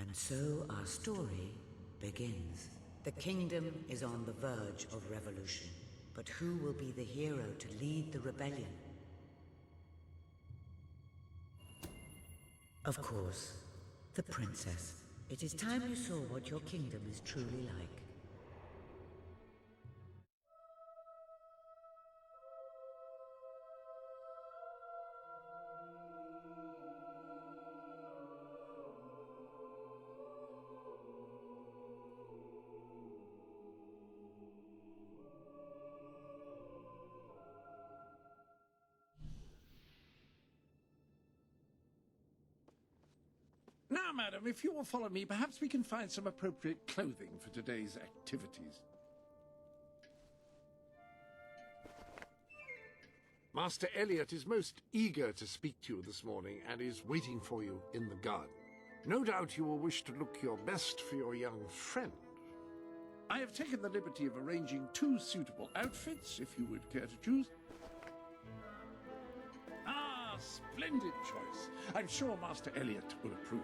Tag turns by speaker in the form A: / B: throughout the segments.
A: And so our story begins. The kingdom is on the verge of revolution, but who will be the hero to lead the rebellion? Of course, the princess. It is time you saw what your kingdom is truly like.
B: Now, madam, if you will follow me, perhaps we can find some appropriate clothing for today's activities. Master Elliot is most eager to speak to you this morning and is waiting for you in the garden. No doubt you will wish to look your best for your young friend. I have taken the liberty of arranging 2 suitable outfits, if you would care to choose. Ah, splendid choice. I'm sure Master Elliot will approve.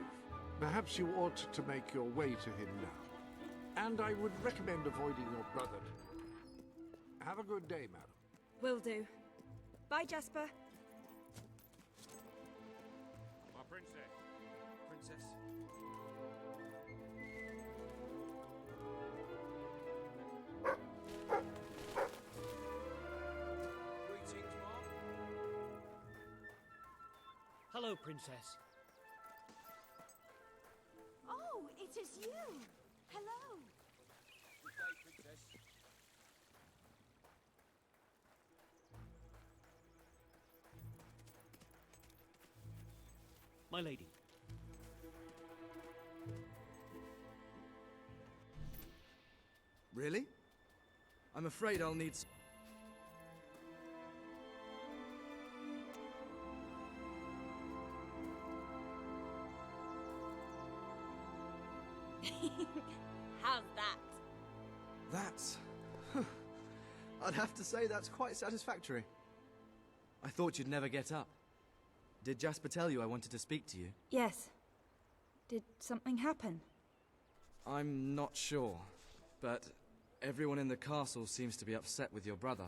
B: Perhaps you ought to make your way to him now. And I would recommend avoiding your brother. Have a good day, madam.
C: Will do. Bye, Jasper.
D: My princess. Princess. Greetings, Mom.
E: Hello, Princess.
C: Oh, it is you! Hello!
D: Good day, Princess.
E: My lady.
F: Really? I'm afraid I'll need
C: How's that?
F: That's... I'd have to say that's quite satisfactory. I thought you'd never get up. Did Jasper tell you I wanted to speak to you?
C: Yes. Did something happen?
F: I'm not sure, but everyone in the castle seems to be upset with your brother.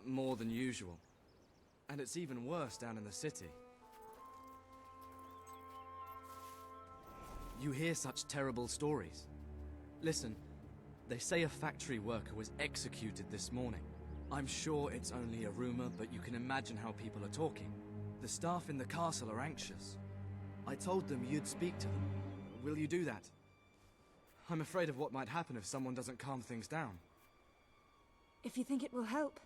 F: More than usual. And it's even worse down in the city. You hear such terrible stories. Listen, they say a factory worker was executed this morning. I'm sure it's only a rumor, but you can imagine how people are talking. The staff in the castle are anxious. I told them you'd speak to them. Will you do that? I'm afraid of what might happen if someone doesn't calm things down.
C: If you think it will help.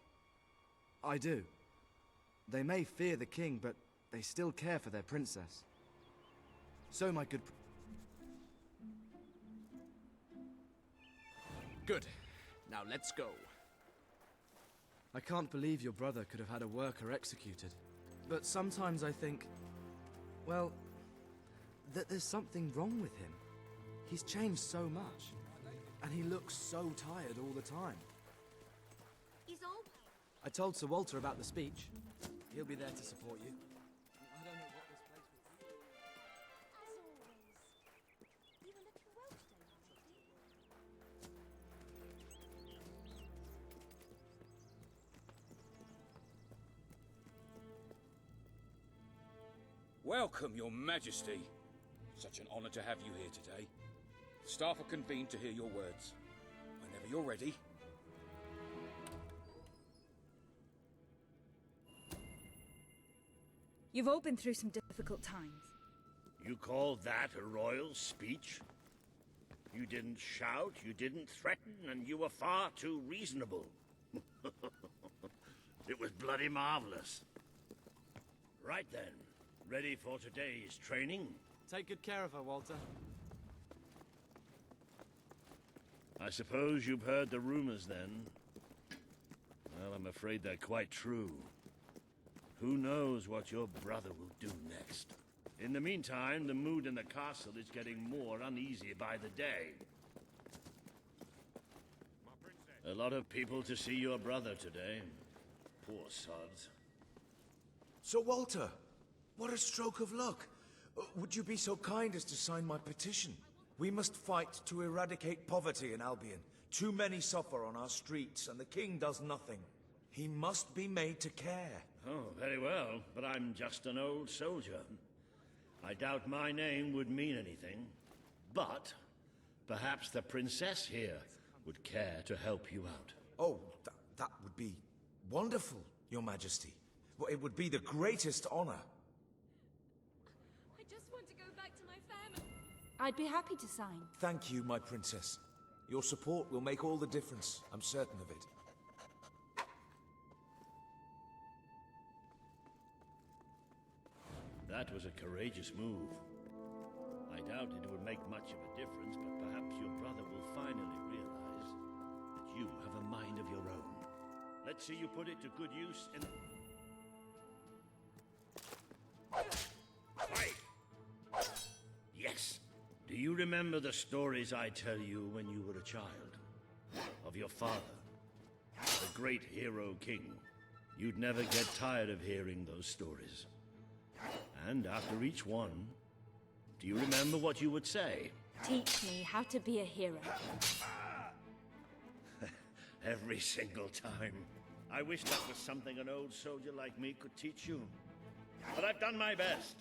F: I do. They may fear the king, but they still care for their princess. So, my good...
G: Good. Now let's go.
F: I can't believe your brother could have had a worker executed. But sometimes I think, well, that there's something wrong with him. He's changed so much, and he looks so tired all the time.
C: He's all...
F: I told Sir Walter about the speech. He'll be there to support you. I don't know what this place will be.
C: As always. You were looking well today, my lady.
D: Welcome, Your Majesty. Such an honor to have you here today. The staff are convened to hear your words. Whenever you're ready.
C: You've all been through some difficult times.
H: You call that a royal speech? You didn't shout, you didn't threaten, and you were far too reasonable. It was bloody marvelous. Right then, ready for today's training?
F: Take good care of her, Walter.
H: I suppose you've heard the rumors then. Well, I'm afraid they're quite true. Who knows what your brother will do next? In the meantime, the mood in the castle is getting more uneasy by the day. A lot of people to see your brother today. Poor sods.
I: Sir Walter, what a stroke of luck. Would you be so kind as to sign my petition? We must fight to eradicate poverty in Albion. Too many suffer on our streets, and the king does nothing. He must be made to care.
H: Oh, very well, but I'm just an old soldier. I doubt my name would mean anything, but perhaps the princess here would care to help you out.
I: Oh, that would be wonderful, Your Majesty. Well, it would be the greatest honor.
C: I just want to go back to my family.
J: I'd be happy to sign.
I: Thank you, my princess. Your support will make all the difference, I'm certain of it.
H: That was a courageous move. I doubt it would make much of a difference, but perhaps your brother will finally realize that you have a mind of your own. Let's see you put it to good use in... Fight! Yes! Do you remember the stories I tell you when you were a child? Of your father, the great hero king. You'd never get tired of hearing those stories. And after each one, do you remember what you would say?
J: Teach me how to be a hero.
H: Every single time. I wish that was something an old soldier like me could teach you. But I've done my best.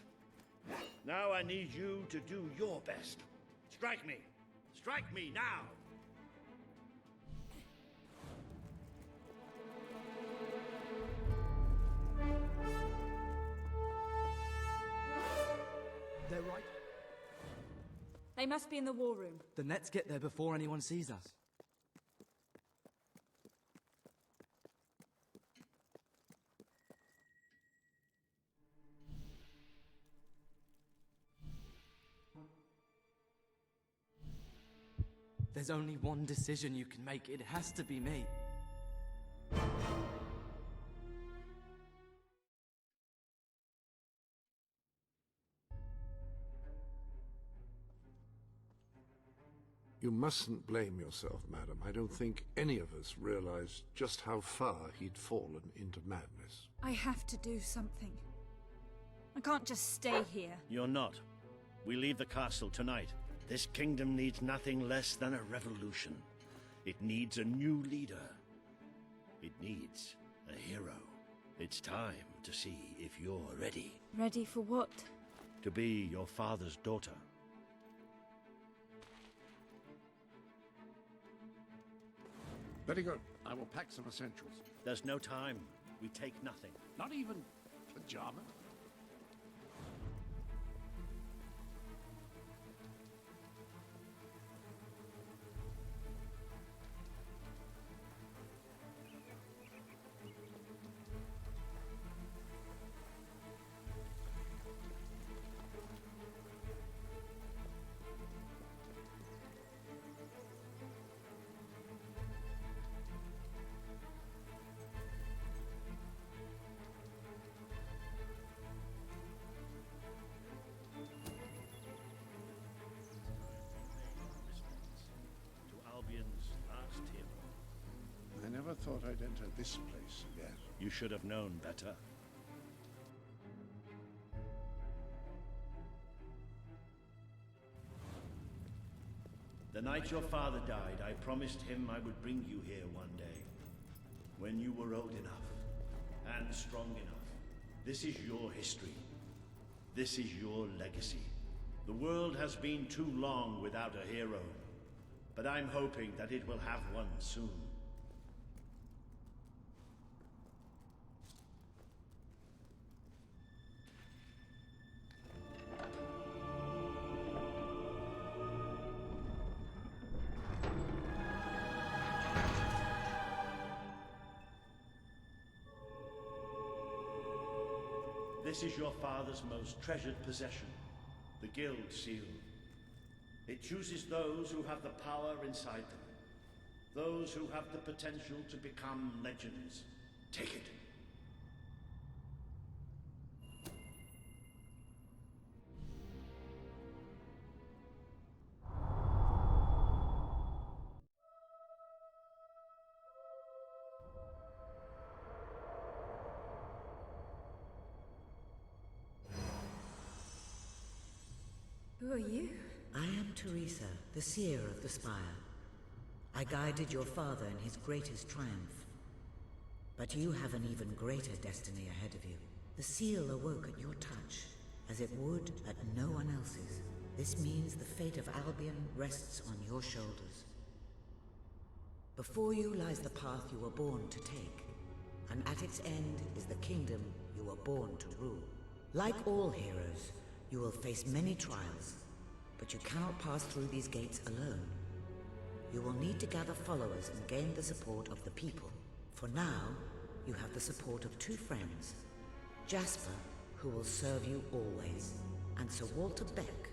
H: Now I need you to do your best. Strike me! Strike me now!
F: They're right.
J: They must be in the war room.
F: The nets get there before anyone sees us. There's only one decision you can make. It has to be me.
B: You mustn't blame yourself, madam. I don't think any of us realized just how far he'd fallen into madness.
J: I have to do something. I can't just stay here.
H: You're not. We leave the castle tonight. This kingdom needs nothing less than a revolution. It needs a new leader. It needs a hero. It's time to see if you're ready.
J: Ready for what?
H: To be your father's daughter.
B: Very good. I will pack some essentials.
H: There's no time. We take nothing.
B: Not even pajamas? I never thought I'd enter this place again.
H: You should have known better. The night your father died, I promised him I would bring you here one day. When you were old enough and strong enough. This is your history. This is your legacy. The world has been too long without a hero, but I'm hoping that it will have one soon. This is your father's most treasured possession, the Guild Seal. It chooses those who have the power inside them, those who have the potential to become legends. Take it.
J: Who are you?
A: I am Teresa, the seer of the spire. I guided your father in his greatest triumph. But you have an even greater destiny ahead of you. The seal awoke at your touch, as it would at no one else's. This means the fate of Albion rests on your shoulders. Before you lies the path you were born to take, and at its end is the kingdom you were born to rule. Like all heroes, you will face many trials, but you cannot pass through these gates alone. You will need to gather followers and gain the support of the people. For now, you have the support of two friends, Jasper, who will serve you always, and Sir Walter Beck,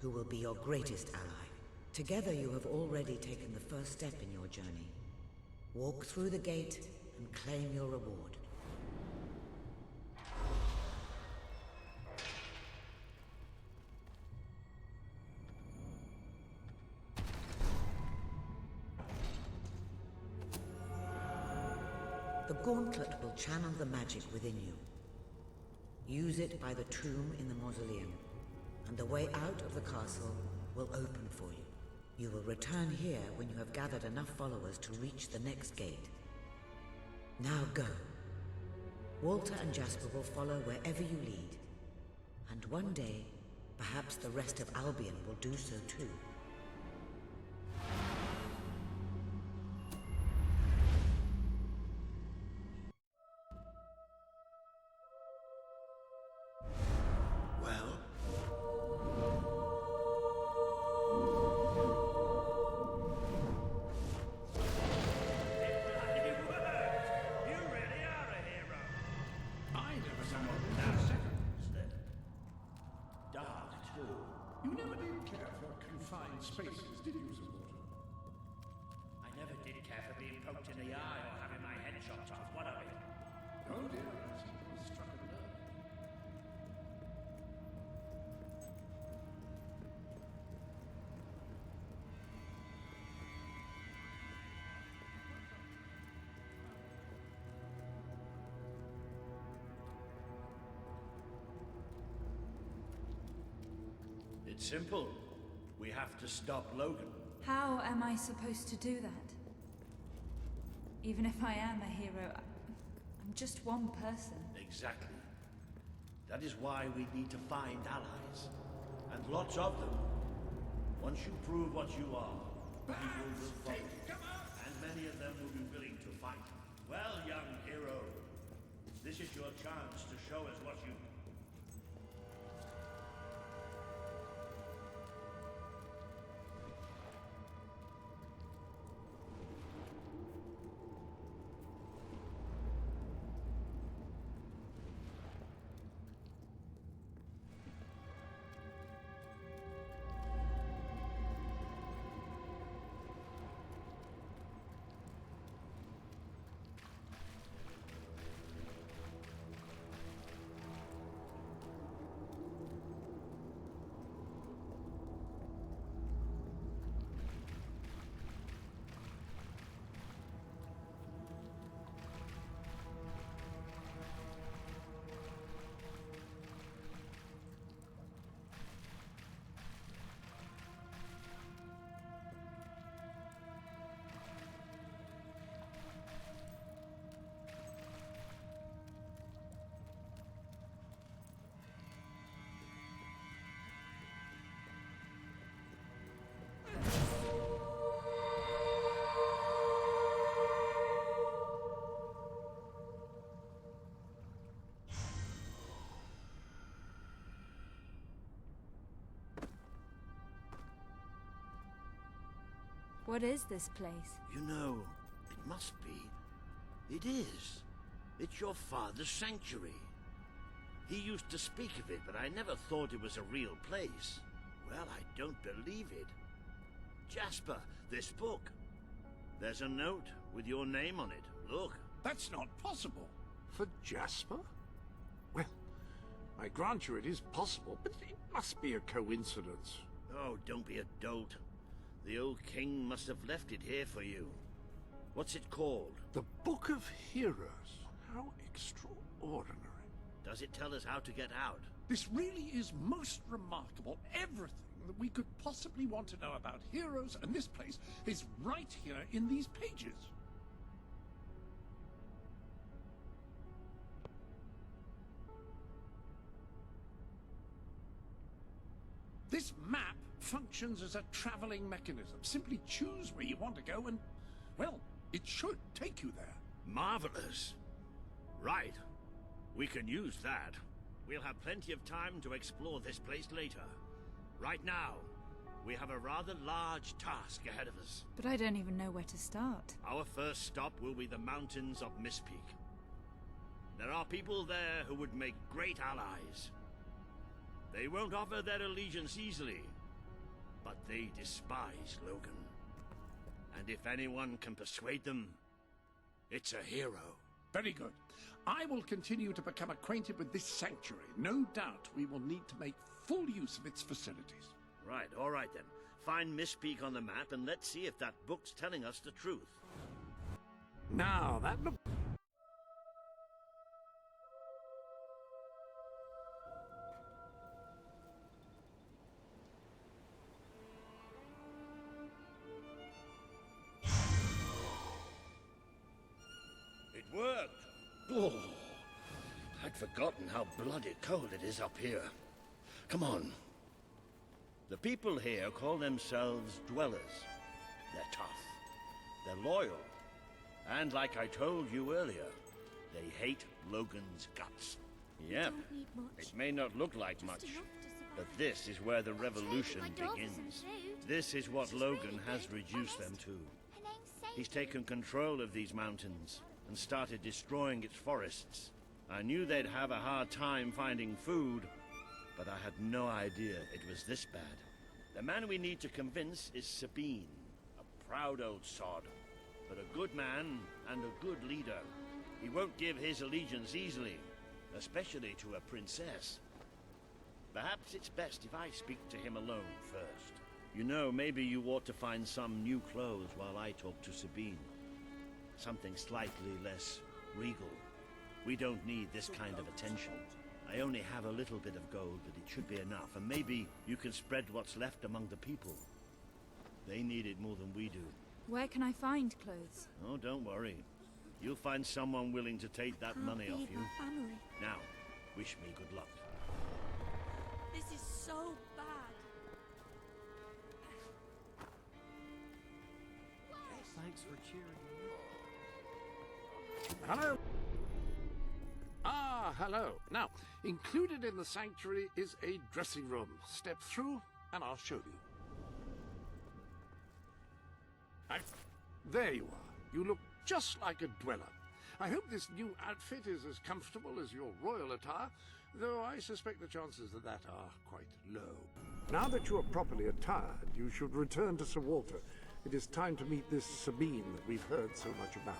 A: who will be your greatest ally. Together you have already taken the first step in your journey. Walk through the gate and claim your reward. The gauntlet will channel the magic within you. Use it by the tomb in the mausoleum, and the way out of the castle will open for you. You will return here when you have gathered enough followers to reach the next gate. Now go. Walter and Jasper will follow wherever you lead. And one day, perhaps the rest of Albion will do so too.
B: Spaces, did you, Sir Walter?
K: I never did care for being poked in the eye or having my head chopped off. What of it?
B: Oh dear, I suppose struck a nerve.
K: It's simple. We have to stop Logan.
J: How am I supposed to do that? Even if I am a hero, I'm just one person.
K: Exactly. That is why we need to find allies. And lots of them. Once you prove what you are, people will follow. And many of them will be willing to fight. Well, young hero, this is your chance to show us what you...
J: What is this place?
H: You know, it must be. It is. It's your father's sanctuary. He used to speak of it, but I never thought it was a real place. Well, I don't believe it. Jasper, this book. There's a note with your name on it. Look.
B: That's not possible. For Jasper? Well, I grant you it is possible, but it must be a coincidence.
H: Oh, don't be a dolt. The old king must have left it here for you. What's it called?
B: The Book of Heroes. How extraordinary.
K: Does it tell us how to get out?
B: This really is most remarkable. Everything that we could possibly want to know about heroes and this place is right here in these pages. This map functions as a traveling mechanism. Simply choose where you want to go and, well, it should take you there.
H: Marvelous. Right. We can use that. We'll have plenty of time to explore this place later. Right now, we have a rather large task ahead of us.
J: But I don't even know where to start.
H: Our first stop will be the mountains of Mistpeak. There are people there who would make great allies. They won't offer their allegiance easily, but they despise Logan. And if anyone can persuade them, it's a hero.
B: Very good. I will continue to become acquainted with this sanctuary. No doubt we will need to make full use of its facilities.
H: Right, all right then. Find Mistpeak on the map and let's see if that book's telling us the truth.
B: Now, that looks...
H: It worked! Oh, I'd forgotten how bloody cold it is up here. Come on. The people here call themselves dwellers. They're tough. They're loyal. And like I told you earlier, they hate Logan's guts. Yep.
C: Don't need much.
H: It may not look like
C: Just
H: much,
C: enough to survive.
H: but this is where the revolution
C: my dog for some
H: begins.
C: food.
H: This is what
C: She's
H: Logan
C: really
H: has
C: good,
H: reduced them
C: honest.
H: to.
C: Her name's
H: He's
C: Sadie.
H: taken control of these mountains and started destroying its forests. I knew they'd have a hard time finding food, but I had no idea it was this bad. The man we need to convince is Sabine, a proud old sod, but a good man and a good leader. He won't give his allegiance easily, especially to a princess. Perhaps it's best if I speak to him alone first. You know, maybe you ought to find some new clothes while I talk to Sabine. Something slightly less regal. We don't need this kind of attention. I only have a little bit of gold, but it should be enough, and maybe you can spread what's left among the people. They need it more than we do.
J: Where can I find clothes?
H: Oh, don't worry. You'll find someone willing to take that
C: Can't
H: money off
C: feed
H: you.
C: my family.
H: Now, wish me good luck.
C: This is so bad.
E: Thanks for cheering me.
B: Hello? Ah, hello. Now, included in the sanctuary is a dressing room. Step through, and I'll show you. There you are. You look just like a dweller. I hope this new outfit is as comfortable as your royal attire, though I suspect the chances of that are quite low. Now that you are properly attired, you should return to Sir Walter. It is time to meet this Sabine that we've heard so much about.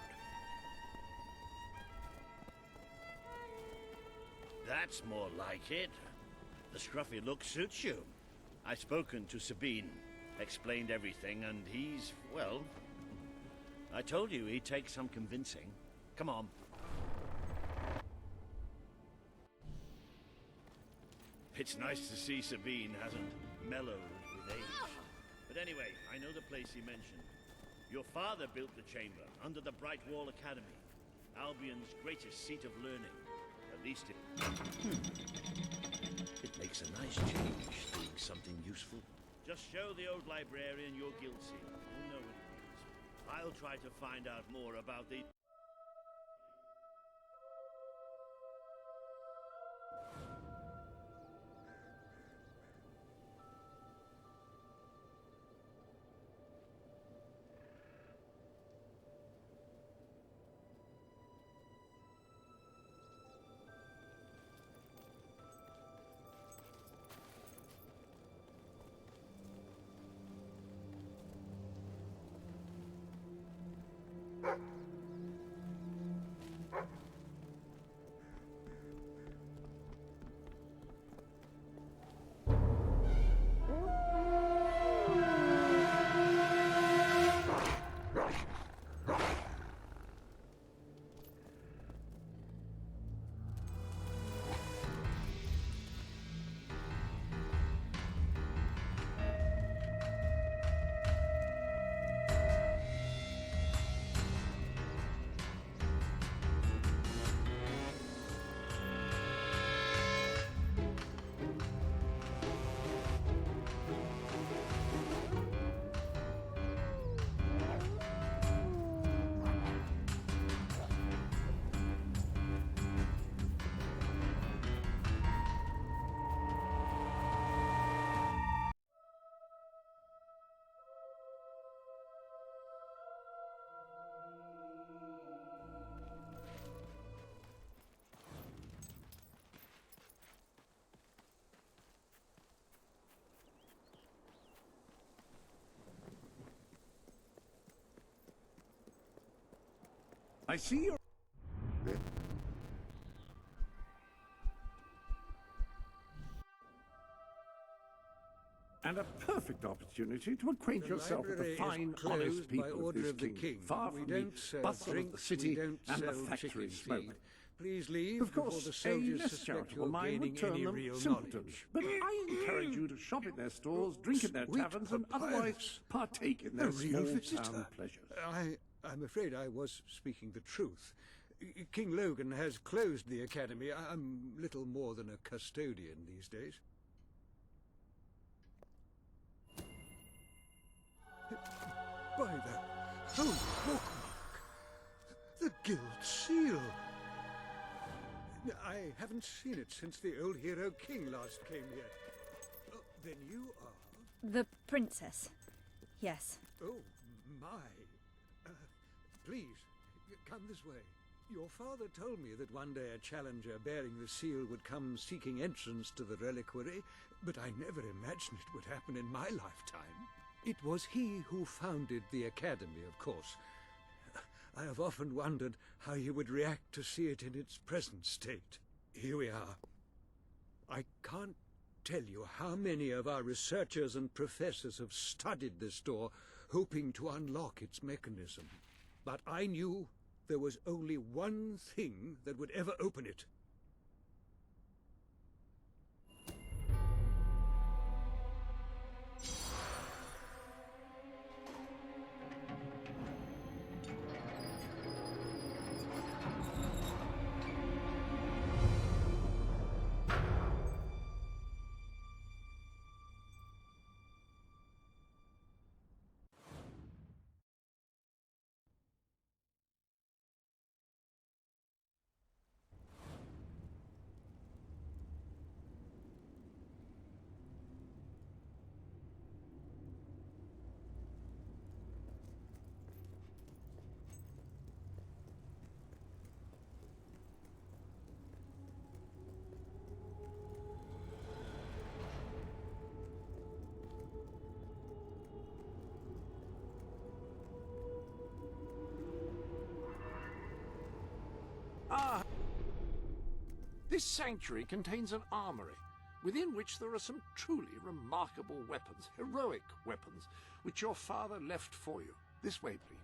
H: That's more like it. The scruffy look suits you. I've spoken to Sabine, explained everything, and he's, well... I told you he'd take some convincing. Come on. It's nice to see Sabine hasn't mellowed with age. But anyway, I know the place he mentioned. Your father built the chamber under the Bright Wall Academy, Albion's greatest seat of learning. At least it... It makes a nice change, doing something useful. Just show the old librarian your guild seal. You'll know what it means. I'll try to find out more about the...
B: I see you're... And a perfect opportunity to acquaint yourself with the fine, honest people of this kingdom, far from the bustle of the city and the factory smoke.
L: Please leave.
B: Of course, a less charitable mind would term them simpletons, but I encourage you to shop in their stores, drink in their taverns, and otherwise partake in their small-town pleasures.
L: I'm afraid I was speaking the truth. King Logan has closed the academy. I'm little more than a custodian these days. By the holy bookmark! The Guild Seal! I haven't seen it since the old hero king last came here. Oh, then you are...
C: The princess. Yes.
L: Oh, my. Please, come this way. Your father told me that one day a challenger bearing the seal would come seeking entrance to the reliquary, but I never imagined it would happen in my lifetime. It was he who founded the academy, of course. I have often wondered how he would react to see it in its present state. Here we are. I can't tell you how many of our researchers and professors have studied this door, hoping to unlock its mechanism. But I knew there was only one thing that would ever open it.
B: This sanctuary contains an armory, within which there are some truly remarkable weapons, heroic weapons, which your father left for you. This way, please.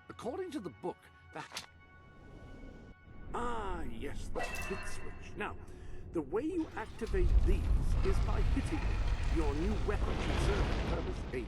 B: According to the book, yes, the hit switch. Now, the way you activate these is by hitting them. Your new weapon should serve the purpose ably.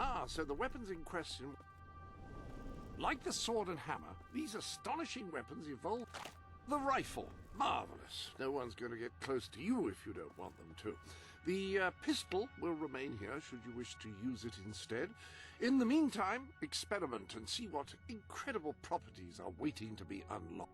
B: Ah, so the weapons in question... Like the sword and hammer, these astonishing weapons evolve... The rifle. Marvelous. No one's going to get close to you if you don't want them to. The pistol will remain here should you wish to use it instead. In the meantime, experiment and see what incredible properties are waiting to be unlocked.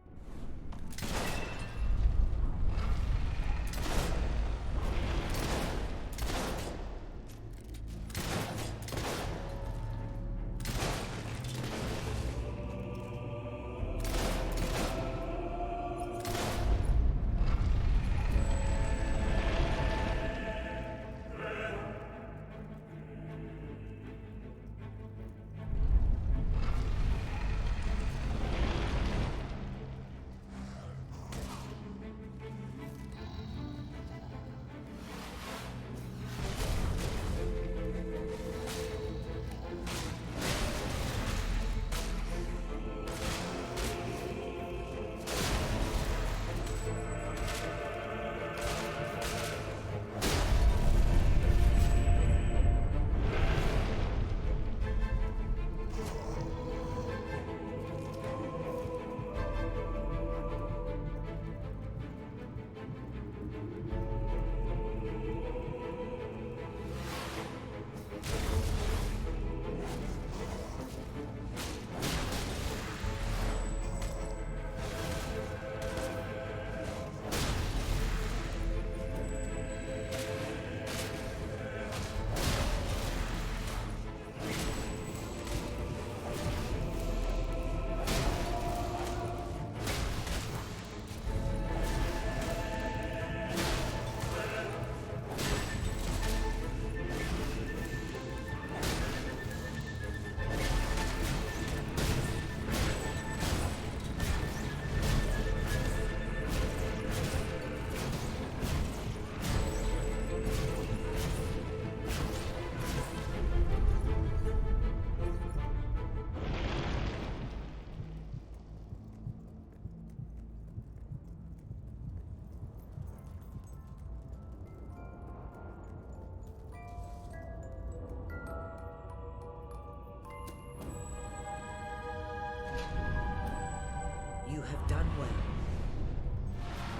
A: You have done well.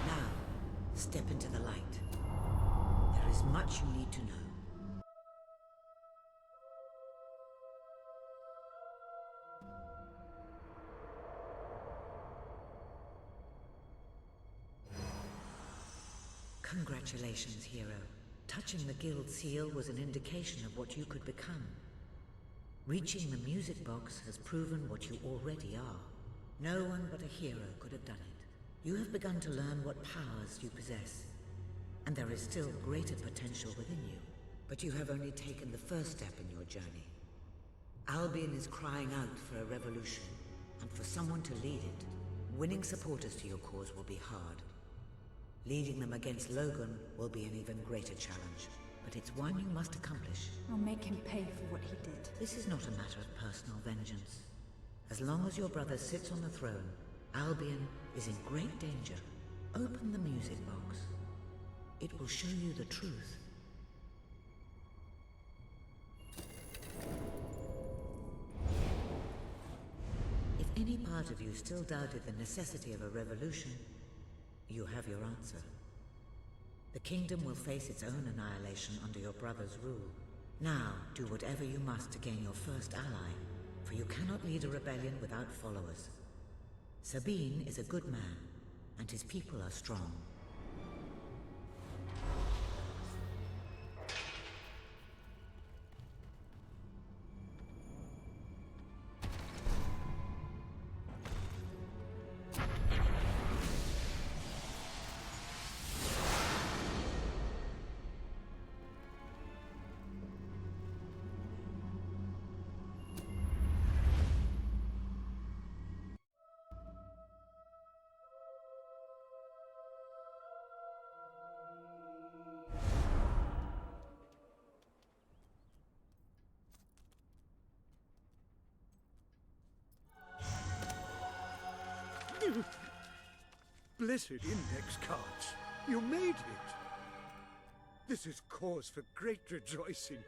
A: Now, step into the light. There is much you need to know. Congratulations, hero. Touching the guild seal was an indication of what you could become. Reaching the music box has proven what you already are. No one but a hero could have done it. You have begun to learn what powers you possess, and there is still greater potential within you. But you have only taken the first step in your journey. Albion is crying out for a revolution, and for someone to lead it. Winning supporters to your cause will be hard. Leading them against Logan will be an even greater challenge, but it's one you must accomplish.
J: I'll make him pay for what he did.
A: This is not a matter of personal vengeance. As long as your brother sits on the throne, Albion is in great danger. Open the music box. It will show you the truth. If any part of you still doubted the necessity of a revolution, you have your answer. The kingdom will face its own annihilation under your brother's rule. Now, do whatever you must to gain your first ally, for you cannot lead a rebellion without followers. Sabine is a good man, and his people are strong.
L: Blessed index cards. You made it. This is cause for great rejoicing.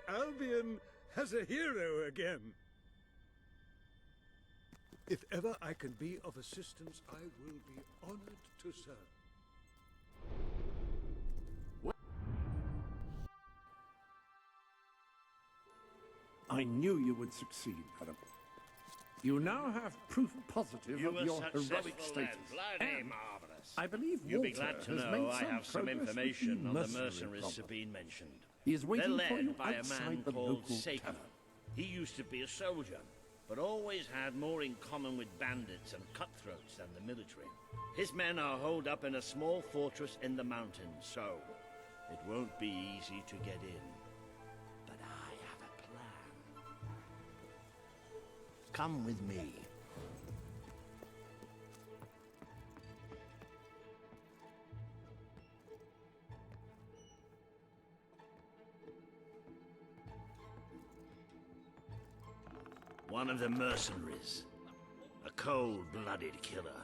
L: Albion as a hero again. If ever I can be of assistance, I will be honored to serve.
B: I knew you would succeed, madam. You now have proof positive
H: You
B: of
H: were
B: your heroic
H: successful
B: status.
H: then. Bloody
B: And
H: marvelous.
B: I believe
H: You'll be
B: Walter
H: glad to
B: has
H: know
B: made
H: I have some
B: progress with
H: information
B: the
H: on the
B: mercenary
H: mercenaries
B: problem.
H: Sabine mentioned.
B: He is waiting
H: They're
B: for you
H: led by a
B: outside
H: man
B: the
H: called
B: local
H: Seika.
B: tavern.
H: He used to be a soldier, but always had more in common with bandits and cutthroats than the military. His men are holed up in a small fortress in the mountains, so it won't be easy to get in. But I have a plan. Come with me. One of the mercenaries. A cold-blooded killer.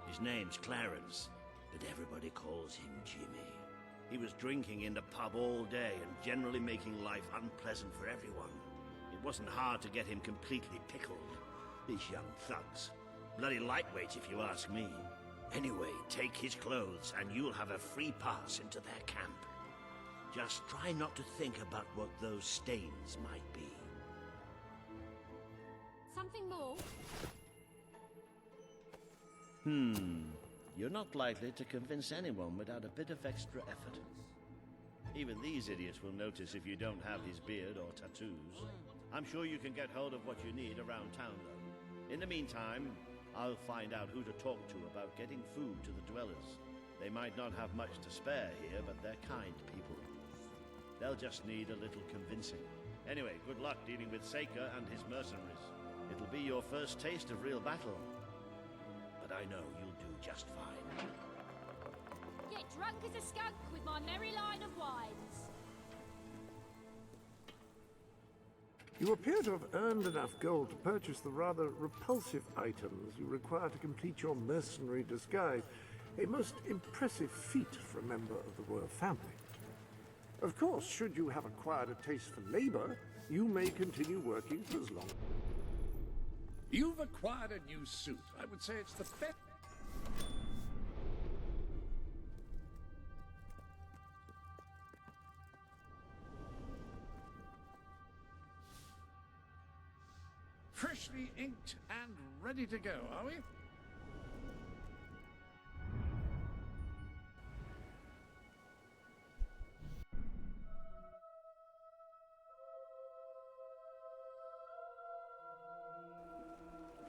H: His name's Clarence, but everybody calls him Jimmy. He was drinking in the pub all day and generally making life unpleasant for everyone. It wasn't hard to get him completely pickled. These young thugs. Bloody lightweights, if you ask me. Anyway, take his clothes and you'll have a free pass into their camp. Just try not to think about what those stains might be.
C: Something more?
H: You're not likely to convince anyone without a bit of extra effort. Even these idiots will notice if you don't have his beard or tattoos. I'm sure you can get hold of what you need around town, though. In the meantime, I'll find out who to talk to about getting food to the dwellers. They might not have much to spare here, but they're kind people. They'll just need a little convincing. Anyway, good luck dealing with Seika and his mercenaries. It'll be your first taste of real battle. But I know you'll do just fine.
C: Get drunk as a skunk with my merry line of wines.
B: You appear to have earned enough gold to purchase the rather repulsive items you require to complete your mercenary disguise. A most impressive feat for a member of the royal family. Of course, should you have acquired a taste for labor, you may continue working for as long. You've acquired a new suit. I would say it's the best. Freshly inked and ready to go, are we?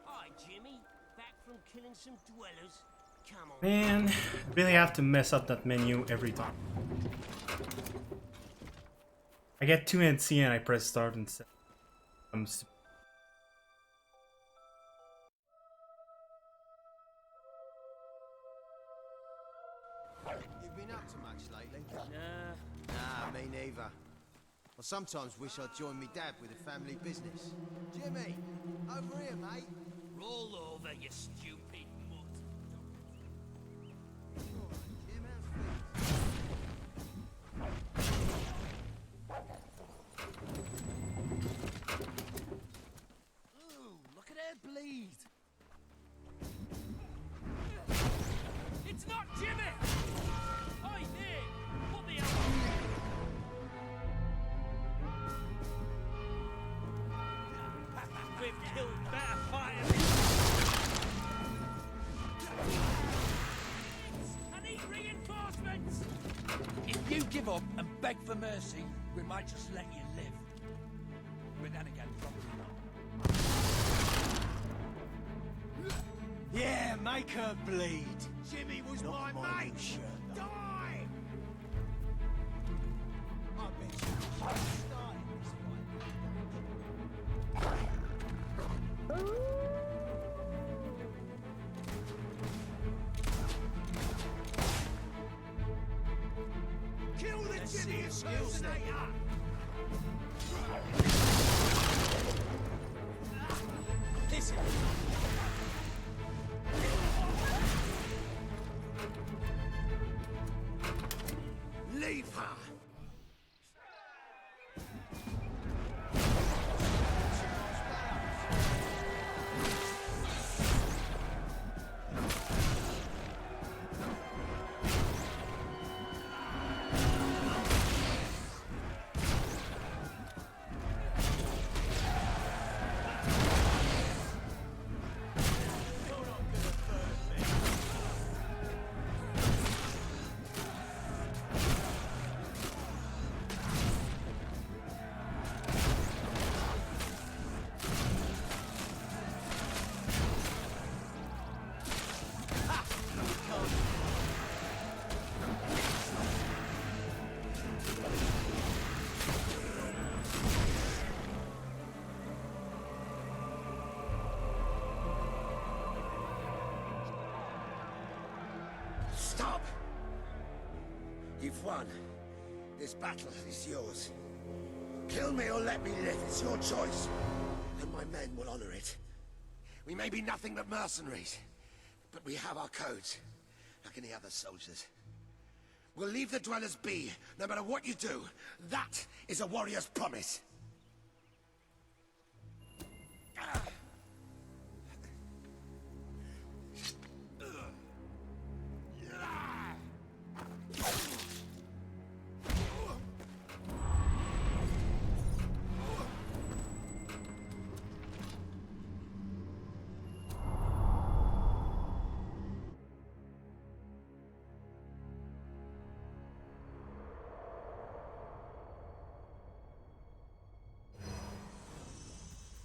K: Hi, Jimmy. Back from killing some dwellers. Come on.
M: Man, I really have to mess up that menu every time. I get 2 minutes in and I press start instead.
N: You've been up to much lately?
K: Nah.
N: Nah, me neither. I sometimes wish I'd joined me dad with a family business. Jimmy, over here, mate.
K: Roll over, you stupid mutt.
N: Jim, how's things?
K: Ooh, look at her bleed. It's not Jimmy! Oi, Nick! Put me on! We've killed better fighters! I need reinforcements!
O: If you give up and beg for mercy, we might just let you live. But then again, probably not.
N: Yeah, make her bleed.
K: Jimmy was
N: Not
K: my mate!
N: shirt, though.
K: Die!
N: I bet you started this
K: Kill the
N: Let's
K: Jimmy
N: see your skills then.
K: impersonator!
N: Listen.
K: Leave her!
P: You've won. This battle is yours. Kill me or let me live. It's your choice. And my men will honor it. We may be nothing but mercenaries, but we have our codes, like any other soldiers. We'll leave the dwellers be, no matter what you do. That is a warrior's promise.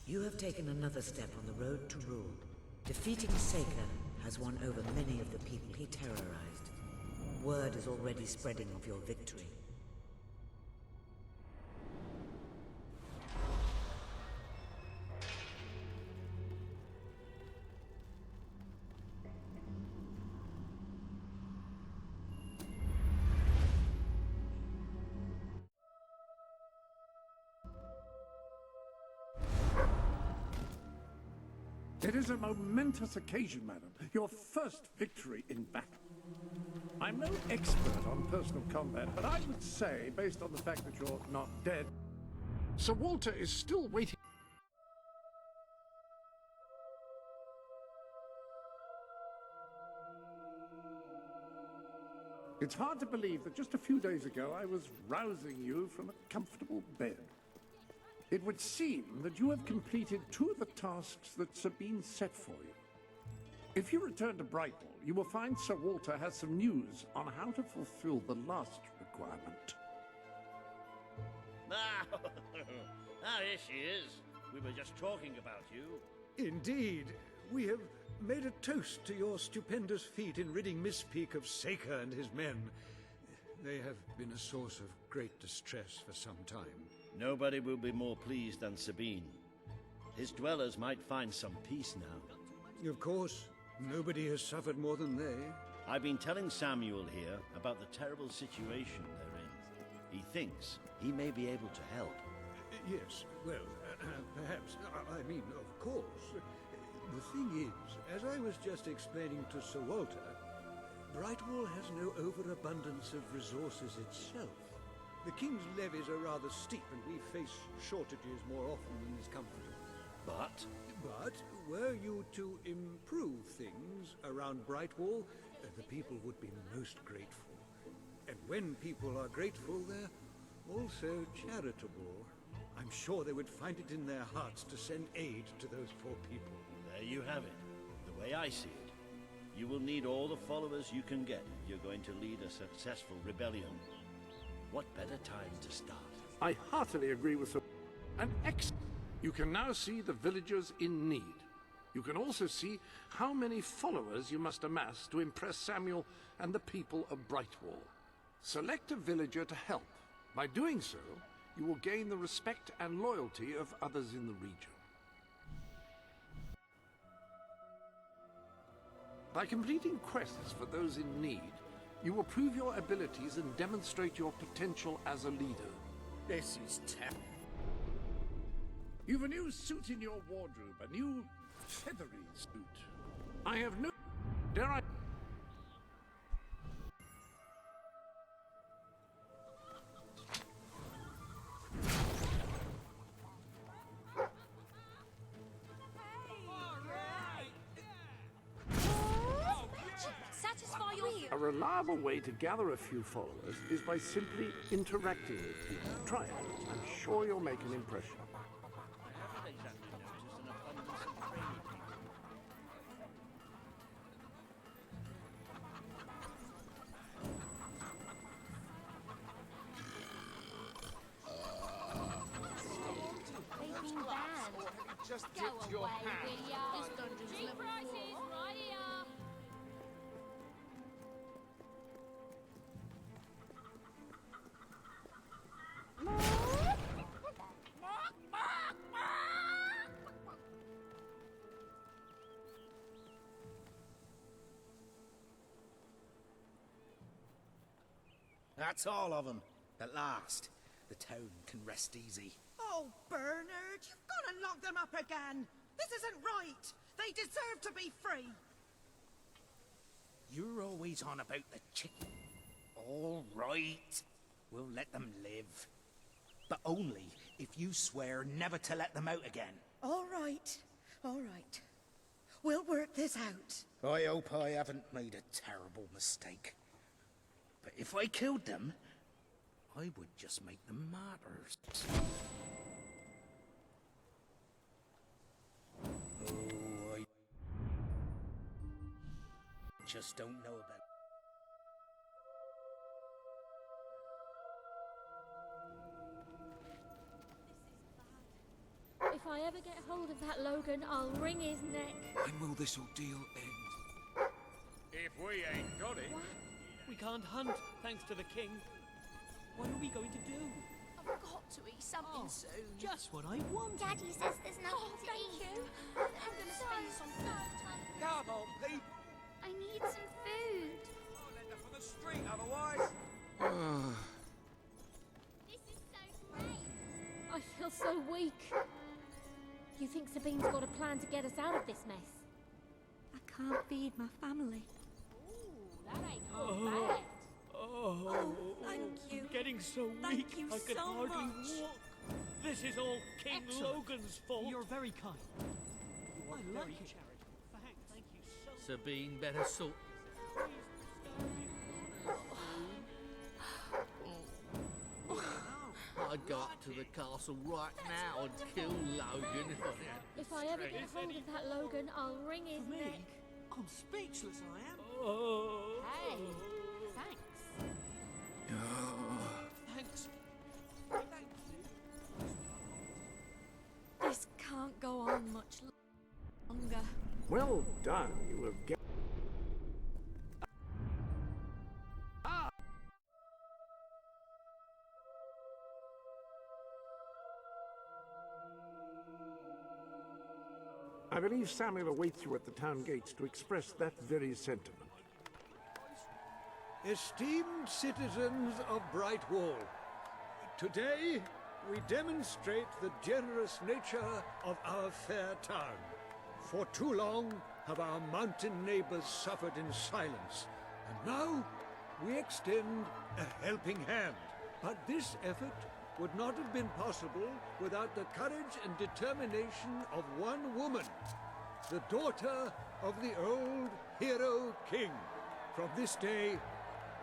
A: You have taken another step on the road to rule. Defeating Seika has won over many of the people he terrorized. Word is already spreading of your victory.
B: It is a momentous occasion, madam. Your first victory in battle. I'm no expert on personal combat, but I would say, based on the fact that you're not dead, Sir Walter is still waiting. It's hard to believe that just a few days ago I was rousing you from a comfortable bed. It would seem that you have completed 2 of the tasks that Sabine set for you. If you return to Brightwall, you will find Sir Walter has some news on how to fulfill the last requirement.
H: Here she is. We were just talking about you.
L: Indeed. We have made a toast to your stupendous feat in ridding Mistpeak of Seika and his men. They have been a source of great distress for some time.
H: Nobody will be more pleased than Sabine. His dwellers might find some peace now.
L: Of course. Nobody has suffered more than they.
H: I've been telling Samuel here about the terrible situation they're in. He thinks he may be able to help.
L: Yes, well, perhaps. I mean, of course. The thing is, as I was just explaining to Sir Walter, Brightwall has no overabundance of resources itself. The King's levies are rather steep, and we face shortages more often than is comfortable.
H: But
L: were you to improve things around Brightwall, the people would be most grateful. And when people are grateful, they're also charitable. I'm sure they would find it in their hearts to send aid to those poor people.
H: there you have it. The way I see it, you will need all the followers you can get if you're going to lead a successful rebellion. What better time to start?
B: I heartily agree with Sir. An excellent. You can now see the villagers in need. You can also see how many followers you must amass to impress Samuel and the people of Brightwall. Select a villager to help. By doing so, you will gain the respect and loyalty of others in the region. By completing quests for those in need, you will prove your abilities and demonstrate your potential as a leader.
O: This is terrible.
B: You've a new suit in your wardrobe, a new feathery suit. I have no... Dare I...
C: Satisfy your
B: A reliable way to gather a few followers is by simply interacting with people. Try it. I'm sure you'll make an impression.
C: They've been banned.
O: Just
C: Go
O: dipped your
C: away,
O: hand.
C: will ya? This dungeon's
Q: Cheap
C: level
Q: prices,
C: 4.
Q: right here.
G: That's all of them. At last, the town can rest easy.
Q: Oh, Bernard, you've got to lock them up again. This isn't right. They deserve to be free.
G: You're always on about the chicken. All right. We'll let them live. But only if you swear never to let them out again.
Q: All right. All right. We'll work this out.
G: I hope I haven't made a terrible mistake. But if I killed them, I would just make them martyrs. Oh, I just don't know about...
R: If I ever get hold of that Logan, I'll wring his neck.
L: When will this ordeal end?
D: If we ain't got it.
E: We can't hunt, thanks to the king. What are we going to do?
C: I've got to eat something soon.
E: Just what I wanted.
C: Daddy says there's nothing to eat.
R: you.
C: I'm going to spend some time.
O: Come on, Pete.
C: I need some food.
O: I'll end up on the street otherwise.
C: This is so great.
R: I feel so weak. You think Sabine's got a plan to get us out of this mess?
J: I can't feed my family.
R: Ooh, that ain't half bad.
E: Oh,
J: thank you.
E: I'm getting so
J: Thank
E: weak
J: you
E: I can
J: so
E: hardly
J: much.
E: walk. This is all King
J: Excellent.
E: Logan's fault.
S: You're very kind.
E: You are
S: I
E: very
S: like it.
E: charitable. Thank you so much.
T: Sabine better sort. I'd go up to the castle right now and kill Logan if I had the
R: If I ever get
T: strength.
R: hold of that Logan, I'll wring his
S: For me?
R: neck.
S: I'm speechless, I am.
E: Oh.
R: Hey, thanks.
S: Thanks.
J: This can't go on much longer.
B: Well done. You have get. I believe Samuel awaits you at the town gates to express that very sentiment.
L: Esteemed citizens of Brightwall, today we demonstrate the generous nature of our fair town. For too long have our mountain neighbors suffered in silence, and now we extend a helping hand. But this effort would not have been possible without the courage and determination of one woman, the daughter of the old hero king. From this day,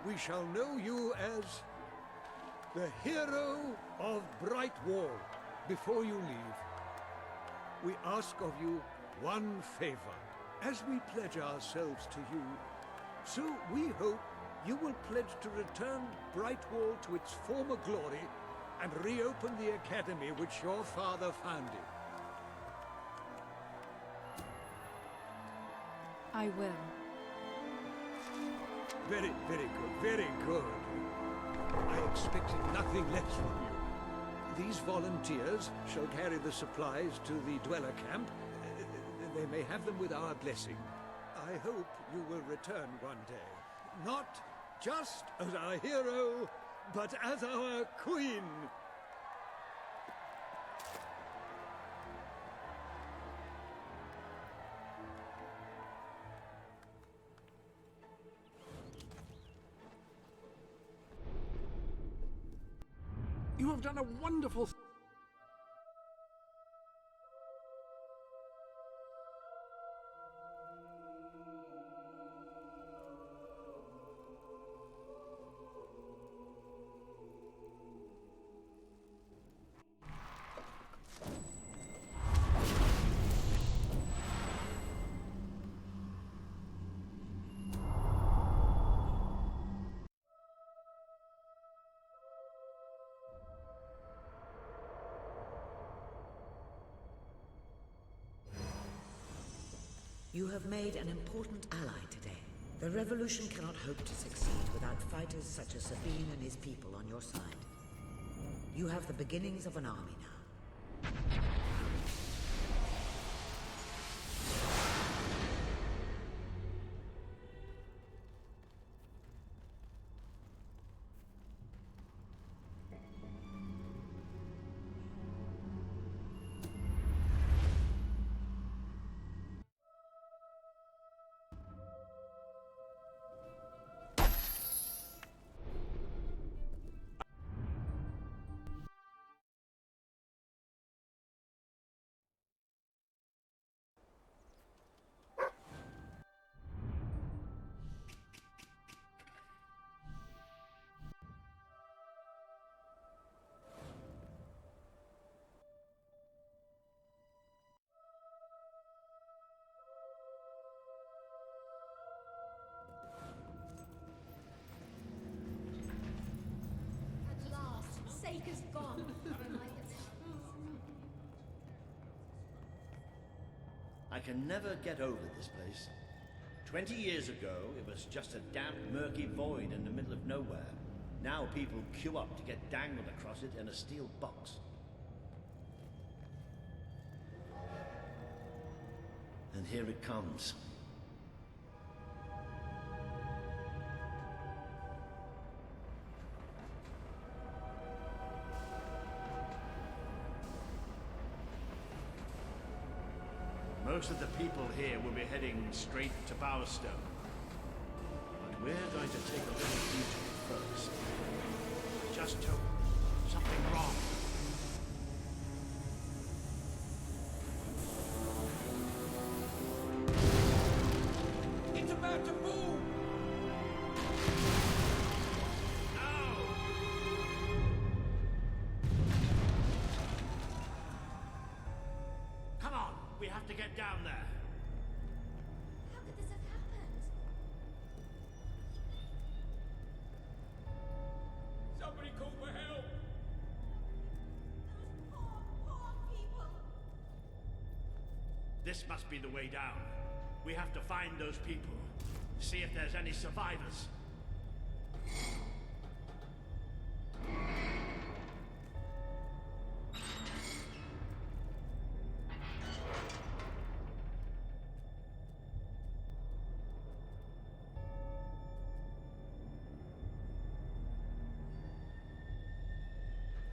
L: we shall know you as the hero of Brightwall. Before you leave, we ask of you one favor. As we pledge ourselves to you, so we hope you will pledge to return Brightwall to its former glory and reopen the academy which your father founded.
J: I will.
L: Very, very good, very good. I expected nothing less from you. These volunteers shall carry the supplies to the dweller camp. They may have them with our blessing. I hope you will return one day. Not just as our hero, but as our queen.
B: You have done a wonderful...
A: You have made an important ally today. The revolution cannot hope to succeed without fighters such as Sabine and his people on your side. You have the beginnings of an army now.
K: I can never get over this place. 20 years ago, it was just a damp, murky void in the middle of nowhere. Now people queue up to get dangled across it in a steel box. And here it comes. Most of the people here will be heading straight to Bowerstone. But we're going to take a little detour first. I just told something wrong.
O: It's about to boom!
K: Come on, we have to get down there.
R: How could this have happened?
D: Somebody call for help!
K: This must be the way down. We have to find those people. See if there's any survivors.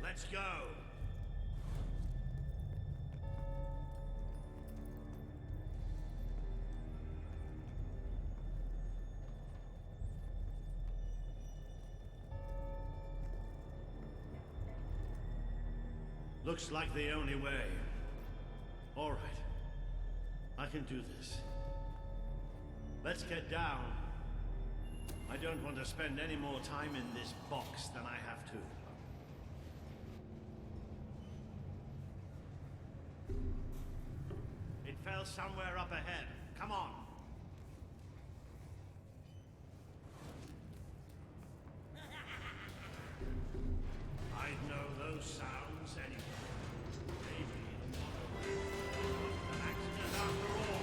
K: Let's go. Looks like the only way. All right. I can do this. Let's get down. I don't want to spend any more time in this box than I have to. It fell somewhere up ahead. Come on. I'd know those sounds anyway. Maybe it wasn't an accident after all.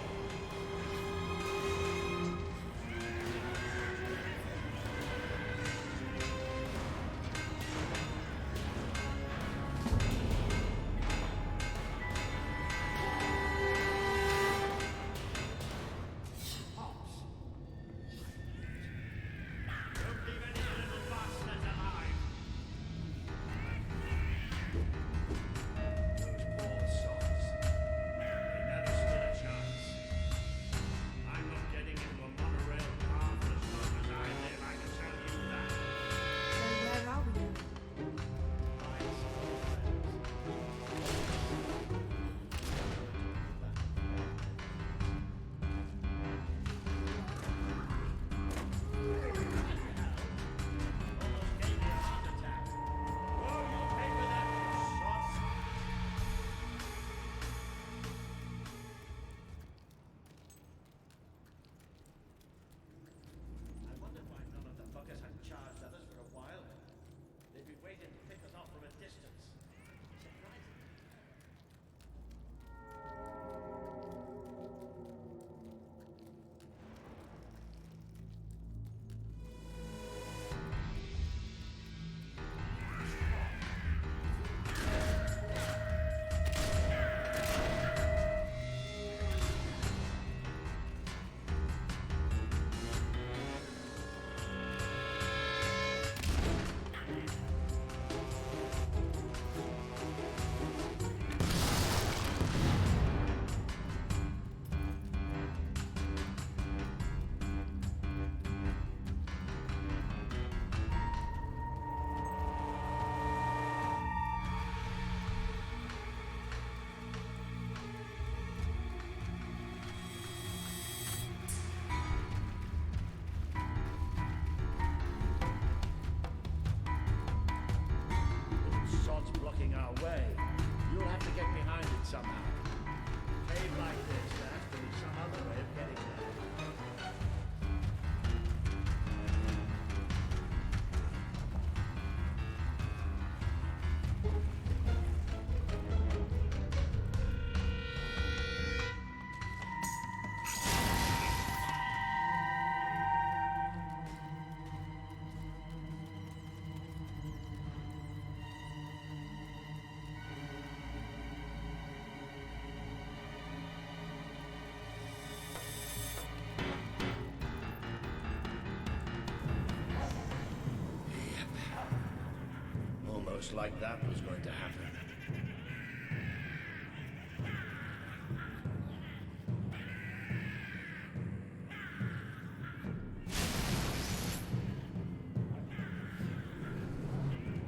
K: looks like that was going to happen.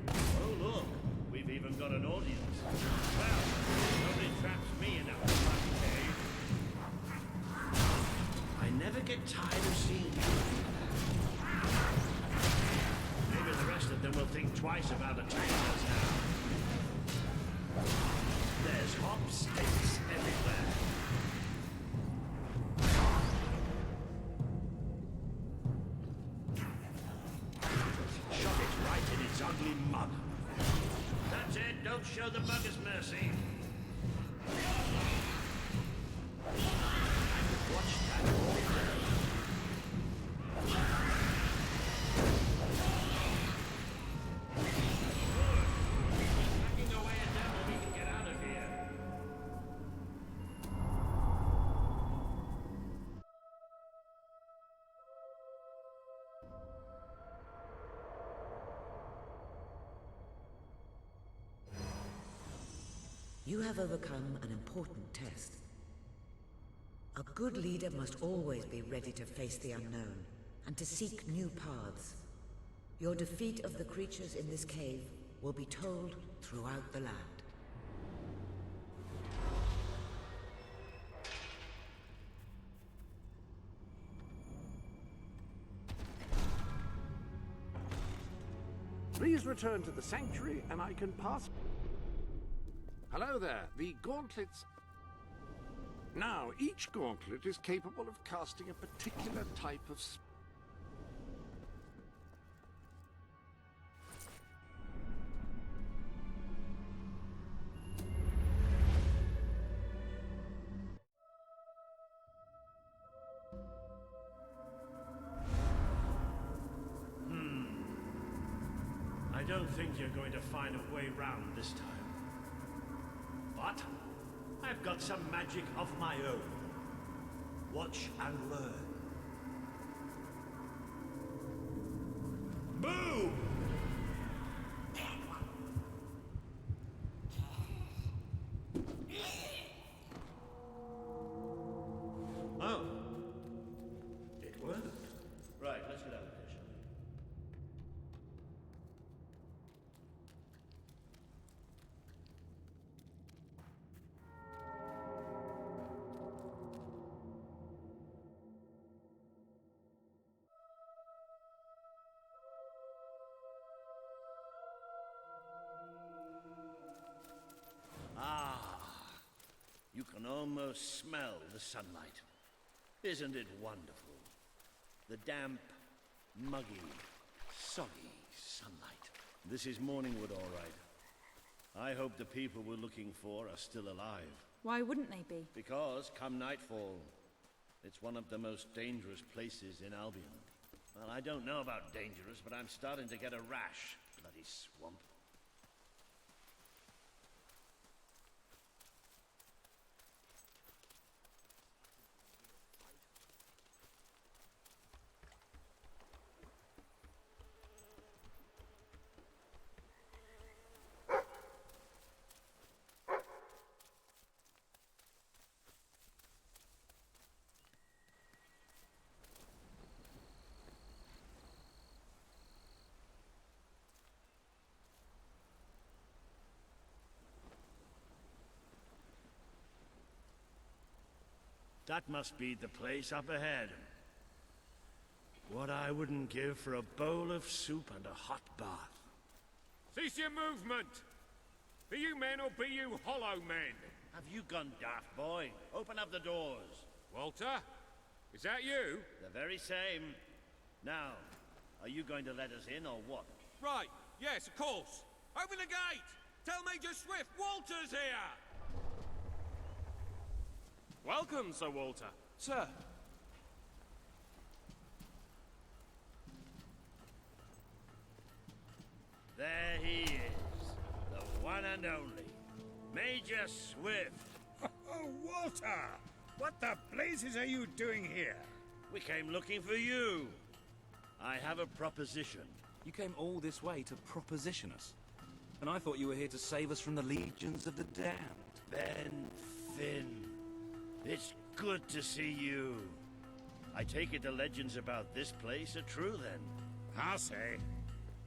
K: Oh, look. We've even got an audience. Well, nobody traps me in that fucking cave. I never get tired of seeing you. Maybe the rest of them will think twice about attacking us now. There's hop sticks everywhere. Shove it right in its ugly mug. That's it, don't show the buggers mercy. Watch that all day. Backing away a devil, we can get out of here.
A: You have overcome an important test. A good leader must always be ready to face the unknown and to seek new paths. Your defeat of the creatures in this cave will be told throughout the land.
B: Please return to the sanctuary and I can pass... Hello there. The gauntlets... Now, each gauntlet is capable of casting a particular type of...
K: I don't think you're going to find a way round this time. But I've got some magic of my own. Watch and learn. Boom! Oh. It worked. Right, let's get out of here, shall we? You can almost smell the sunlight. Isn't it wonderful? The damp, muggy, soggy sunlight. This is Morningwood, all right. I hope the people we're looking for are still alive.
J: Why wouldn't they be?
K: Because, come nightfall, it's one of the most dangerous places in Albion. Well, I don't know about dangerous, but I'm starting to get a rash. Bloody swamp. That must be the place up ahead. What I wouldn't give for a bowl of soup and a hot bath.
D: Cease your movement! Be you men or be you hollow men?
K: Have you gone daft, boy? Open up the doors.
D: Walter? Is that you?
K: The very same. Now, are you going to let us in or what?
D: Right, yes, of course. Open the gate! Tell Major Swift Walter's here!
E: Welcome, Sir Walter. Sir.
K: There he is. The one and only. Major Swift.
U: Oh, Walter! What the blazes are you doing here?
K: We came looking for you. I have a proposition.
E: You came all this way to proposition us.
D: And I thought you were here to save us from the legions of the damned.
H: Ben, Finn, it's good to see you. I take it the legends about this place are true, then?
U: I'll say.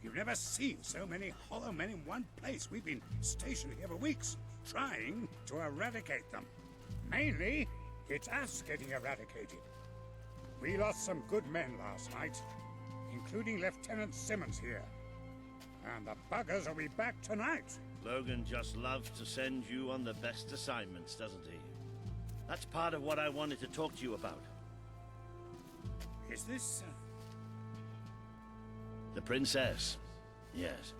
U: You've never seen so many hollow men in one place. We've been stationed here for weeks, trying to eradicate them. Mainly, it's us getting eradicated. We lost some good men last night, including Lieutenant Simmons here. And the buggers will be back tonight.
H: Logan just loves to send you on the best assignments, doesn't he? That's part of what I wanted to talk to you about.
U: Is this...
H: The princess. Yes.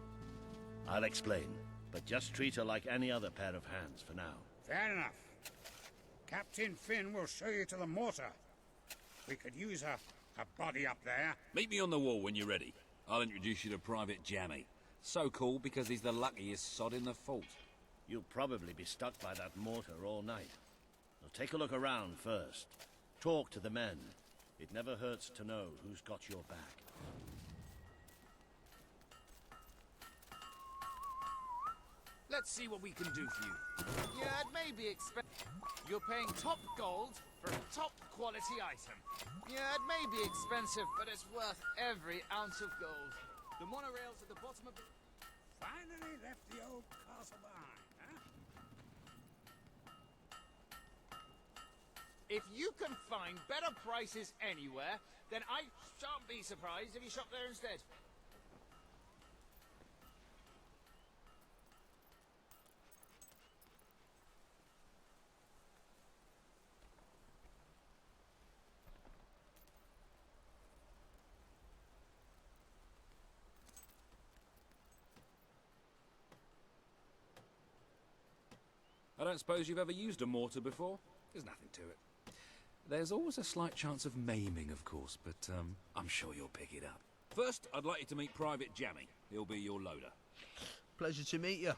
H: I'll explain, but just treat her like any other pair of hands for now.
U: Fair enough. Captain Finn will show you to the mortar. We could use a body up there.
D: Meet me on the wall when you're ready. I'll introduce you to Private Jammy. So cool because he's the luckiest sod in the fort.
H: You'll probably be stuck by that mortar all night. So take a look around first. Talk to the men. It never hurts to know who's got your back.
I: Let's see what we can do for you. Yeah, it may be expensive. You're paying top gold for a top quality item. Yeah, it may be expensive, but it's worth every ounce of gold. The monorail's at the bottom of the...
U: Finally left the old castle behind, huh?
I: If you can find better prices anywhere, then I shan't be surprised if you shop there instead.
D: I don't suppose you've ever used a mortar before? There's nothing to it. There's always a slight chance of maiming, of course, but I'm sure you'll pick it up. First, I'd like you to meet Private Jammy. He'll be your loader.
V: Pleasure to meet you.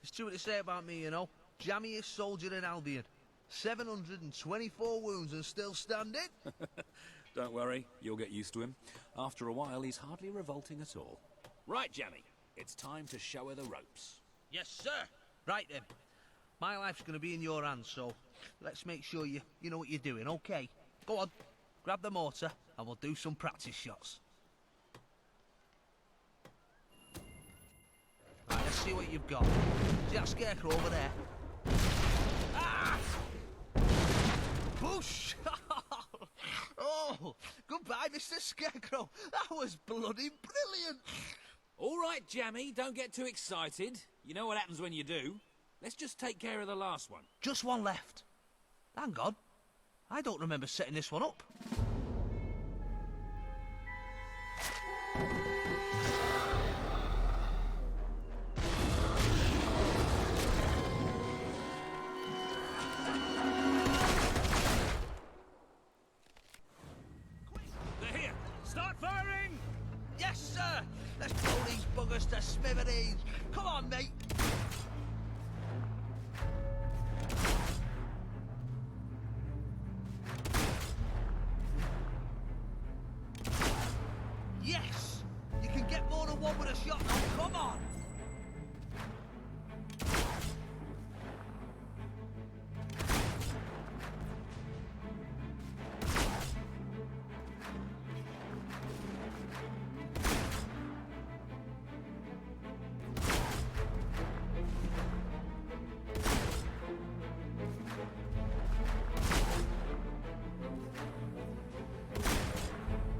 V: There's too much to say about me, you know. Jammiest soldier in Albion. 724 wounds and still standing.
D: Don't worry, you'll get used to him. After a while, he's hardly revolting at all. Right, Jammy, it's time to show her the ropes.
V: Yes, sir. Right then. My life's going to be in your hands, so let's make sure you know what you're doing, okay? Go on, grab the mortar, and we'll do some practice shots. Right, let's see what you've got. See that scarecrow over there? Ah! Push! Oh, goodbye, Mr. Scarecrow. That was bloody brilliant.
D: All right, Jammy, don't get too excited. You know what happens when you do. Let's just take care of the last one.
V: Just one left. Hang on. I don't remember setting this one up.
U: They're here. Start firing!
V: Yes, sir. Let's blow these buggers to smithereens. Come on, mate. Yes! You can get more than one with a shot now, come on!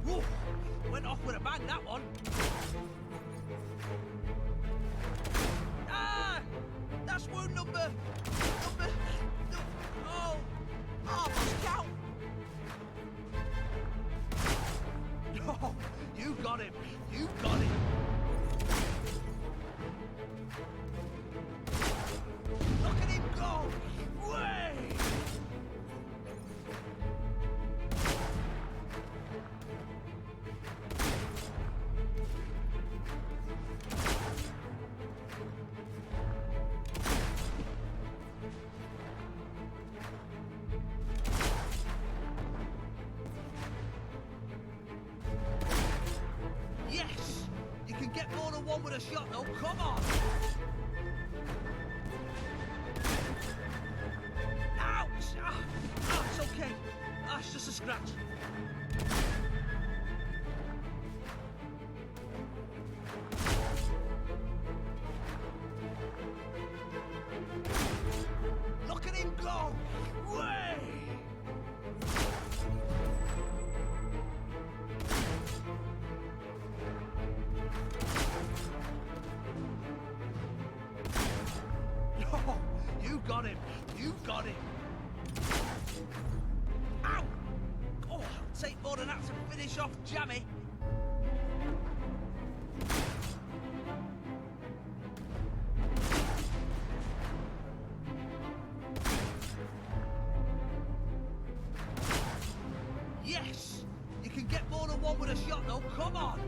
V: Woo! Went off with a bang, that one. Ah! That's wound number... Oh! Oh, lost count! No! You got him! You got him! Look at him go! Way! Yes! You can get more than one with a shot, though. Come on! scratch. Look at him go! Way! Oh, you got him! You got him! Ow! Oh, take more than that to finish off Jammy. Yes! You can get more than one with a shot though, come on!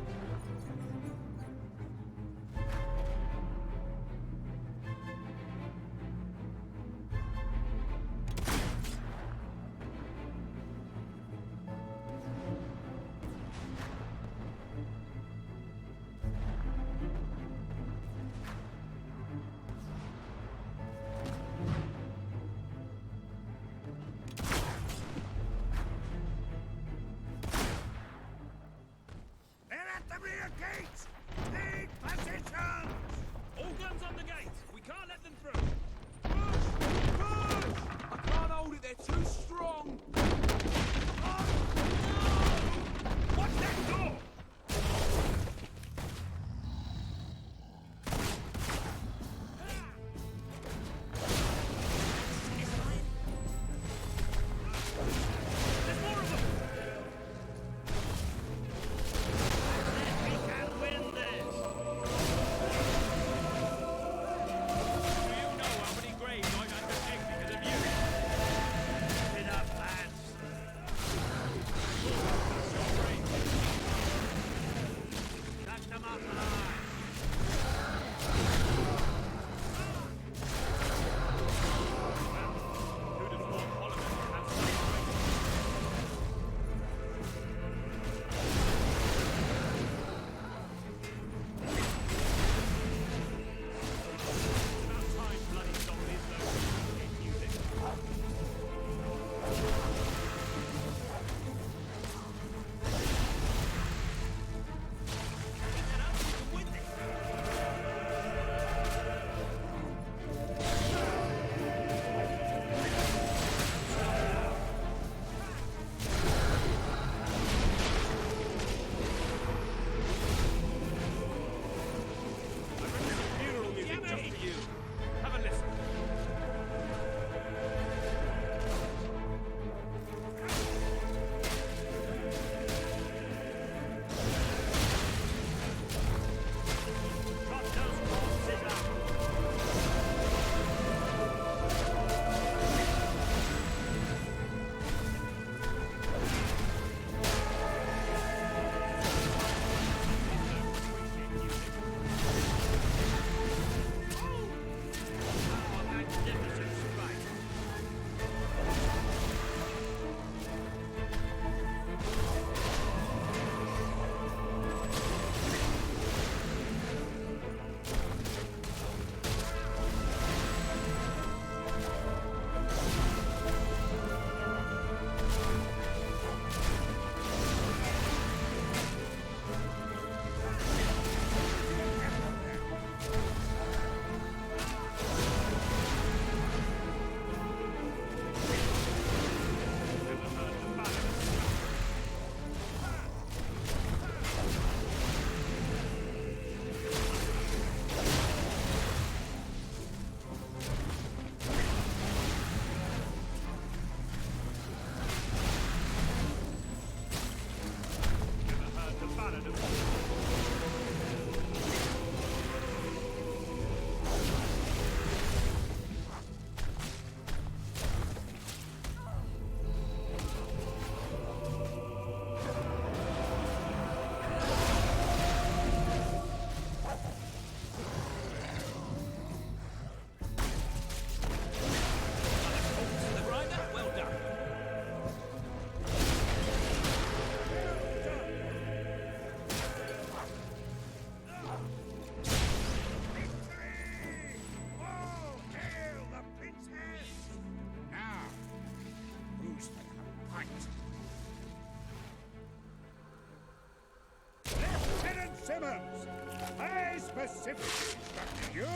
U: specifically instructed you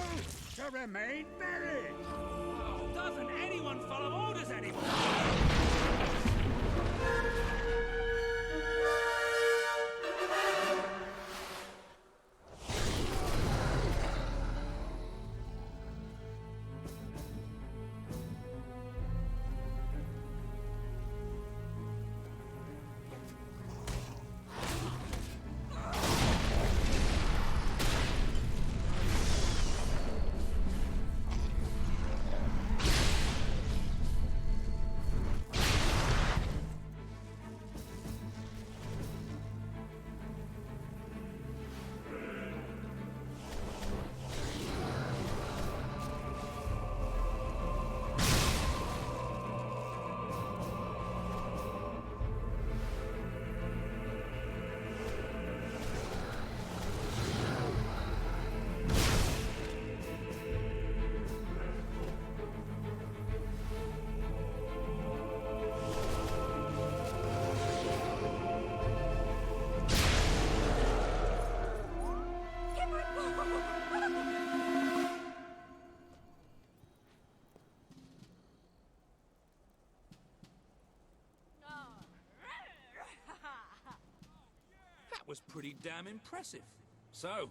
U: to remain buried.
D: Doesn't anyone follow orders anymore? That was pretty damn impressive. So,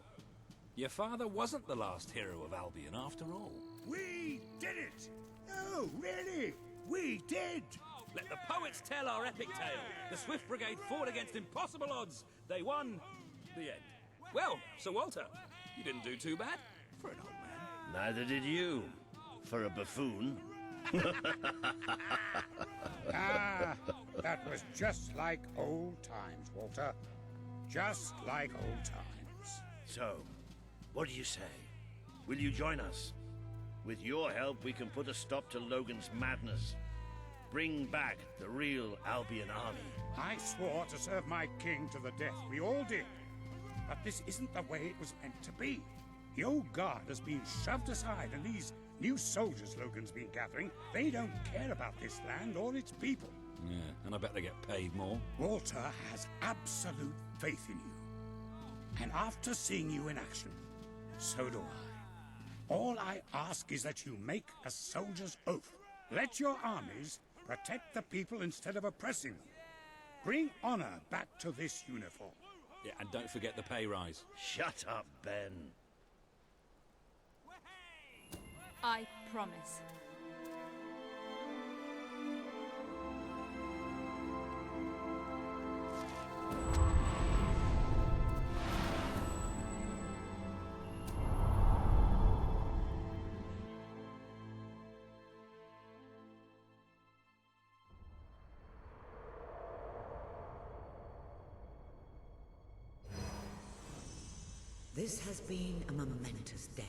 D: your father wasn't the last hero of Albion after all.
U: We did it! Oh, really? We did!
D: Let the poets tell our epic tale. The Swift Brigade fought against impossible odds. They won. The end. Well, Sir Walter, you didn't do too bad for an old man.
H: Neither did you, for a buffoon.
U: Ah, that was just like old times, Walter. Just like old times.
H: So, what do you say? Will you join us? With your help, we can put a stop to Logan's madness. Bring back the real Albion army.
U: I swore to serve my king to the death. We all did. But this isn't the way it was meant to be. The old guard has been shoved aside, and these new soldiers Logan's been gathering, they don't care about this land or its people.
D: Yeah, and I bet they get paid more.
U: Walter has absolute faith in you. And after seeing you in action, so do I. All I ask is that you make a soldier's oath. Let your armies protect the people instead of oppressing them. Bring honor back to this uniform.
D: Yeah, and don't forget the pay rise.
H: Shut up, Ben.
J: I promise.
A: This has been a momentous day.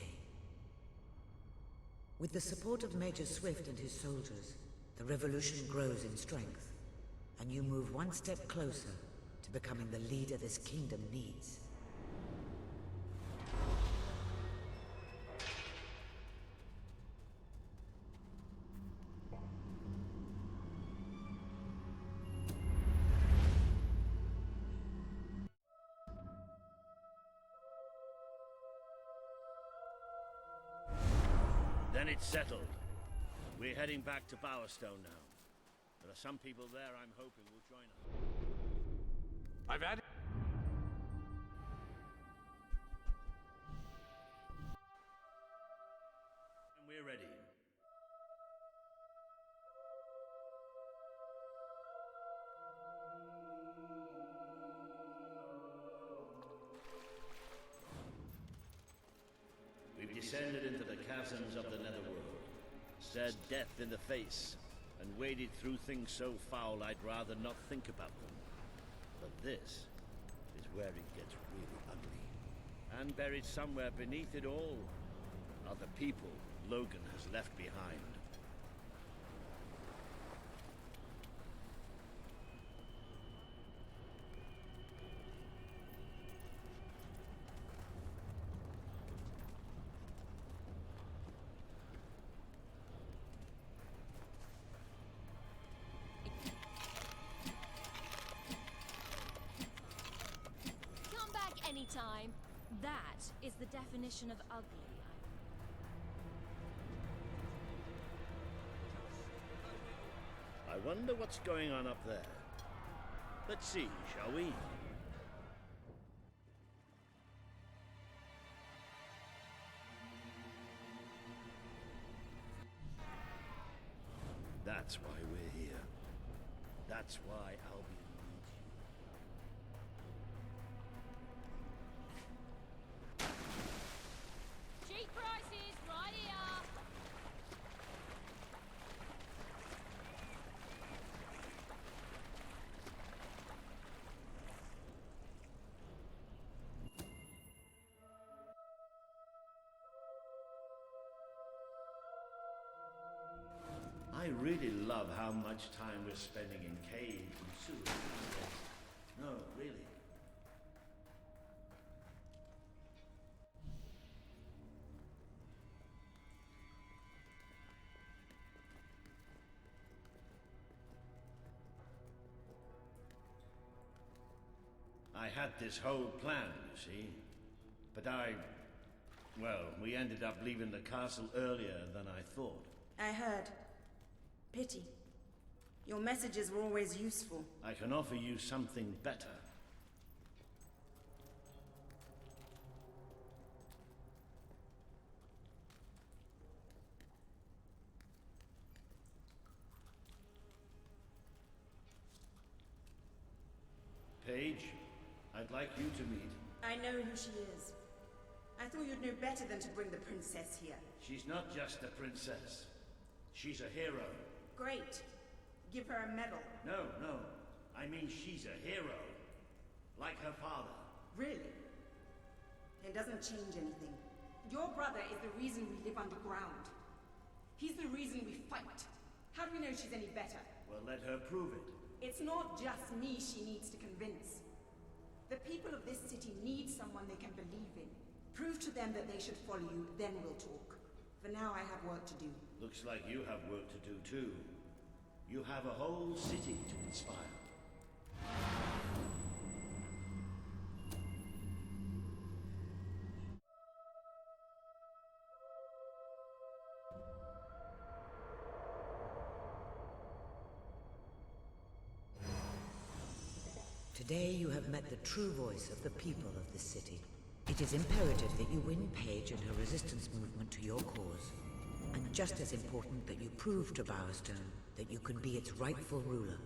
A: With the support of Major Swift and his soldiers, the revolution grows in strength, and you move one step closer to becoming the leader this kingdom needs.
H: Then it's settled. We're heading back to Bowerstone now. There are some people there I'm hoping will join us.
B: I've added...
H: And we're ready. We've descended into the chasms of the Netherworld, stared death in the face, and waded through things so foul I'd rather not think about them. But this is where it gets really ugly. And buried somewhere beneath it all are the people Logan has left behind.
R: Come back anytime. That is the definition of ugly.
H: I wonder what's going on up there. Let's see, shall we? That's why we're here. That's why Albion needs you.
R: Cheap prices, right here!
K: I really love how much time we're spending in caves and sewers these days. No, really. I had this whole plan, you see. But well, we ended up leaving the castle earlier than I thought.
Q: I heard. Pity. Your messages were always useful.
K: I can offer you something better. Paige, I'd like you to meet.
Q: I know who she is. I thought you'd know better than to bring the princess here.
K: She's not just a princess. She's a hero.
Q: Great. Give her a medal.
K: No, no. I mean she's a hero. Like her father.
Q: Really? It doesn't change anything. Your brother is the reason we live underground. He's the reason we fight. How do we know she's any better?
K: Well, let her prove it.
Q: It's not just me she needs to convince. The people of this city need someone they can believe in. Prove to them that they should follow you, then we'll talk. For now, I have work to do.
K: Looks like you have work to do too. You have a whole city to inspire.
A: Today you have met the true voice of the people of this city. It is imperative that you win Paige and her resistance movement to your cause. And just as important that you prove to Bowerstone that you can be its rightful ruler.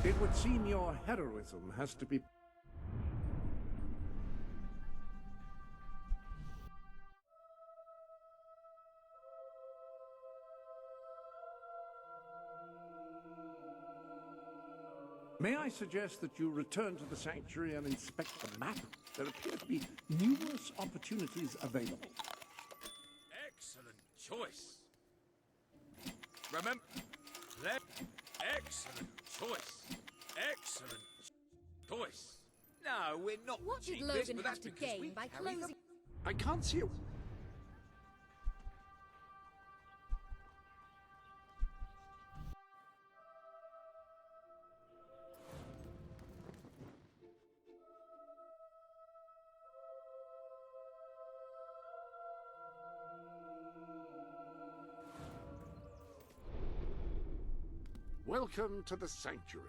B: It would seem your heroism has to be... May I suggest that you return to the sanctuary and inspect the map? There appear to be numerous opportunities available.
D: Excellent choice. Remember, excellent choice. Excellent choice. No, we're not.
R: What did
D: cheap,
R: Logan
D: but
R: have
D: that's
R: to
D: because we
R: gain by
D: carry
R: closing?
B: I can't see a... Welcome to the sanctuary.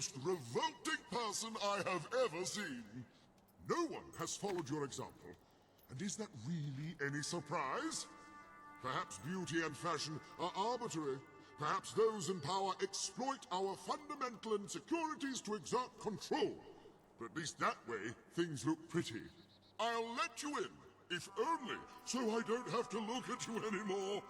F: most revolting person I have ever seen. No one has followed your example. And is that really any surprise? Perhaps beauty and fashion are arbitrary. Perhaps those in power exploit our fundamental insecurities to exert control. But at least that way, things look pretty. I'll let you in, if only so I don't have to look at you anymore.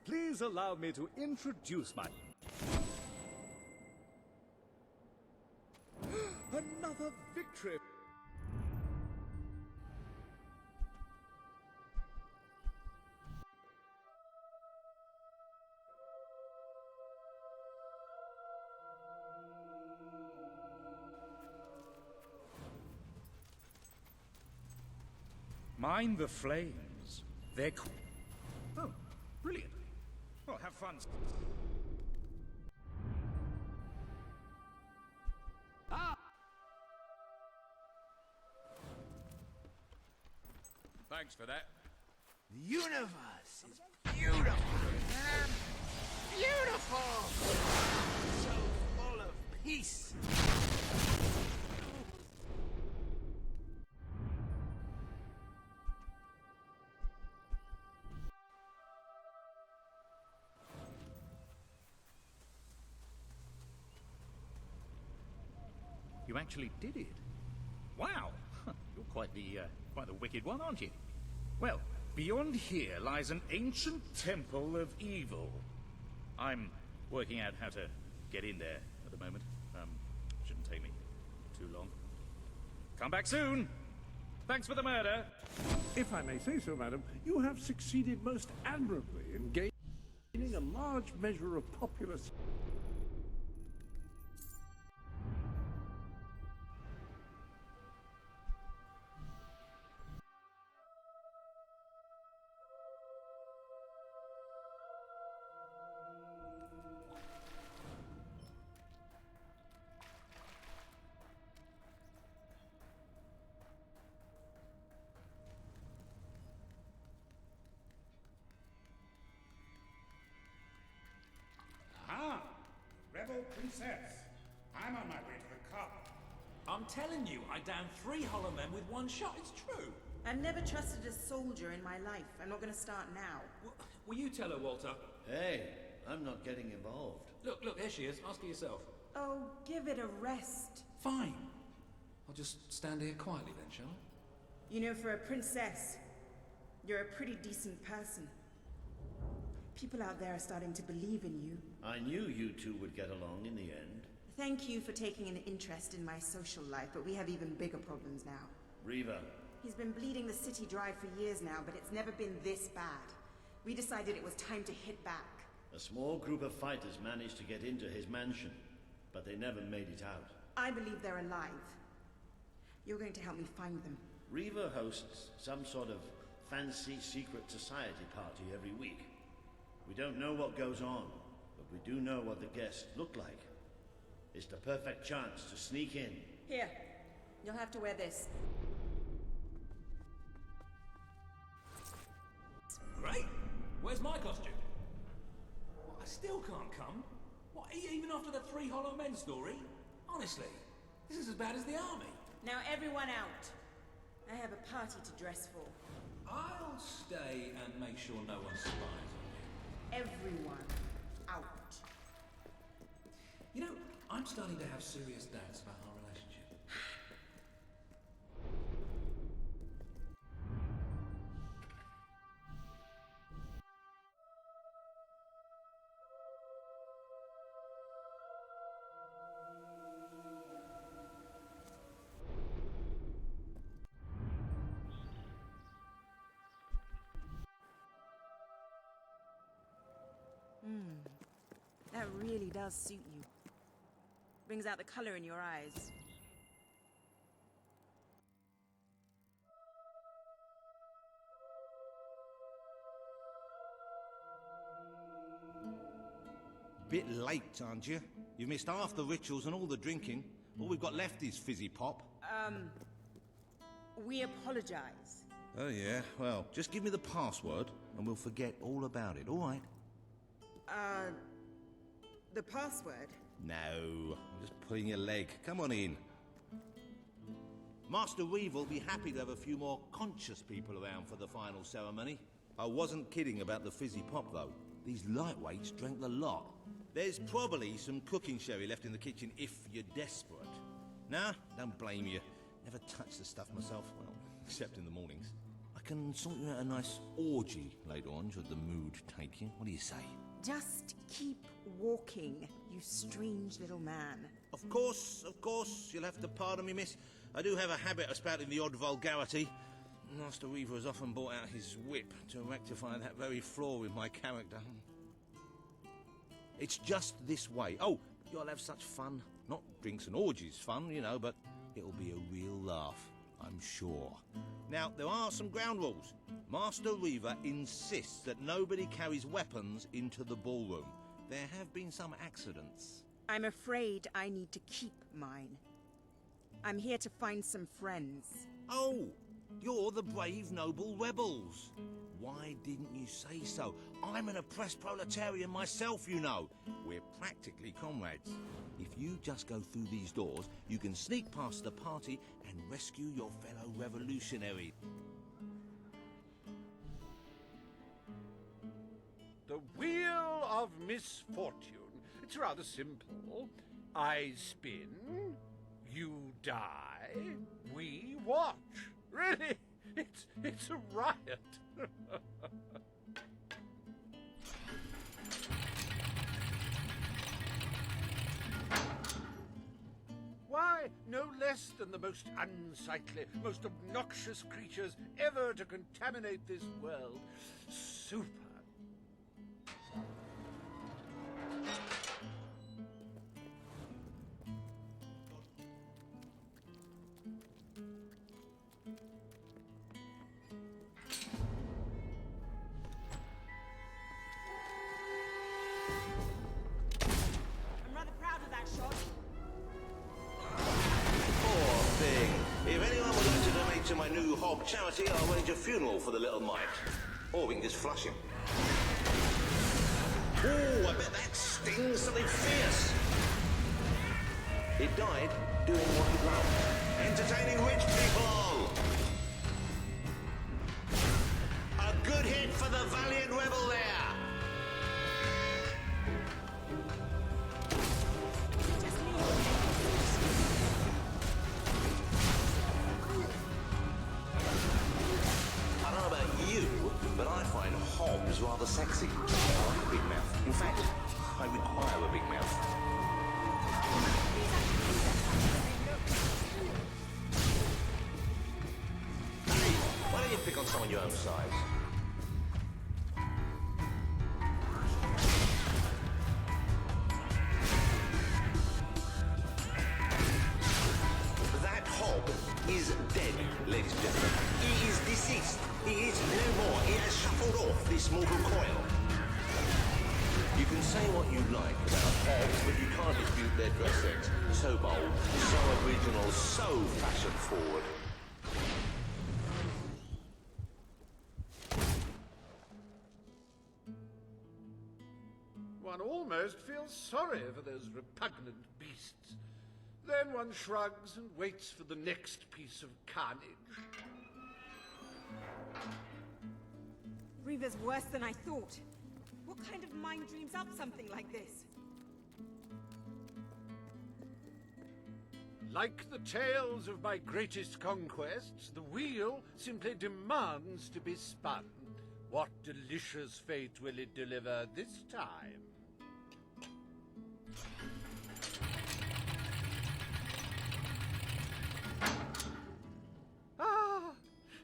M: Please allow me to introduce my... Another victory!
D: Mind the flames. They're... Oh, brilliant. Well, have fun. Ah! Thanks for that.
G: The universe is beautiful, man. Beautiful! So full of peace.
D: You actually did it. Wow! You're quite the wicked one, aren't you? Well, beyond here lies an ancient temple of evil. I'm working out how to get in there at the moment. Shouldn't take me too long. Come back soon! Thanks for the murder!
B: If I may say so, madam, you have succeeded most admirably in gaining a large measure of popular...
U: Rebel Princess, I'm on my way to the cup.
E: I'm telling you, I downed 3 hollow men with 1 shot. It's true.
Q: I've never trusted a soldier in my life. I'm not going to start now.
E: Will you tell her, Walter?
K: Hey, I'm not getting involved.
E: Look, there she is. Ask her yourself.
Q: Oh, give it a rest.
E: Fine. I'll just stand here quietly then, shall I?
Q: You know, for a princess, you're a pretty decent person. People out there are starting to believe in you.
K: I knew you two would get along in the end.
Q: Thank you for taking an interest in my social life, but we have even bigger problems now.
K: Riva.
Q: He's been bleeding the city dry for years now, but it's never been this bad. We decided it was time to hit back.
K: A small group of fighters managed to get into his mansion, but they never made it out.
Q: I believe they're alive. You're going to help me find them.
K: Riva hosts some sort of fancy secret society party every week. We don't know what goes on, but we do know what the guests look like. It's the perfect chance to sneak in.
Q: Here, you'll have to wear this.
E: Great! Where's my costume? What, I still can't come? What, even after the 3 hollow men story? Honestly, this is as bad as the army.
Q: Now everyone out. I have a party to dress for.
E: I'll stay and make sure no one spies on you.
Q: Everyone out.
E: You know, I'm starting to have serious doubts about our relationship.
Q: That really does suit you. Brings out the color in your eyes.
K: Bit late, aren't you? You've missed half the rituals and all the drinking. All we've got left is fizzy pop.
Q: We apologize.
K: Oh, yeah? Well, just give me the password and we'll forget all about it, all right?
Q: The password?
K: No, I'm just pulling your leg. Come on in. Master Reeve will be happy to have a few more conscious people around for the final ceremony. I wasn't kidding about the fizzy pop, though. These lightweights drank the lot. There's probably some cooking sherry left in the kitchen if you're desperate. Nah, don't blame you. Never touch the stuff myself, well, except in the mornings. I can sort you out a nice orgy later on, should the mood take you. What do you say?
Q: Just keep walking, you strange little man.
K: Of course, you'll have to pardon me, miss. I do have a habit of spouting the odd vulgarity. Master Reaver has often brought out his whip to rectify that very flaw in my character. It's just this way. Oh, you'll have such fun. Not drinks and orgies fun, you know, but it'll be a real laugh, I'm sure. Now, there are some ground rules. Master Reaver insists that nobody carries weapons into the ballroom. There have been some accidents.
Q: I'm afraid I need to keep mine. I'm here to find some friends.
K: Oh, you're the brave, noble rebels. Why didn't you say so? I'm an oppressed proletarian myself, you know. We're practically comrades. If you just go through these doors, you can sneak past the party and rescue your fellow revolutionary.
B: The Wheel of Misfortune. It's rather simple. I spin, you die, we watch. Really, it's a riot. Why, no less than the most unsightly, most obnoxious creatures ever to contaminate this world. Super.
Q: I'm rather proud of that shot.
K: Poor thing. If anyone would like to donate to my new Hob charity, I'll arrange a funeral for the little mite. Or we can just flush him. Ooh, I bet that stings something fierce. He died doing what he loved. Entertaining rich people! A good hit for the valiant rebel there! I don't know about you, but I find Hobbs rather sexy. I like a big mouth. In fact, I require a big mouth. Hey, why don't you pick on someone your own size? That Hob is dead, ladies and gentlemen. He is deceased. He is no more. He has shuffled off this mortal coil. You can say what you like about Hobbs, but you can't dispute their dress sense. So bold, so original, so fashion-forward.
B: One almost feels sorry for those repugnant beasts. Then one shrugs and waits for the next piece of carnage.
Q: Reaver's worse than I thought. What kind of mind dreams up something like this?
B: Like the tales of my greatest conquests, the wheel simply demands to be spun. What delicious fate will it deliver this time? Ah,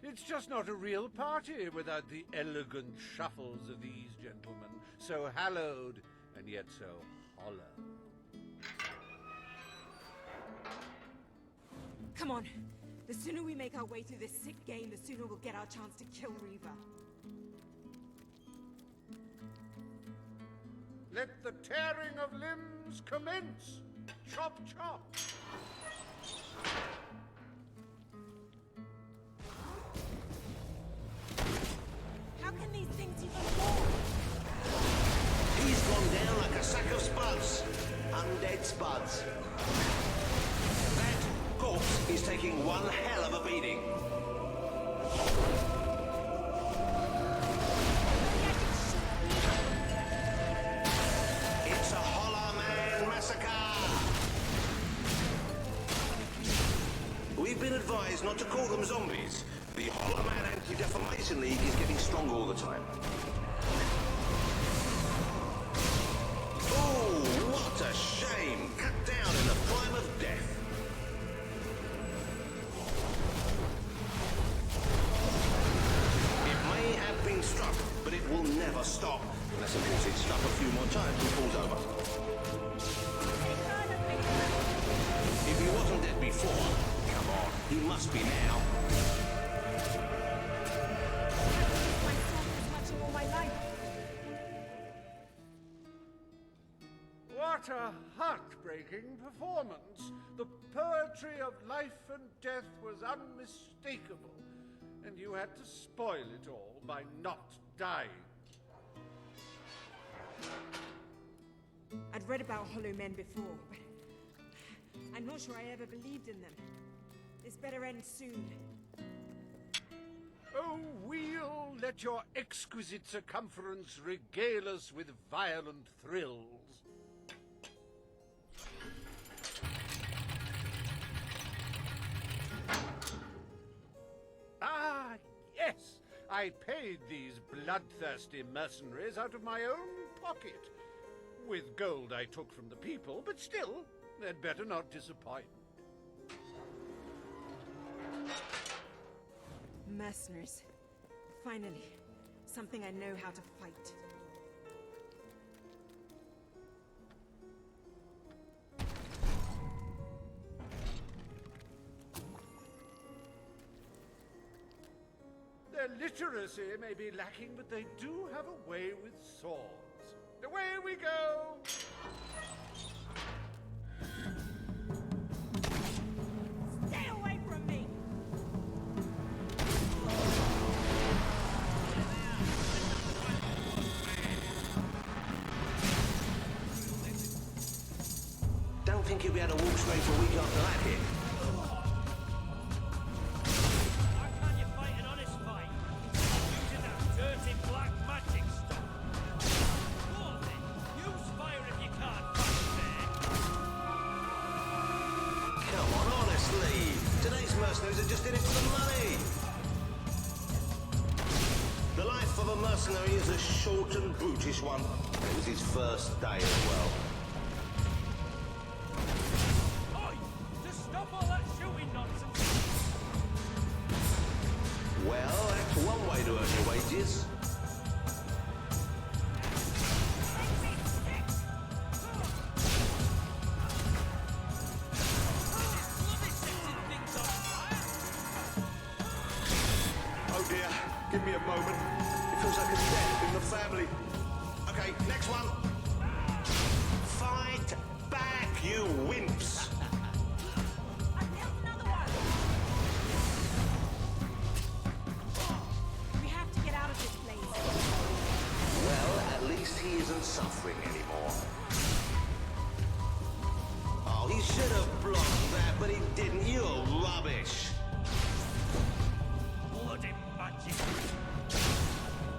B: it's just not a real party without the elegant shuffles of these gentlemen, so hallowed and yet so
N: hollow.
Q: Come on. The sooner we make our way through this sick game, the sooner we'll get our chance to kill Reaver.
N: Let the tearing of limbs commence! Chop, chop!
Q: How can these things even walk?
K: He's gone down like a sack of spuds. Undead spuds. That corpse is taking one hell of a beating. It's a Hollow Man massacre! We've been advised not to call them zombies. The Hollow Man Anti-Defamation League is getting stronger all the time. Oh, what a shame! Cut down in the prime of death. It may have been struck, but it will never stop. Unless, of course, it's struck a few more times and falls over. If he wasn't dead before, come on, he must be now.
N: What a heartbreaking performance! The poetry of life and death was unmistakable, and you had to spoil it all by not dying.
Q: I'd read about Hollow Men before, but I'm not sure I ever believed in them. This better end soon.
N: Oh, we'll let your exquisite circumference regale us with violent thrills. Ah, yes! I paid these bloodthirsty mercenaries out of my own pocket. With gold I took from the people, but still, they'd better not disappoint.
Q: Mercenaries. Finally, something I know how to fight.
N: Their literacy may be lacking, but they do have a way with swords. Away we go!
Q: Stay away from me!
K: Don't think you'll be able to walk straight for a week after that hit.
P: Why can't you fight an honest fight? Using that dirty black magic stuff. Go on then, use fire if you can't fight fair.
K: Come on, honestly. Today's mercenaries are just in it for the money. The life of a mercenary is a short and brutish one. It was his first day as well.
P: Oi! Just stop all that shooting nonsense!
K: Well, that's one way to earn your wages. Oh dear, give me a moment. It feels like a death in the family. Okay, next one. Fight back, you wimps!
Q: We have to get out of this place.
K: Well, at least he isn't suffering anymore. Oh, he should have blocked that, but he didn't. You're rubbish.
P: Bloody magic!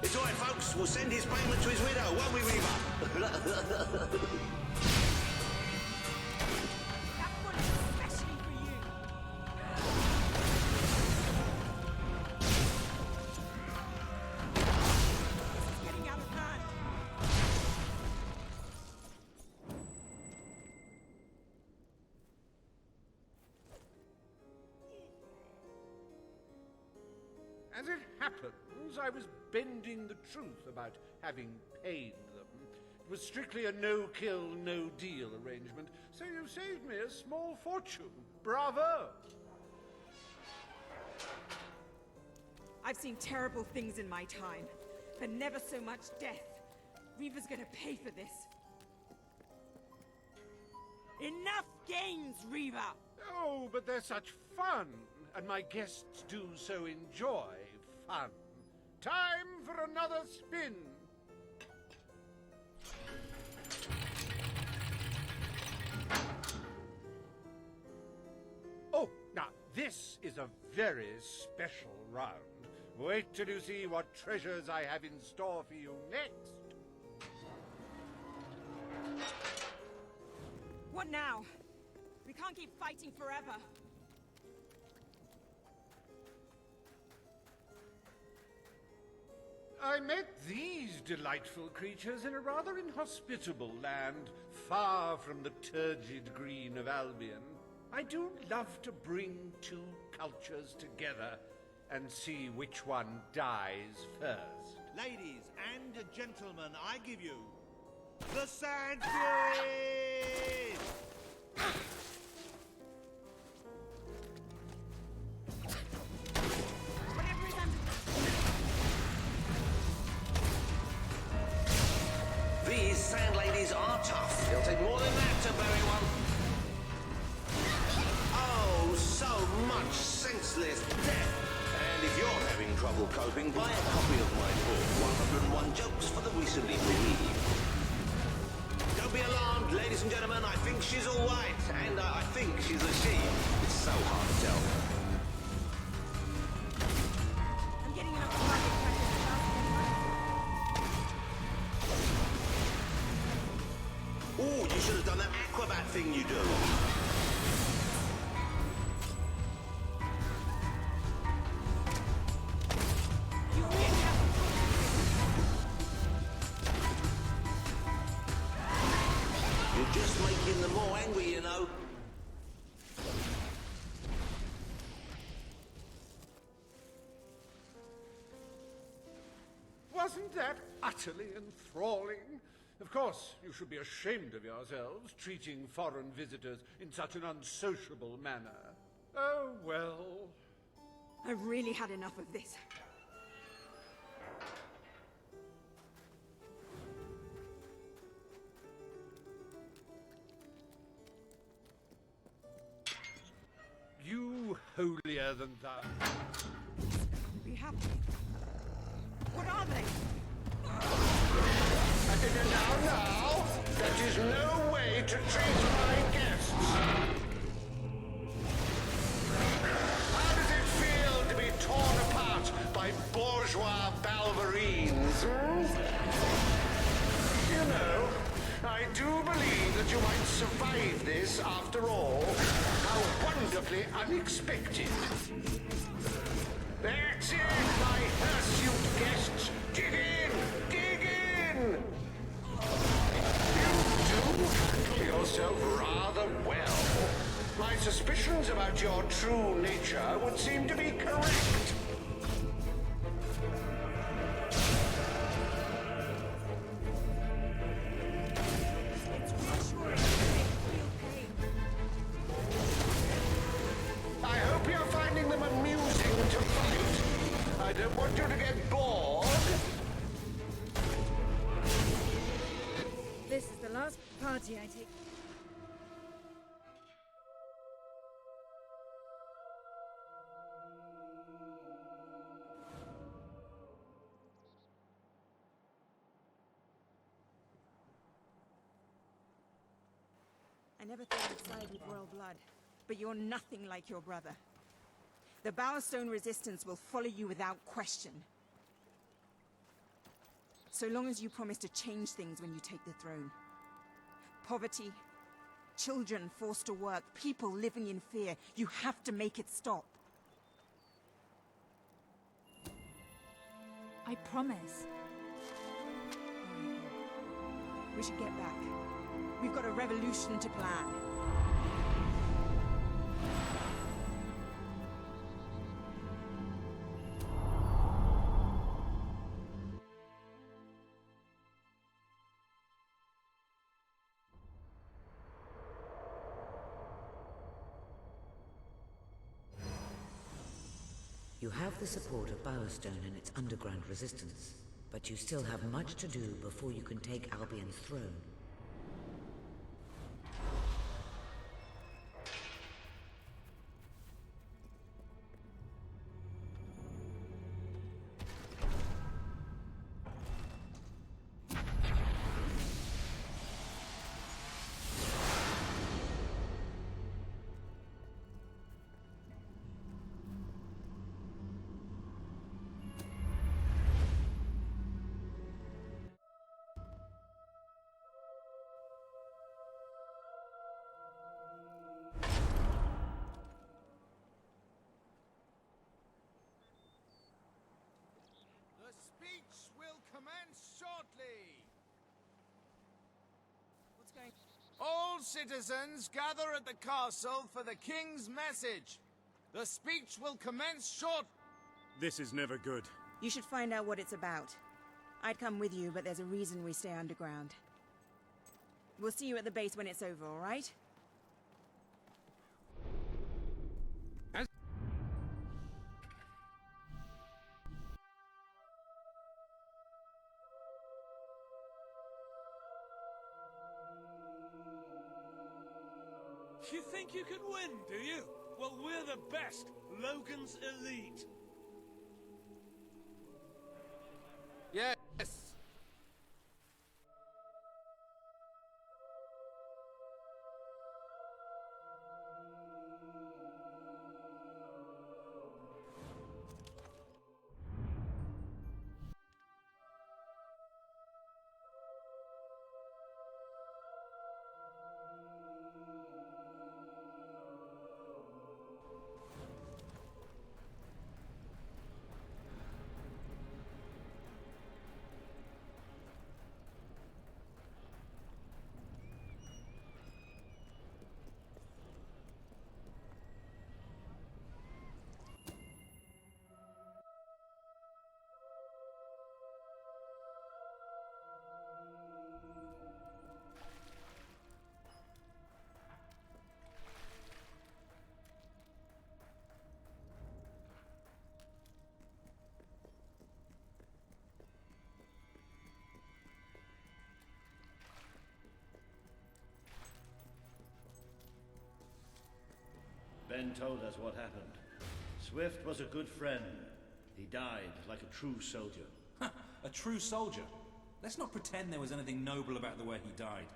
K: It's all right, folks. We'll send his payment to his widow, won't we, Reaver?
Q: That one is especially for you. This is getting out of hand.
N: As it happens, I was bending the truth about having paid them. was strictly a no-kill, no-deal arrangement, so you saved me a small fortune. Bravo!
Q: I've seen terrible things in my time, but never so much death. Reaver's gonna pay for this. Enough games, Reaver!
N: Oh, but they're such fun, and my guests do so enjoy fun. Time for another spin. Oh, now this is a very special round. Wait till you see what treasures I have in store for you next.
Q: What now? We can't keep fighting forever.
N: I met these delightful creatures in a rather inhospitable land, far from the turgid green of Albion. I do love to bring two cultures together and see which one dies first.
K: Ladies and gentlemen, I give you the Sand Furies!
C: These sand ladies are tough. It'll take more than that to bury one. Oh, so much senseless death. And if you're having trouble coping, buy a copy of my book, 101 Jokes for the Recently Bereaved. Don't be alarmed, ladies and gentlemen. I think she's all right. And I think she's a she. It's so hard to tell.
Q: I'm getting enough target practice without
C: Oh, you should have done that acrobat thing you do. You're just making them more angry, you know.
N: Wasn't that utterly enthralling? Of course, you should be ashamed of yourselves, treating foreign visitors in such an unsociable manner. Oh, well.
Q: I've really had enough of this.
N: You holier than thou.
Q: Be happy. What are they?
N: Now, that is no way to treat my guests. How does it feel to be torn apart by bourgeois balverines? You know, I do believe that you might survive this after all. How wonderfully unexpected. That's it, my hirsute guests. Dig in! Dig in! You do handle yourself rather well. My suspicions about your true nature would seem to be correct. I hope you're finding them amusing to fight. I don't want you to get bored.
T: This is the last party I take.
Q: I never thought I'd side with royal blood, but you're nothing like your brother. The Bowerstone Resistance will follow you without question. So long as you promise to change things when you take the throne. Poverty, children forced to work, people living in fear. You have to make it stop.
J: I promise.
Q: We should get back. We've got a revolution to plan.
A: You have the support of Bowerstone and its underground resistance, but you still have much to do before you can take Albion's throne.
I: The speech will commence shortly.
Q: What's going?
I: All citizens gather at the castle for the king's message. The speech will commence short.
M: This is never good.
Q: You should find out what it's about. I'd come with you, but there's a reason we stay underground. We'll see you at the base when it's over, all right?
P: You think you can win, do you? Well, we're the best. Logan's elite.
I: Yes.
K: Ben told us what happened. Swift was a good friend. He died like a true soldier.
D: A true soldier? Let's not pretend there was anything noble about the way he died.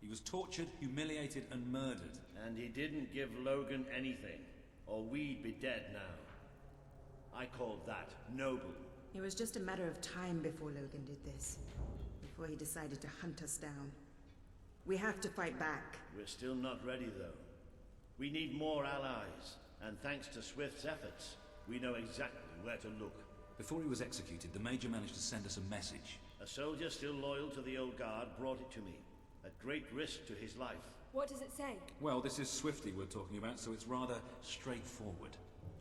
D: He was tortured, humiliated, and murdered.
K: And he didn't give Logan anything, or we'd be dead now. I called that noble.
Q: It was just a matter of time before Logan did this. Before he decided to hunt us down. We have to fight back.
K: We're still not ready, though. We need more allies, and thanks to Swift's efforts, we know exactly where to look.
D: Before he was executed, the Major managed to send us a message.
K: A soldier still loyal to the old guard brought it to me, at great risk to his life.
R: What does it say?
D: Well, this is Swifty we're talking about, so it's rather straightforward.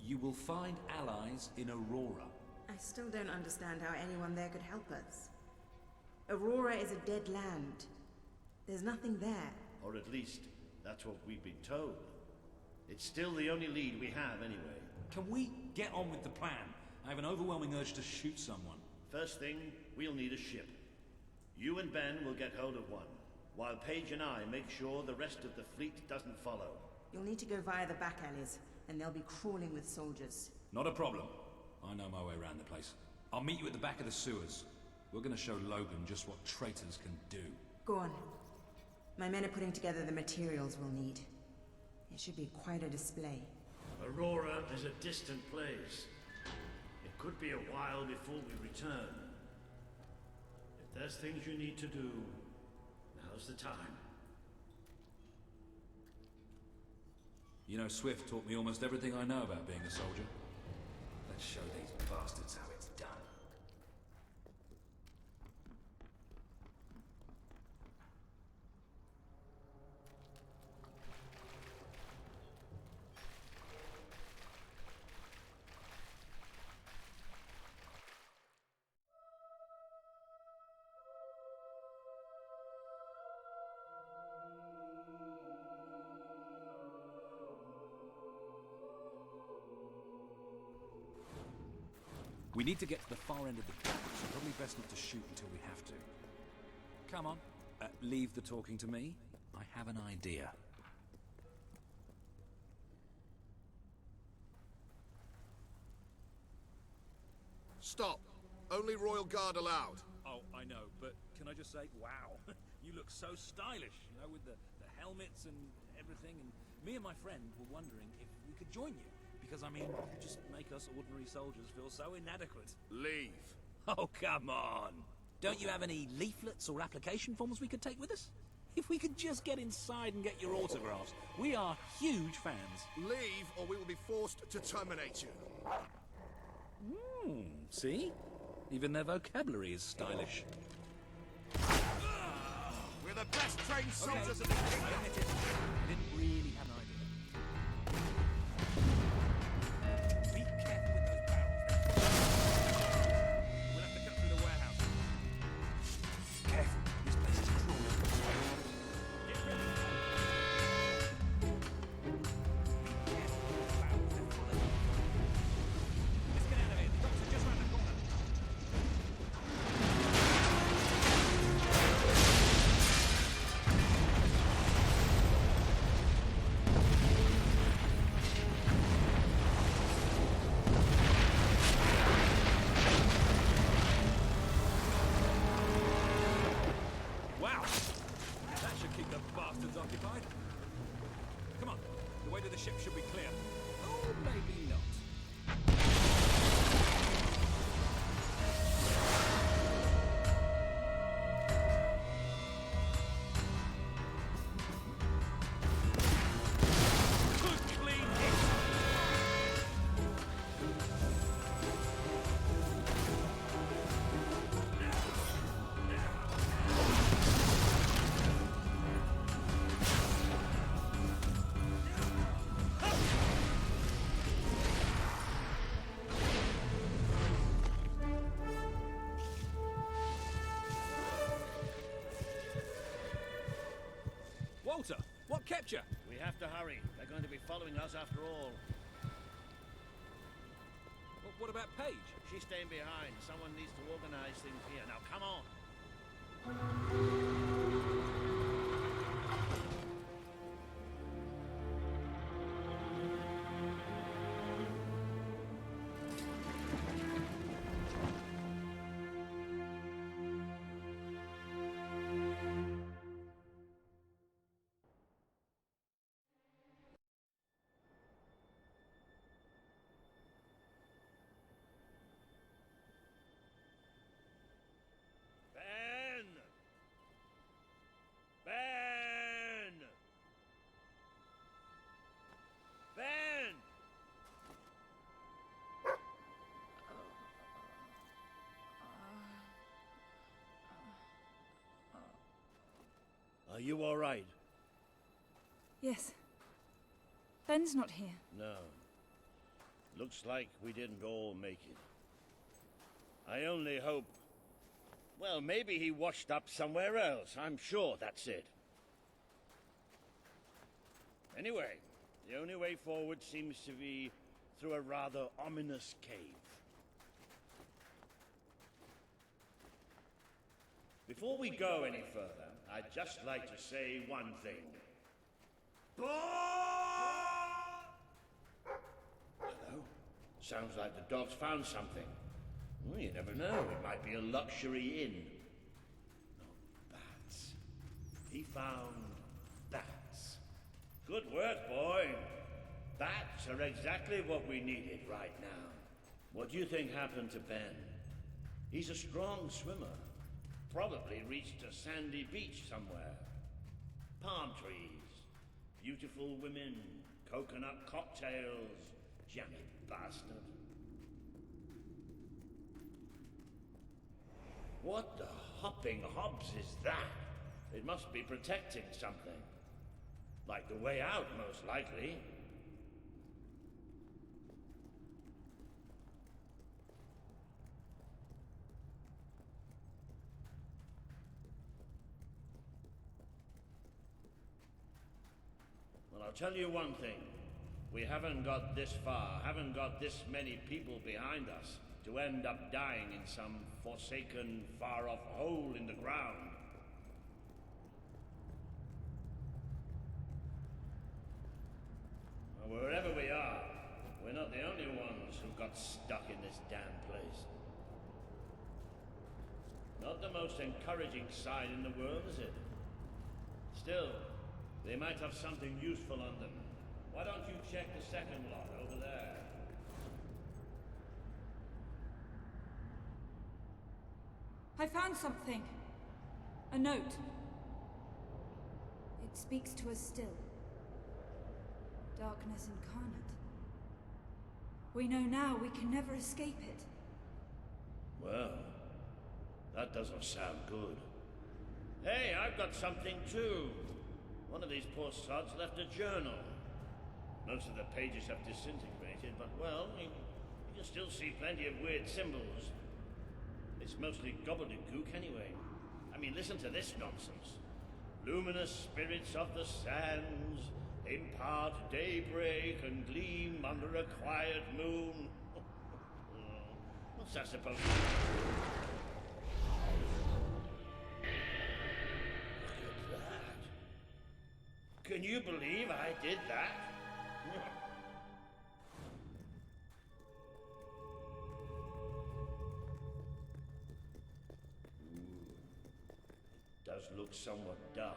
D: You will find allies in Aurora.
Q: I still don't understand how anyone there could help us. Aurora is a dead land. There's nothing there.
K: Or at least, that's what we've been told. It's still the only lead we have, anyway.
D: Can we get on with the plan? I have an overwhelming urge to shoot someone.
K: First thing, we'll need a ship. You and Ben will get hold of one, while Paige and I make sure the rest of the fleet doesn't follow.
Q: You'll need to go via the back alleys, and they'll be crawling with soldiers.
D: Not a problem. I know my way around the place. I'll meet you at the back of the sewers. We're gonna show Logan just what traitors can do.
Q: Go on. My men are putting together the materials we'll need. It should be quite a display.
K: Aurora is a distant place. It could be a while before we return. If there's things you need to do, now's the time.
D: You know, Swift taught me almost everything I know about being a soldier. Let's show these bastards how it's done. We need to get to the far end of the camp, so probably best not to shoot until we have to. Come on. Leave the talking to me. I have an idea.
L: Stop. Only Royal Guard allowed.
D: Oh, I know, but can I just say, wow, you look so stylish, you know, with the helmets and everything, and me and my friend were wondering if we could join you, because, I mean, you just make us ordinary soldiers feel so inadequate.
L: Leave.
D: Oh, come on. Don't you have any leaflets or application forms we could take with us? If we could just get inside and get your autographs, we are huge fans.
L: Leave, or we will be forced to terminate you.
D: See? Even their vocabulary is stylish.
L: We're the best trained soldiers in the kingdom.
D: I didn't really have an idea. Be careful with those barrels. We'll have to cut through the warehouse. Careful, this place is crawling. Get ready. Be careful with those barrels. They're full of... Let's get out of here. The docks are just round the corner. Wow! That should keep the bastards occupied. Come on, the way to the ship should be clear. Oh, maybe not. Good clean hit! Walter, what kept you?
H: We have to hurry. They're going to be following us after all.
D: What about Paige?
H: She's staying behind. Someone needs to organize things here. Now, come on. Ben! Ben! Ben! Are you all right?
J: Yes. Ben's not here.
H: No. Looks like we didn't all make it. I only hope... Well, maybe he washed up somewhere else. I'm sure that's it. Anyway, the only way forward seems to be through a rather ominous cave. Before we go any further, I'd just like to say one thing. Hello? Sounds like the dog's found something. Well, you never know. It might be a luxury inn. No, bats. He found bats. Good work, boy. Bats are exactly what we needed right now. What do you think happened to Ben? He's a strong swimmer. Probably reached a sandy beach somewhere. Palm trees, beautiful women, coconut cocktails. Janet bastard. What the hopping hobs is that? It must be protecting something. Like the way out, most likely. Well, I'll tell you one thing. We haven't got this far, haven't got this many people behind us. to end up dying in some forsaken, far-off hole in the ground. Well, wherever we are, we're not the only ones who got stuck in this damn place. Not the most encouraging sight in the world, is it? Still, they might have something useful on them. Why don't you check the second lot over there?
J: I found something. A note. It speaks to us still. Darkness incarnate. We know now we can never escape it.
H: Well, that doesn't sound good. Hey, I've got something too. One of these poor sods left a journal. Most of the pages have disintegrated, but well, you can still see plenty of weird symbols. It's mostly gobbledygook anyway. I mean, listen to this nonsense. Luminous spirits of the sands impart daybreak and gleam under a quiet moon. What's that supposed to be? Look at that. Can you believe I did that? It does look somewhat dark.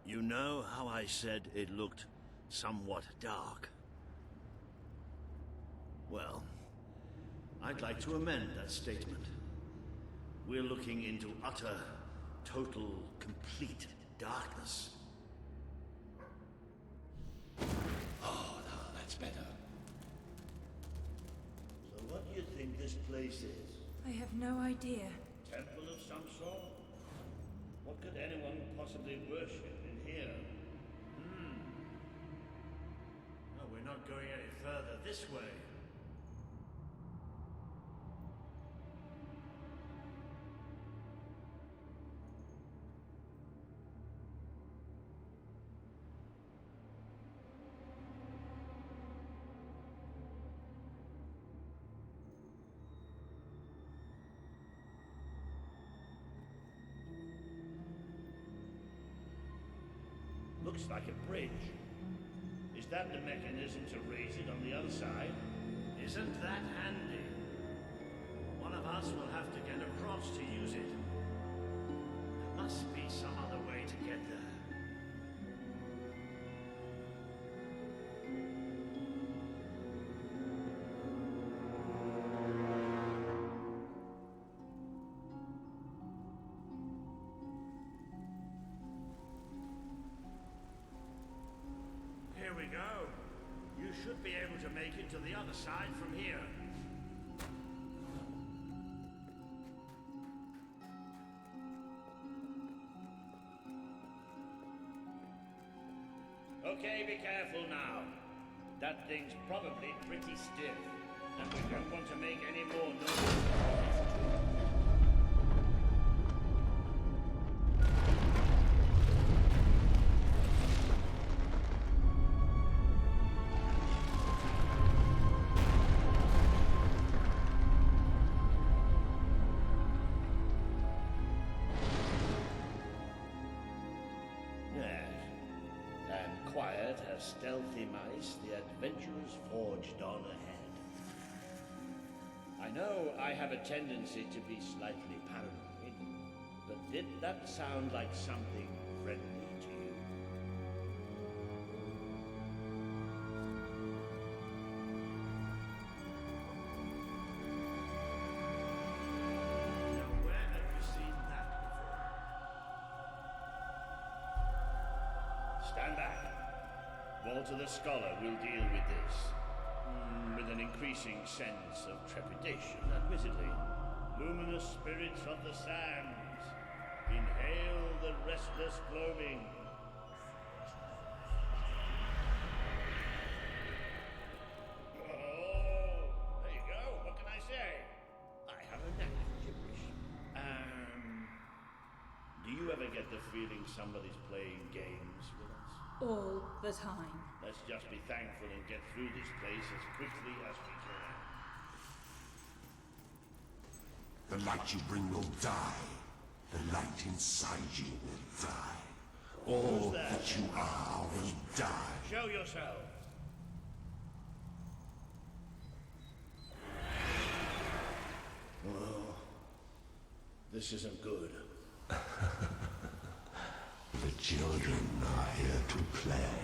H: You know how I said it looked somewhat dark? Well, I'd like to amend that statement. We're looking into utter, total, complete darkness. Oh, no, that's better. So what do you think this place is?
J: I have no idea.
H: Temple of some sort? What could anyone possibly worship in here? No, we're not going any further this way. Looks like a bridge. Is that the mechanism to raise it on the other side? Isn't that handy? One of us will have to get across to use it. There must be some other way to get there. Here we go. You should be able to make it to the other side from here. Okay, be careful now. That thing's probably pretty stiff, and we don't want to make any more noise. Quiet as stealthy mice, the adventurers forged on ahead. I know I have a tendency to be slightly paranoid, but did that sound like something friendly to you? Now, where have you seen that before? Stand back. Walter the Scholar will deal with this. With an increasing sense of trepidation, admittedly. Luminous spirits of the sands, inhale the restless gloaming. Oh, there you go. get the feeling somebody's playing games with us?
J: All the time.
H: Let's just be thankful and get through this place as quickly as we can.
F: The light you bring will die. The light inside you will die. All that you are will die.
H: Show yourself. Oh, this isn't good.
F: The children are here to play.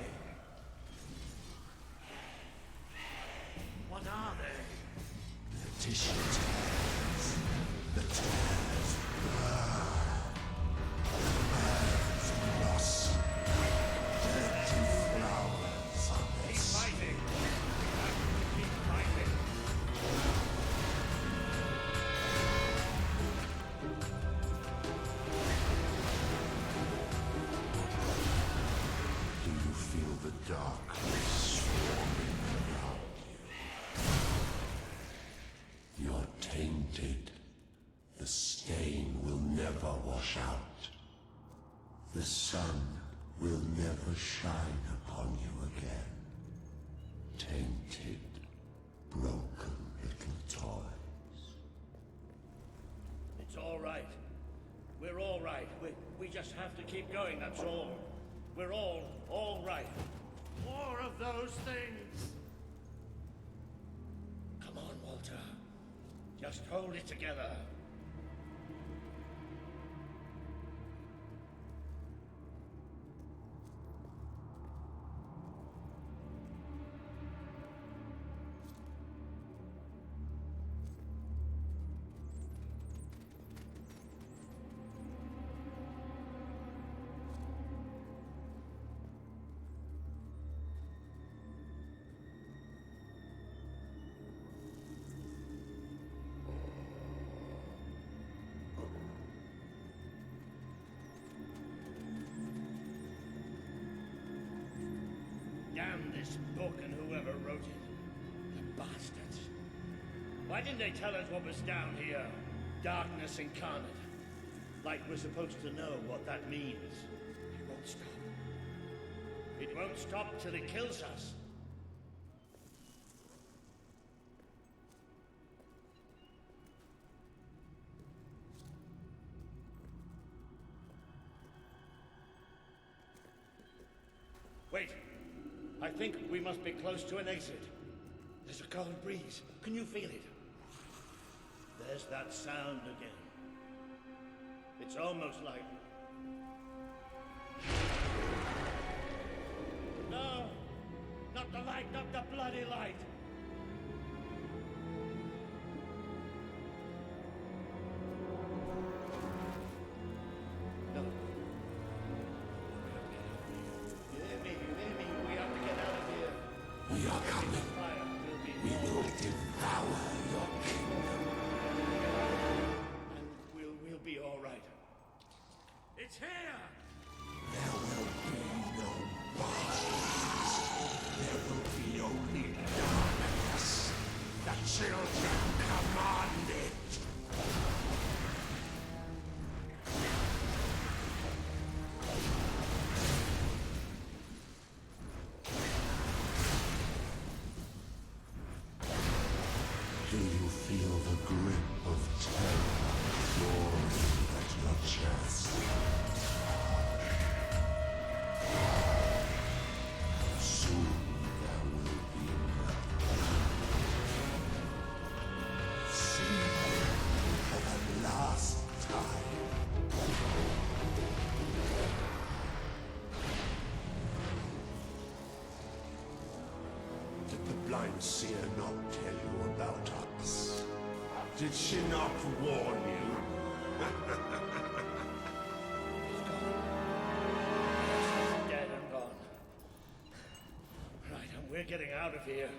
H: What are they?
F: The tissue tears. The tears burn. The birds blossom. Dirty flowers on their
H: Keep fighting. Keep fighting.
F: Do you feel the darkness swarming around you? You're tainted. The stain will never wash out. The sun will never shine upon you again. Tainted, broken little toys.
H: It's all right. We're all right. We just have to keep going, that's all. We're all right. More of those things. Come on, Walter. Just hold it together. Damn this book and whoever wrote it. The bastards. Why didn't they tell us what was down here? Darkness incarnate. Like we're supposed to know what that means. It won't stop. It won't stop till it kills us. Wait. I think we must be close to an exit. There's a cold breeze. Can you feel it? There's that sound again. It's almost like... No! Not the light, not the bloody light! No.
F: We are coming. We will devour your kingdom.
H: And we'll be all right. It's here!
F: There will be no bodies. There will be only darkness. The children command it. Do you feel the grip of terror roaring at your chest? Soon there will be none. See for the last time. Did the blind seer not tell you about us? Did she not warn you?
H: Dead and gone. Right, and we're getting out of here.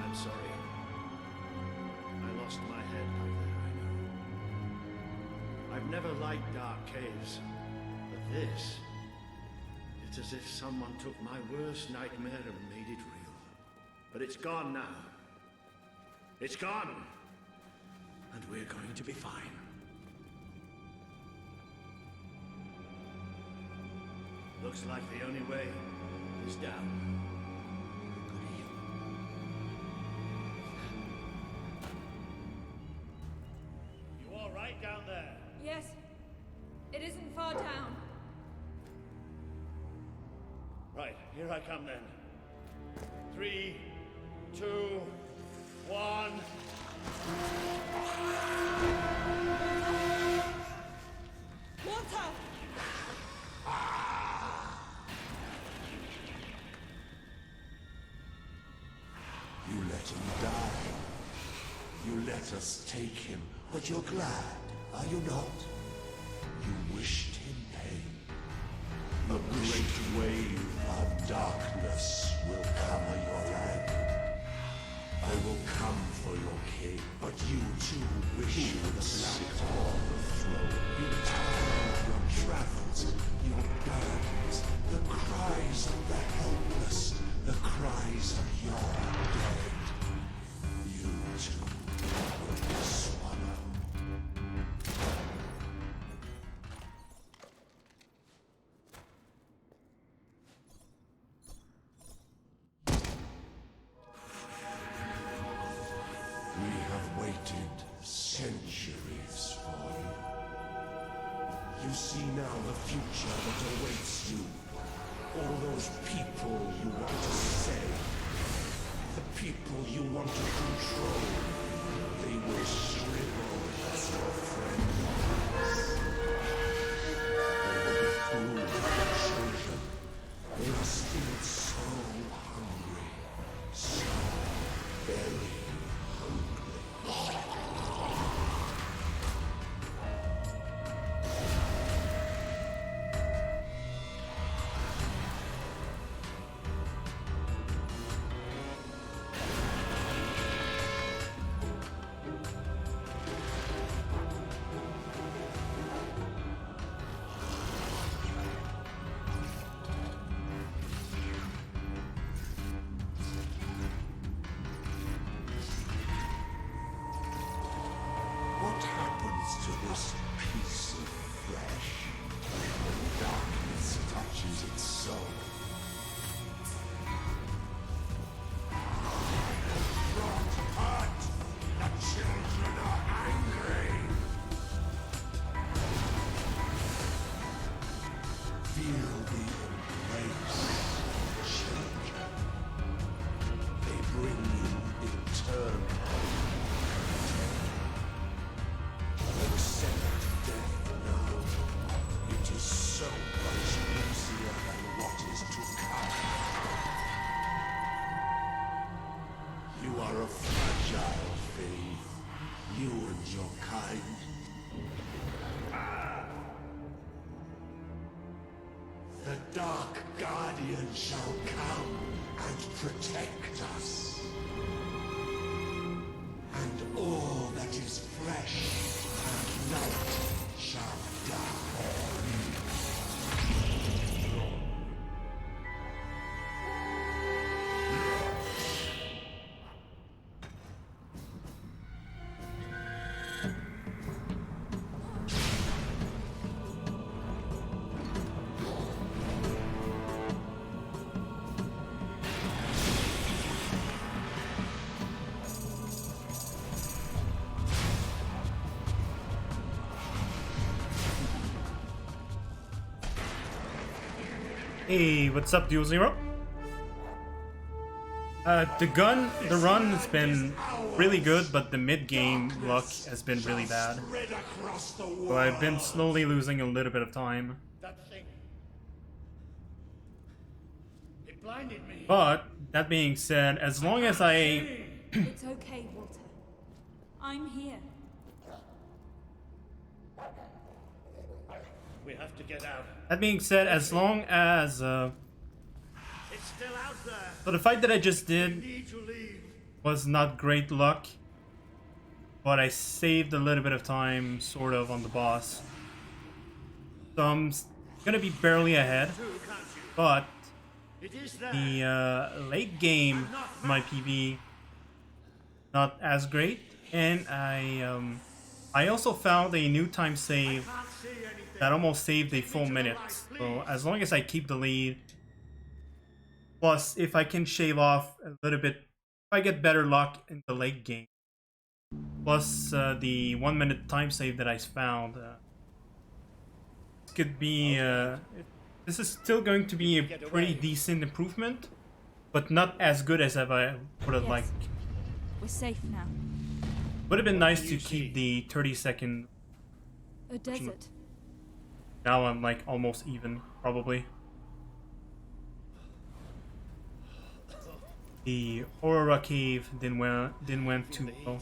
H: I'm sorry. I lost my head back there, I know. I've never liked dark caves, but this... It's as if someone took my worst nightmare and made it real. But it's gone now. It's gone!
K: and we're going to be fine. Looks like the only way is down. You all right down there?
J: Yes. It isn't far down.
K: Right, here I come then. 3, 2, 1.
J: Walter!
O: You let him die. You let us take him, but you're glad, are you not? You wished him pain. A great wave of darkness will cover your land. I will come for your king, but you too wish for the sit on the throne. You tire your travels, your burdens, the cries of the helpless, the cries of your dead. You too will swallow. We have waited centuries for you. You see now the future that awaits you. All those people you want to save. The people you want to control. They will shrivel as your friends. They will be food for the children. They are still so hungry. So very What happens to this piece of flesh when darkness touches its soul? Not hurt! The children are angry! Feel the embrace, children. They bring you eternal. Accept death now. It is so much easier than what is to come. You are a fragile thing, you and your kind. The Dark Guardian shall come and protect us. And all that is flesh and light shall die.
S: Hey, what's up, Dual Zero? The run has been really good, but the mid-game luck has been really bad. So I've been slowly losing a little bit of time.
K: That thing. It blinded me.
S: But, that being said, as long as I...
J: It's okay, Walter. I'm here.
K: We have to get out.
S: That being said, as long as...
K: It's still out there.
S: So the fight that I just did
K: We need to leave.
S: was not great luck. But I saved a little bit of time, sort of, on the boss. So I'm gonna be barely ahead. But the late game, my PB, not as great. And I I also found a new time save that almost saved a full minute. So as long as I keep the lead, plus if I can shave off a little bit, if I get better luck in the late game, plus the 1 minute time save that I found, could be this is still going to be a pretty decent improvement, but not as good as I would have liked.
J: We're safe now.
S: Would have been nice to keep the 30-second.
J: A desert.
S: Now I'm like almost even, probably. The Aurora Cave didn't went too well.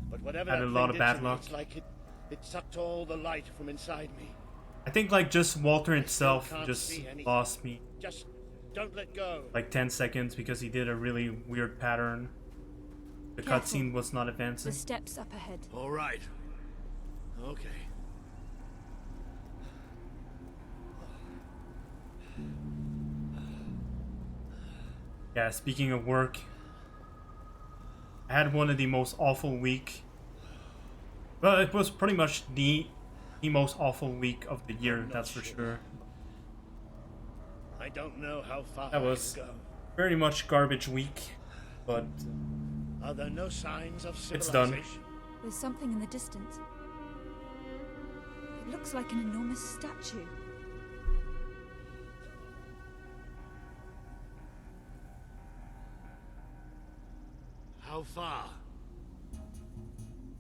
K: But whatever
S: Had a lot of bad luck.
K: It's like it sucked all the light from inside me.
S: I think like just Walter itself just lost me.
K: Just don't let go.
S: Like 10 seconds because he did a really weird pattern. The cutscene was not advancing.
J: The steps up ahead.
H: All right. Okay.
S: Yeah, speaking of work, I had one of the most awful week. Well, it was pretty much the most awful week of the year, that's for sure.
K: I don't know how far
S: That was very much garbage week, but
K: are there no signs of civilization?
S: It's done.
J: There's something in the distance. It looks like an enormous statue.
K: How far?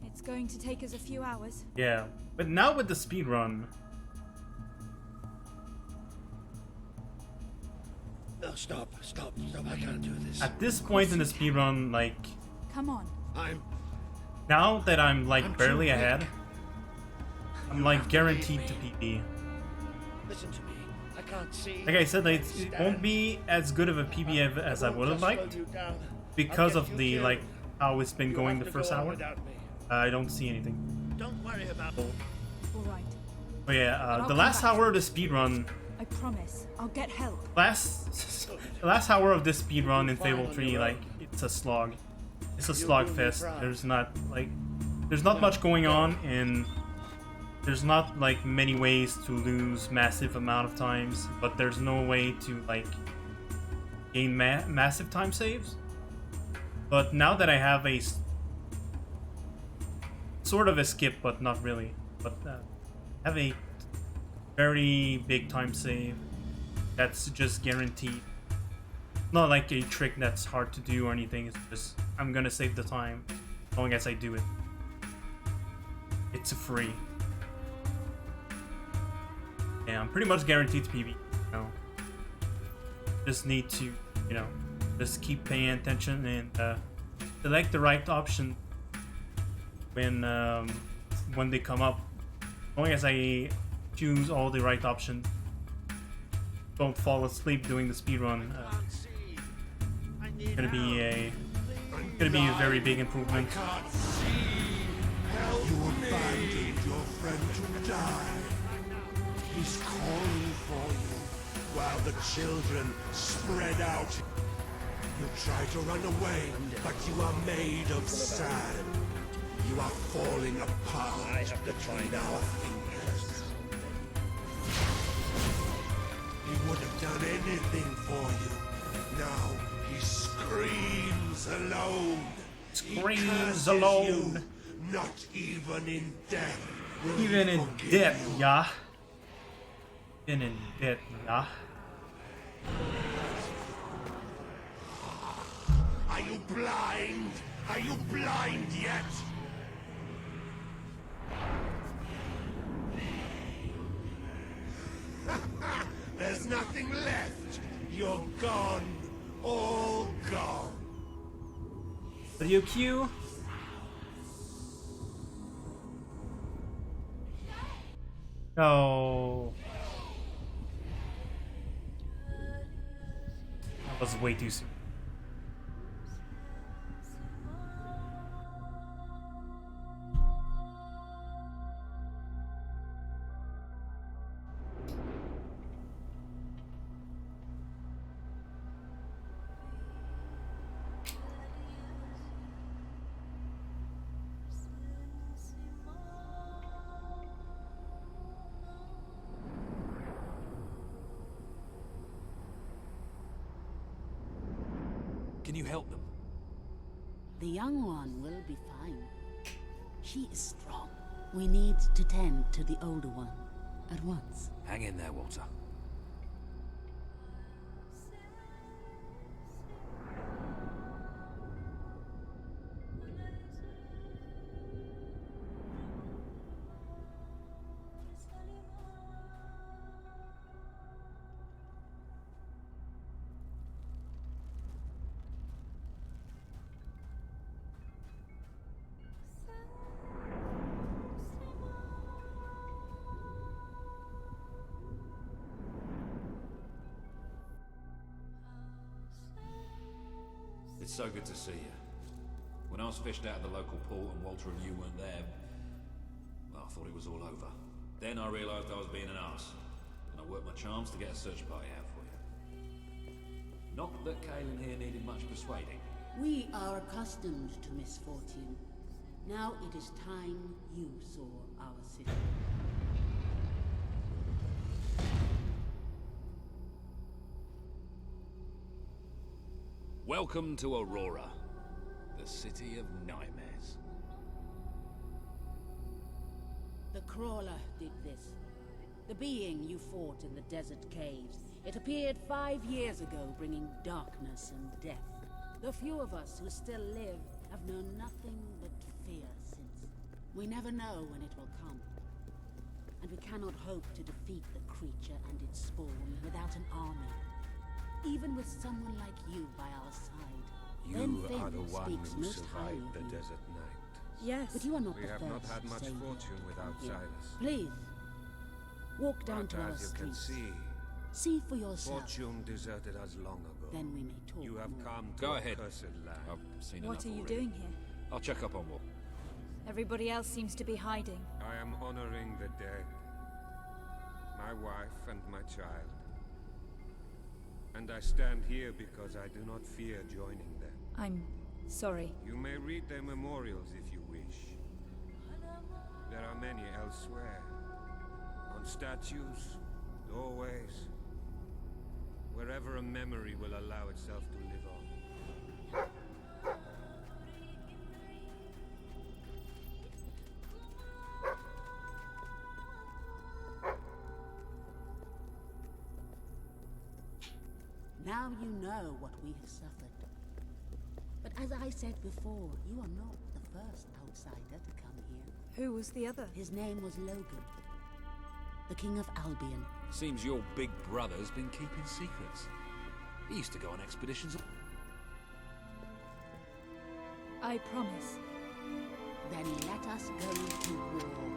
J: It's going to take us a few hours.
S: yeah. But now with the speedrun,
K: No, stop, I can't do this.
S: at this point in the speedrun, like,
J: Come on.
S: now that I'm like barely ahead, I'm like guaranteed to PB.
K: Listen to me. I can't see.
S: Like I said, like, it won't be as good of a PB as I would have liked because of the like how it's been going the first hour. I don't see anything.
K: Don't worry about it.
J: All right.
S: But yeah, the last hour of the speedrun,
J: I promise. I'll get help.
S: the last hour of this speedrun in Fable 3, like, it's a slog. It's a slog fest. There's not much going on, and there's not like many ways to lose massive amount of times, but there's no way to like gain massive time saves. But now that I have a sort of a skip, but not really, but have a very big time save that's just guaranteed. Not like a trick that's hard to do or anything. It's just I'm gonna save the time as long as I do it. It's free. Yeah, I'm pretty much guaranteed to PB. You know, just need to, you know, just keep paying attention and select the right option when they come up. As long as I choose all the right options, don't fall asleep doing the speedrun. Gonna be a very big improvement.
O: You abandoned your friend to die. He's calling for you while the children spread out. You try to run away, but you are made of sand. You are falling apart between our fingers. He would have done anything for you. Now he screams alone.
S: Screams alone.
O: You, not even in death.
S: Even in death, yeah. Even in death, yeah.
O: Are you blind? Are you blind yet? There's nothing left. You're gone. All gone.
S: Video queue. No. That was way too soon.
D: Can you help them?
G: The young one will be fine. She is strong. We need to tend to the older one at once.
D: Hang in there, Walter. It's so good to see you. When I was fished out of the local port and Walter and you weren't there, well, I thought it was all over. Then I realised I was being an arse, and I worked my charms to get a search party out for you. Not that Caelan here needed much persuading.
G: We are accustomed to misfortune. Now it is time you saw our city.
D: Welcome to Aurora, the city of nightmares.
G: The Crawler did this. The being you fought in the desert caves. It appeared 5 years ago, bringing darkness and death. The few of us who still live have known nothing but fear since. We never know when it will come. And we cannot hope to defeat the creature and its spawn without an army. Even with someone like you by our side.
V: You
G: then
V: are the
G: Finn
V: one
G: speaks
V: who
G: most highly
V: survived
G: of
V: the
G: you.
V: desert night.
G: Yes. But you are not
V: We
G: the
V: have
G: first
V: not had much
G: savior
V: fortune without
G: here.
V: Silas.
G: Please, walk down
V: But
G: to our
V: as you can
G: streets.
V: see,
G: See for yourself.
V: fortune deserted us long ago.
G: Then we may talk
V: You have
G: more.
V: come to
D: Go
V: a
D: ahead.
V: cursed land.
D: I've seen
J: What
D: enough
J: are you
D: already.
J: doing here?
D: I'll check up on Walt.
J: Everybody else seems to be hiding.
V: I am honoring the dead. My wife and my child. And I stand here because I do not fear joining them.
J: I'm sorry.
V: You may read their memorials if you wish. There are many elsewhere. On statues, doorways. Wherever a memory will allow itself to live on.
G: Now you know what we have suffered. But as I said before, you are not the first outsider to come here.
J: Who was the other?
G: His name was Logan, the King of Albion.
D: Seems your big brother's been keeping secrets. He used to go on expeditions.
J: I promise.
G: Then let us go to war.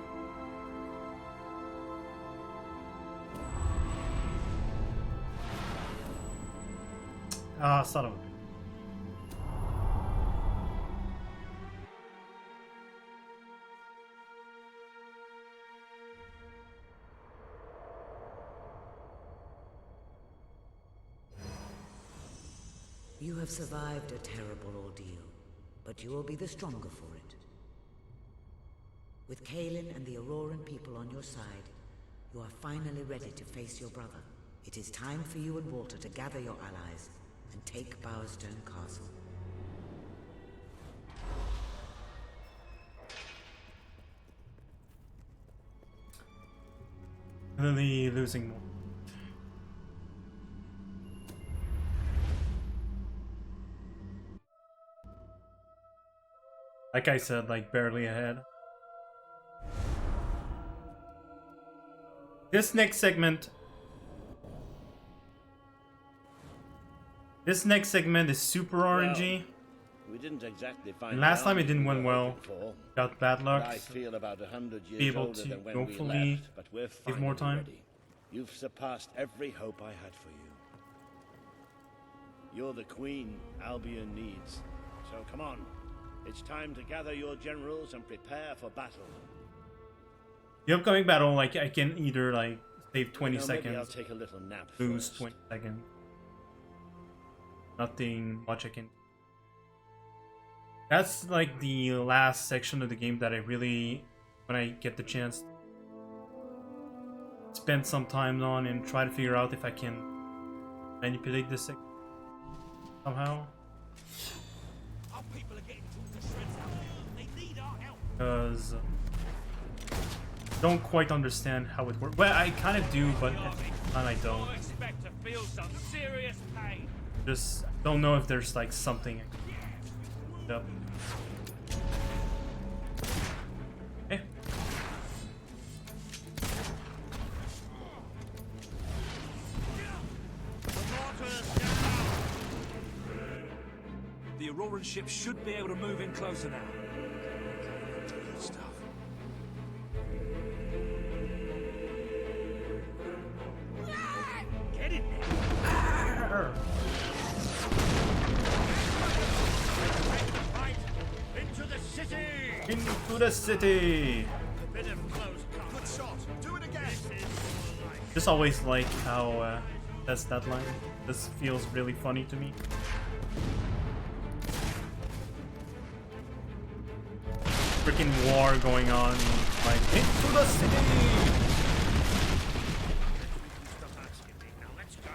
S: Ah, son of a...
A: You have survived a terrible ordeal, but you will be the stronger for it. With Caelan and the Auroran people on your side, you are finally ready to face your brother. It is time for you and Walter to gather your allies and take Bowerstone Castle.
S: Really losing more. Like I said, like barely ahead. This next segment is super RNG.
K: We didn't exactly find
S: And last
K: the
S: time it
K: army
S: didn't
K: we
S: went
K: were
S: well.
K: hoping for.
S: Got bad luck.
K: But I feel about 100 years
S: Be able
K: older
S: to
K: than when we
S: hopefully
K: left, but we're
S: give more
K: finally
S: time.
K: ready. You've surpassed every hope I had for you. You're the queen Albion needs. So come on. It's time to gather your generals and prepare for battle.
S: The upcoming battle, like I can either like save 20
K: You know, maybe
S: seconds,
K: I'll take a little nap
S: lose
K: first.
S: 20 seconds. Nothing much I can. That's like the last section of the game that I really, when I get the chance, spend some time on and try to figure out if I can manipulate this somehow.
P: Our people are getting torn to shreds out there. They need our help.
S: Because I don't quite understand how it works. Well, I kind of do, but and I don't.
P: I expect to feel some serious pain.
S: Just don't know if there's like something. Yep. Okay.
D: The Auroran ship should be able to move in closer now. Good stuff.
P: Get in
S: there!
P: Into the city!
S: Into the city!
P: A bit of close combat. Good shot. Do it again.
S: Just always like how that's that line. This feels really funny to me. Freaking war going on, like into the city.
P: Stop asking me. Now let's go.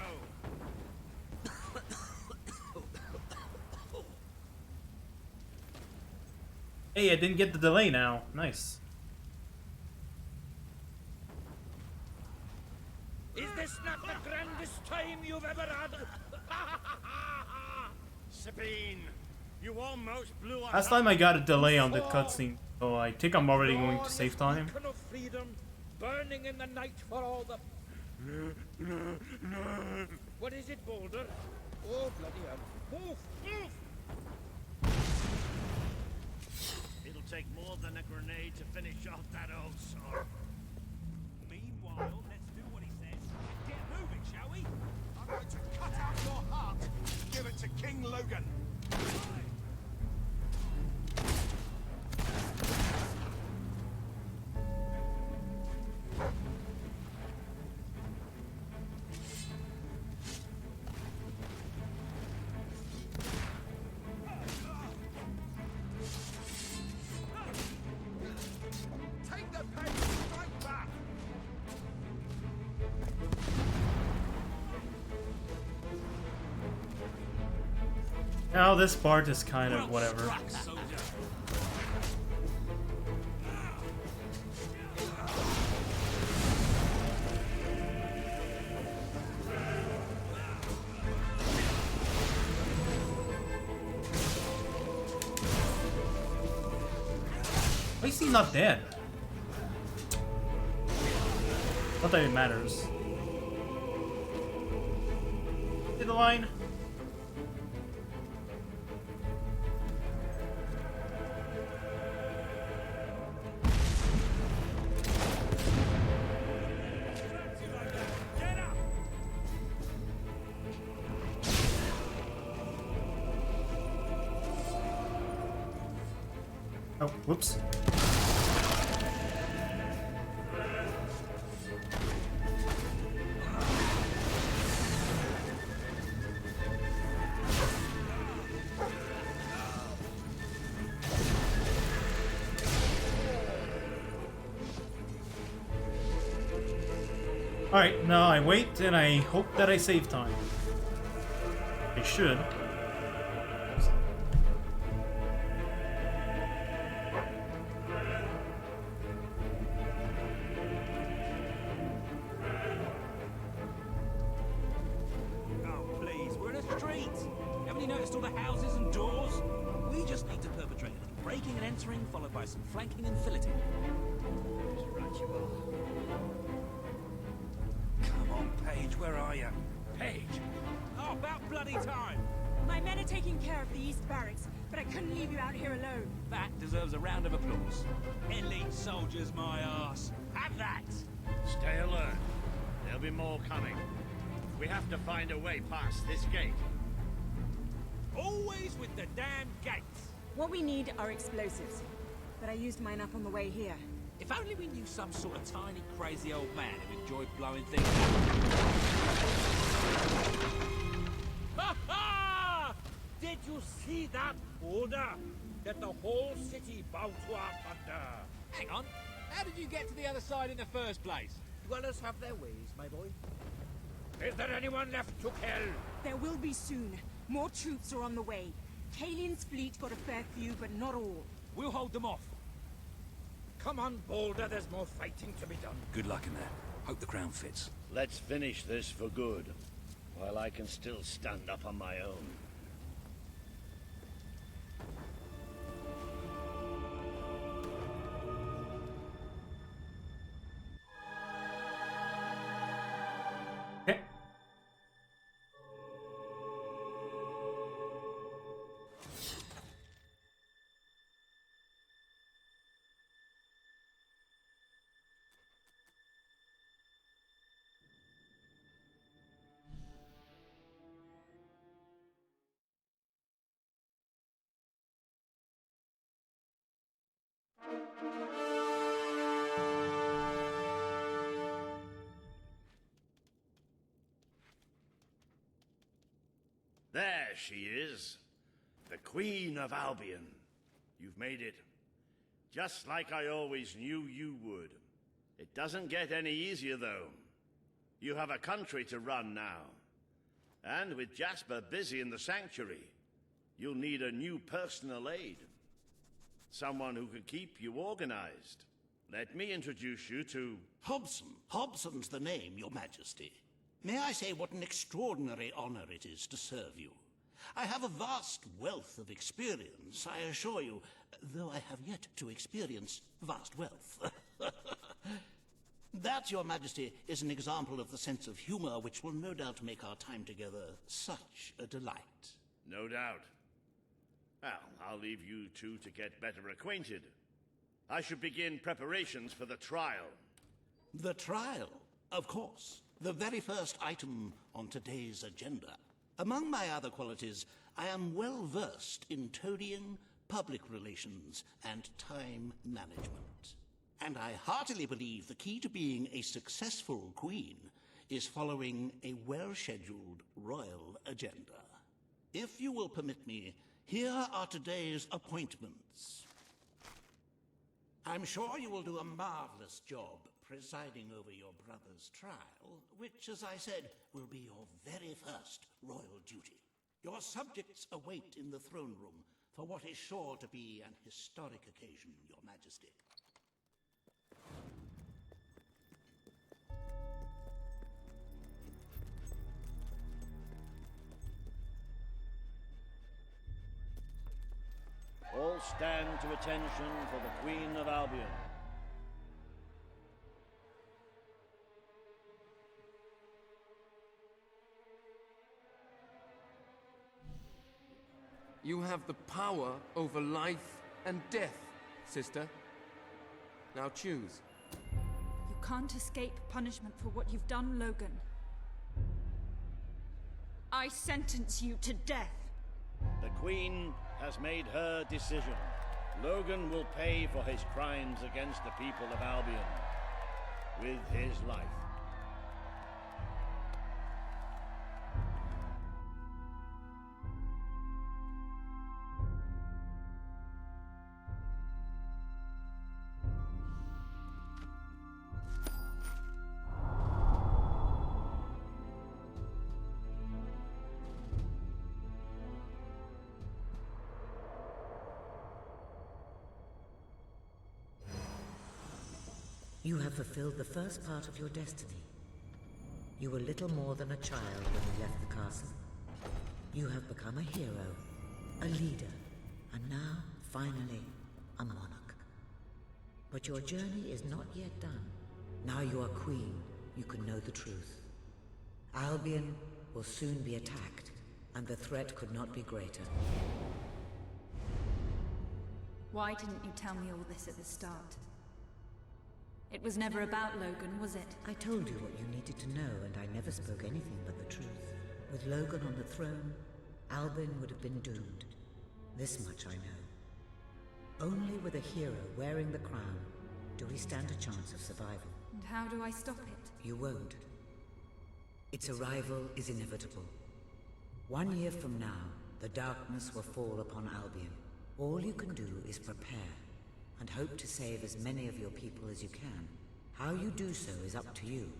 S: Hey, I didn't get the delay now. Nice.
P: Is this not the grandest time you've ever had?
K: Sabine, you almost blew us
S: Last time I got a delay on the cutscene, so I think I'm already going to save time.
P: Beacon of freedom, burning in the night for all the... What is it, Boulder? Oh, bloody hell. Move, move!
K: It'll take more than a grenade to finish off that old sod.
P: Meanwhile, let's do what he says and get moving, shall we? I'm going to cut out your heart.
L: Give it to King Logan.
P: Take the pain right back.
S: Now this part is kind of whatever. Why is he not dead? Not that it matters. See the line? Oh, whoops. Alright, now I wait and I hope that I save time. I should.
D: Oh, please, we're in a street. Haven't you noticed all the houses and doors? We just need to perpetrate a little breaking and entering, followed by some flanking and filleting.
K: Right you are.
D: Come on, Paige, where are you? Paige! Oh, about bloody time!
E: My men are taking care of the East Barracks, but I couldn't leave you out here alone.
D: That deserves a round of applause. Elite soldiers, my ass. Have that!
K: Stay alert. There'll be more coming. We have to find a way past this gate.
P: Always with the damn gates.
Q: What we need are explosives, but I used mine up on the way here.
D: If only we knew some sort of tiny, crazy old man who enjoyed blowing things up.
P: Ha ha! Did you see that order? That the whole city bowed to our thunder.
D: Hang on. How did you get to the other side in the first place?
P: Dwellers have their ways, my boy. Is there anyone left to kill?
Q: There will be soon. More troops are on the way.
E: Kalian's fleet got a fair few, but not all.
D: We'll hold them off.
L: Come on, Balder, there's more fighting to be done.
D: Good luck in there. Hope the crown fits.
H: Let's finish this for good, while I can still stand up on my own.
S: Okay.
H: There she is, the Queen of Albion. You've made it. Just like I always knew you would. It doesn't get any easier, though. You have a country to run now. And with Jasper busy in the sanctuary, you'll need a new personal aide. Someone who can keep you organized. Let me introduce you to...
K: Hobson. Hobson's the name, Your Majesty. May I say what an extraordinary honor it is to serve you? I have a vast wealth of experience, I assure you, though I have yet to experience vast wealth. That, Your Majesty, is an example of the sense of humor which will no doubt make our time together such a delight.
H: No doubt. Well, I'll leave you two to get better acquainted. I should begin preparations for the trial.
K: The trial, of course. The very first item on today's agenda. Among my other qualities, I am well versed in toadying, public relations, and time management. And I heartily believe the key to being a successful queen is following a well-scheduled royal agenda. If you will permit me, here are today's appointments. I'm sure you will do a marvelous job presiding over your brother's trial, which, as I said, will be your very first royal duty. Your subjects await in the throne room for what is sure to be an historic occasion, Your Majesty.
H: All stand to attention for the Queen of Albion.
B: You have the power over life and death, sister. Now choose.
J: You can't escape punishment for what you've done, Logan. I sentence you to death.
H: The Queen has made her decision. Logan will pay for his crimes against the people of Albion with his life.
A: You have fulfilled the first part of your destiny. You were little more than a child when you left the castle. You have become a hero, a leader, and now, finally, a monarch. But your journey is not yet done. Now you are queen, you can know the truth. Albion will soon be attacked, and the threat could not be greater.
J: Why didn't you tell me all this at the start? It was never about Logan, was it?
A: I told you what you needed to know, and I never spoke anything but the truth. With Logan on the throne, Albion would have been doomed. This much I know. Only with a hero wearing the crown do we stand a chance of survival.
J: And how do I stop it?
A: You won't. Its arrival is inevitable. 1 year from now, the darkness will fall upon Albion. All you can do is prepare, and hope to save as many of your people as you can. How you do so is up to you.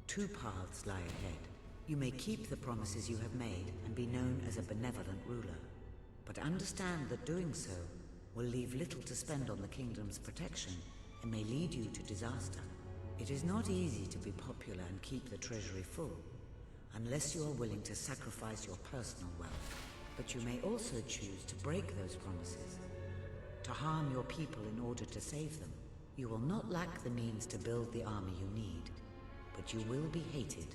A: 2 paths lie ahead. You may keep the promises you have made and be known as a benevolent ruler. But understand that doing so will leave little to spend on the kingdom's protection and may lead you to disaster. It is not easy to be popular and keep the treasury full, unless you are willing to sacrifice your personal wealth. But you may also choose to break those promises, to harm your people in order to save them. You will not lack the means to build the army you need, but you will be hated.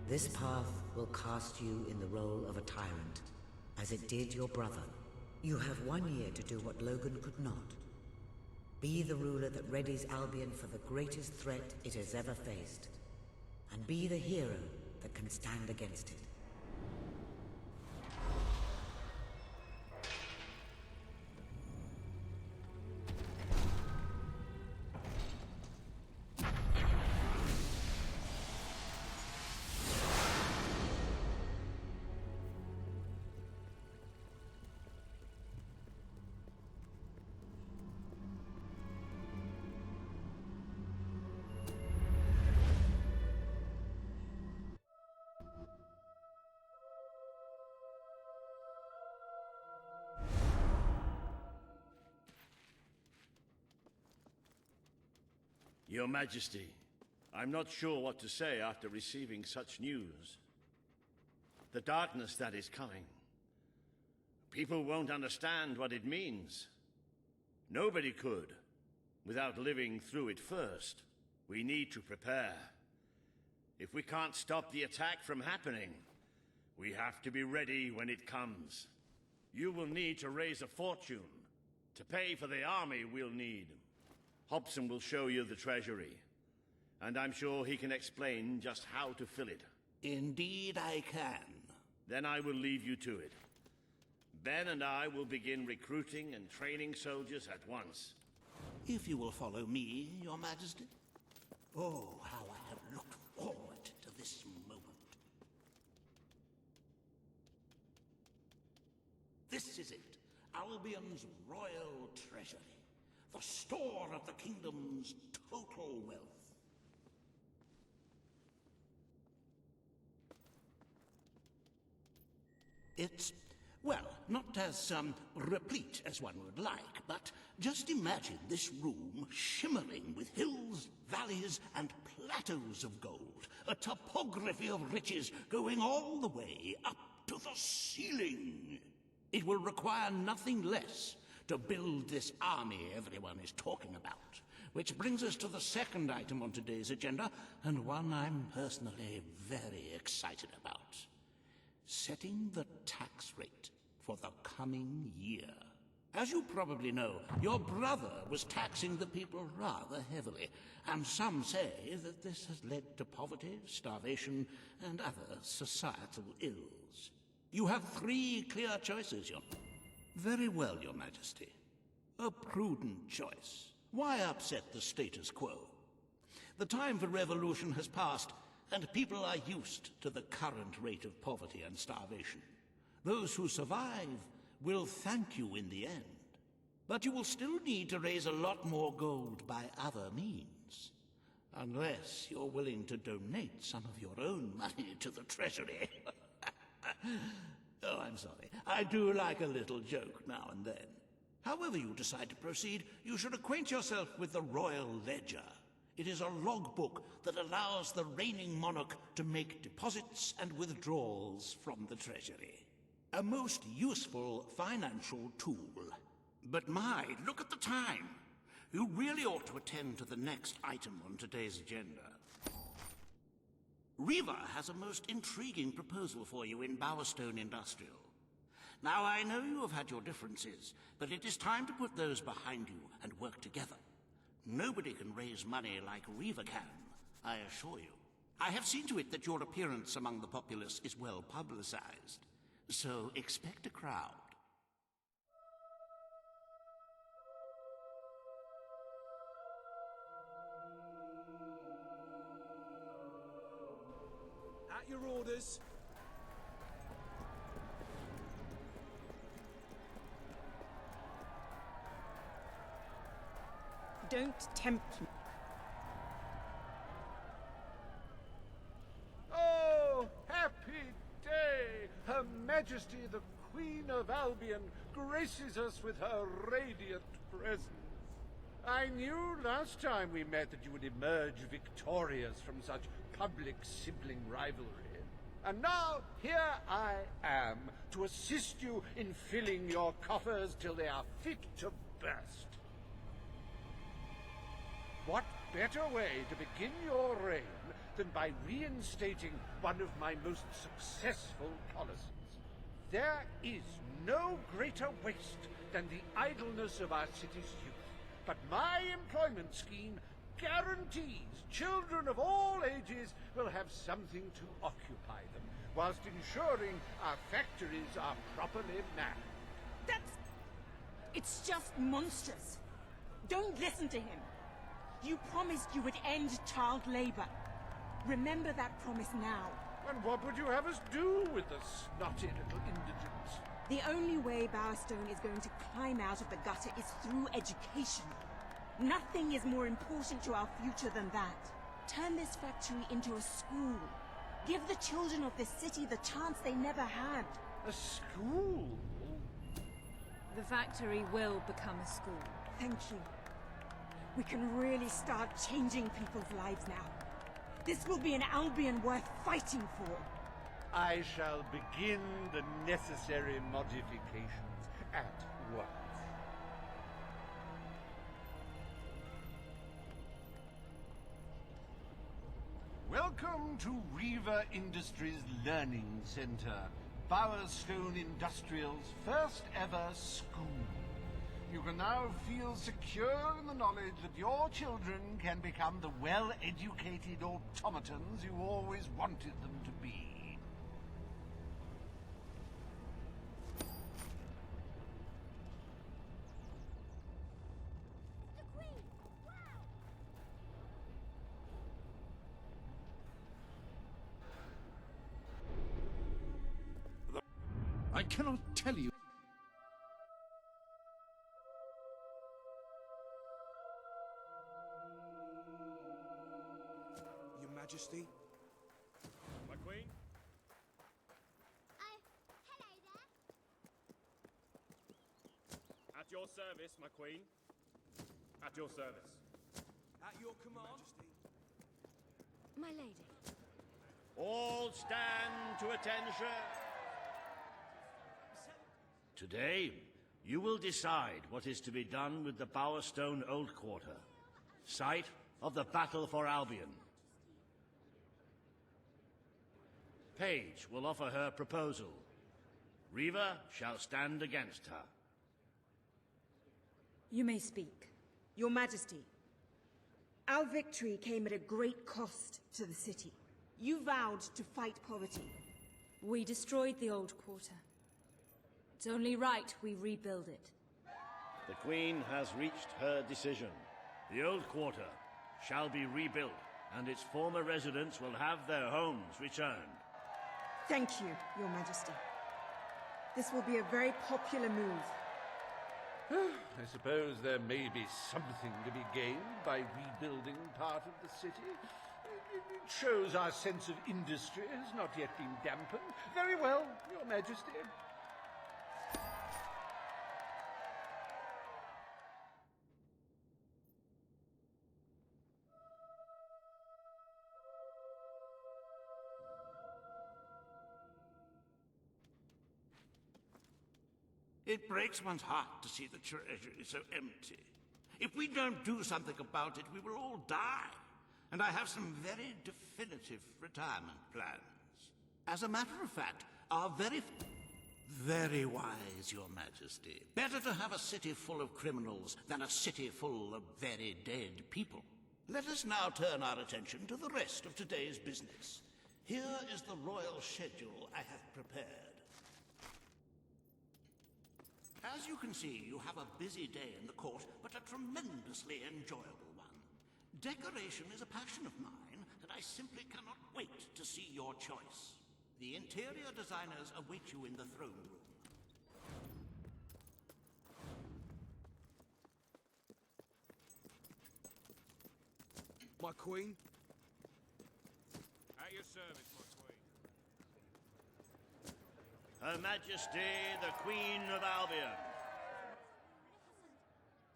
A: This path will cast you in the role of a tyrant, as it did your brother. You have 1 year to do what Logan could not. Be the ruler that readies Albion for the greatest threat it has ever faced, and be the hero that can stand against it.
K: Your Majesty, I'm not sure what to say after receiving such news. The darkness that is coming. People won't understand what it means. Nobody could, without living through it first. We need to prepare. If we can't stop the attack from happening, we have to be ready when it comes. You will need to raise a fortune to pay for the army we'll need. Hobson will show you the treasury, and I'm sure he can explain just how to fill it.
C: Indeed I can.
K: Then I will leave you to it. Ben and I will begin recruiting and training soldiers at once.
C: If you will follow me, Your Majesty. Oh, how I have looked forward to this moment. This is it, Albion's royal treasury. The store of the kingdom's total wealth. It's, well, not as replete as one would like, but just imagine this room shimmering with hills, valleys, and plateaus of gold. A topography of riches going all the way up to the ceiling. It will require nothing less to build this army everyone is talking about. Which brings us to the second item on today's agenda, and one I'm personally very excited about. Setting the tax rate for the coming year. As you probably know, your brother was taxing the people rather heavily, and some say that this has led to poverty, starvation, and other societal ills. You have 3 clear choices, Very well, Your Majesty. A prudent choice. Why upset the status quo? The time for revolution has passed, and people are used to the current rate of poverty and starvation. Those who survive will thank you in the end. But you will still need to raise a lot more gold by other means. Unless you're willing to donate some of your own money to the treasury. Oh, I'm sorry. I do like a little joke now and then. However you decide to proceed, you should acquaint yourself with the Royal Ledger. It is a logbook that allows the reigning monarch to make deposits and withdrawals from the treasury. A most useful financial tool. But my, look at the time. You really ought to attend to the next item on today's agenda. Riva has a most intriguing proposal for you in Bowerstone Industrial. Now, I know you have had your differences, but it is time to put those behind you and work together. Nobody can raise money like Riva can, I assure you. I have seen to it that your appearance among the populace is well publicized, so expect a crowd.
L: At your orders.
E: Don't tempt me.
N: Oh, happy day! Her Majesty, the Queen of Albion, graces us with her radiant presence. I knew last time we met that you would emerge victorious from such public sibling rivalry. And now, here I am, to assist you in filling your coffers till they are fit to burst. What better way to begin your reign than by reinstating one of my most successful policies? There is no greater waste than the idleness of our city's youth, but my employment scheme guarantees children of all ages will have something to occupy them, whilst ensuring our factories are properly manned.
E: It's just monstrous. Don't listen to him. You promised you would end child labor. Remember that promise now.
N: And what would you have us do with the snotty little indigents?
E: The only way Bowerstone is going to climb out of the gutter is through education. Nothing is more important to our future than that. Turn this factory into a school. Give the children of this city the chance they never had.
N: A school?
J: The factory will become a school.
E: Thank you. We can really start changing people's lives now. This will be an Albion worth fighting for.
N: I shall begin the necessary modifications at once. Welcome to Reaver Industries Learning Center, Bowerstone Industrial's first ever school. You can now feel secure in the knowledge that your children can become the well-educated automatons you always wanted them to be.
C: I cannot tell you.
B: Your Majesty?
P: My queen?
R: Hello there.
P: At your service, my queen. At your service.
B: At your command?
R: My lady.
K: All stand to attention. Today, you will decide what is to be done with the Bowerstone Old Quarter, site of the Battle for Albion. Paige will offer her proposal. Reaver shall stand against her.
J: You may speak.
E: Your Majesty, our victory came at a great cost to the city. You vowed to fight poverty.
J: We destroyed the old quarter. It's only right we rebuild it.
K: The Queen has reached her decision. The Old Quarter shall be rebuilt, and its former residents will have their homes returned.
E: Thank you, Your Majesty. This will be a very popular move.
N: I suppose there may be something to be gained by rebuilding part of the city. It shows our sense of industry has not yet been dampened. Very well, Your Majesty.
C: It breaks one's heart to see the treasury so empty. If we don't do something about it, we will all die. And I have some very definitive retirement plans. As a matter of fact, our very wise, Your Majesty. Better to have a city full of criminals than a city full of very dead people. Let us now turn our attention to the rest of today's business. Here is the royal schedule I have prepared. As you can see, you have a busy day in the court, but a tremendously enjoyable one. Decoration is a passion of mine, and I simply cannot wait to see your choice. The interior designers await you in the throne room.
B: My queen?
P: At your service, my queen.
K: Her Majesty, the Queen of Albion.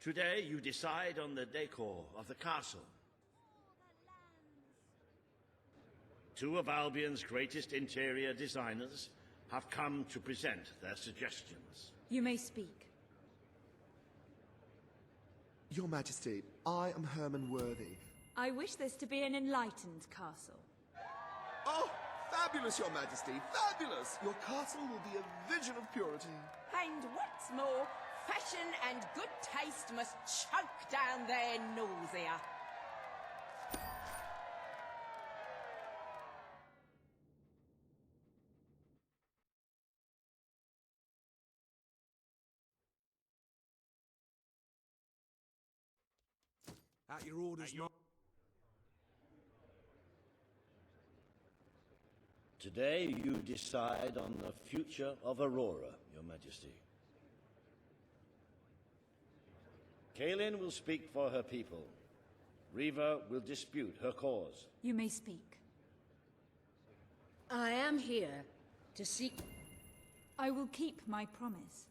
K: Today you decide on the decor of the castle. Two of Albion's greatest interior designers have come to present their suggestions.
J: You may speak.
T: Your Majesty, I am Herman Worthy.
J: I wish this to be an enlightened castle.
T: Oh, fabulous, Your Majesty, fabulous! Your castle will be a vision of purity.
U: And what's more, fashion and good taste must choke down their nausea.
V: At your orders, Mark.
K: Today you decide on the future of Aurora, Your Majesty. Kaelin will speak for her people. Riva will dispute her cause.
J: You may speak.
G: I am here to seek...
J: I will keep my promise.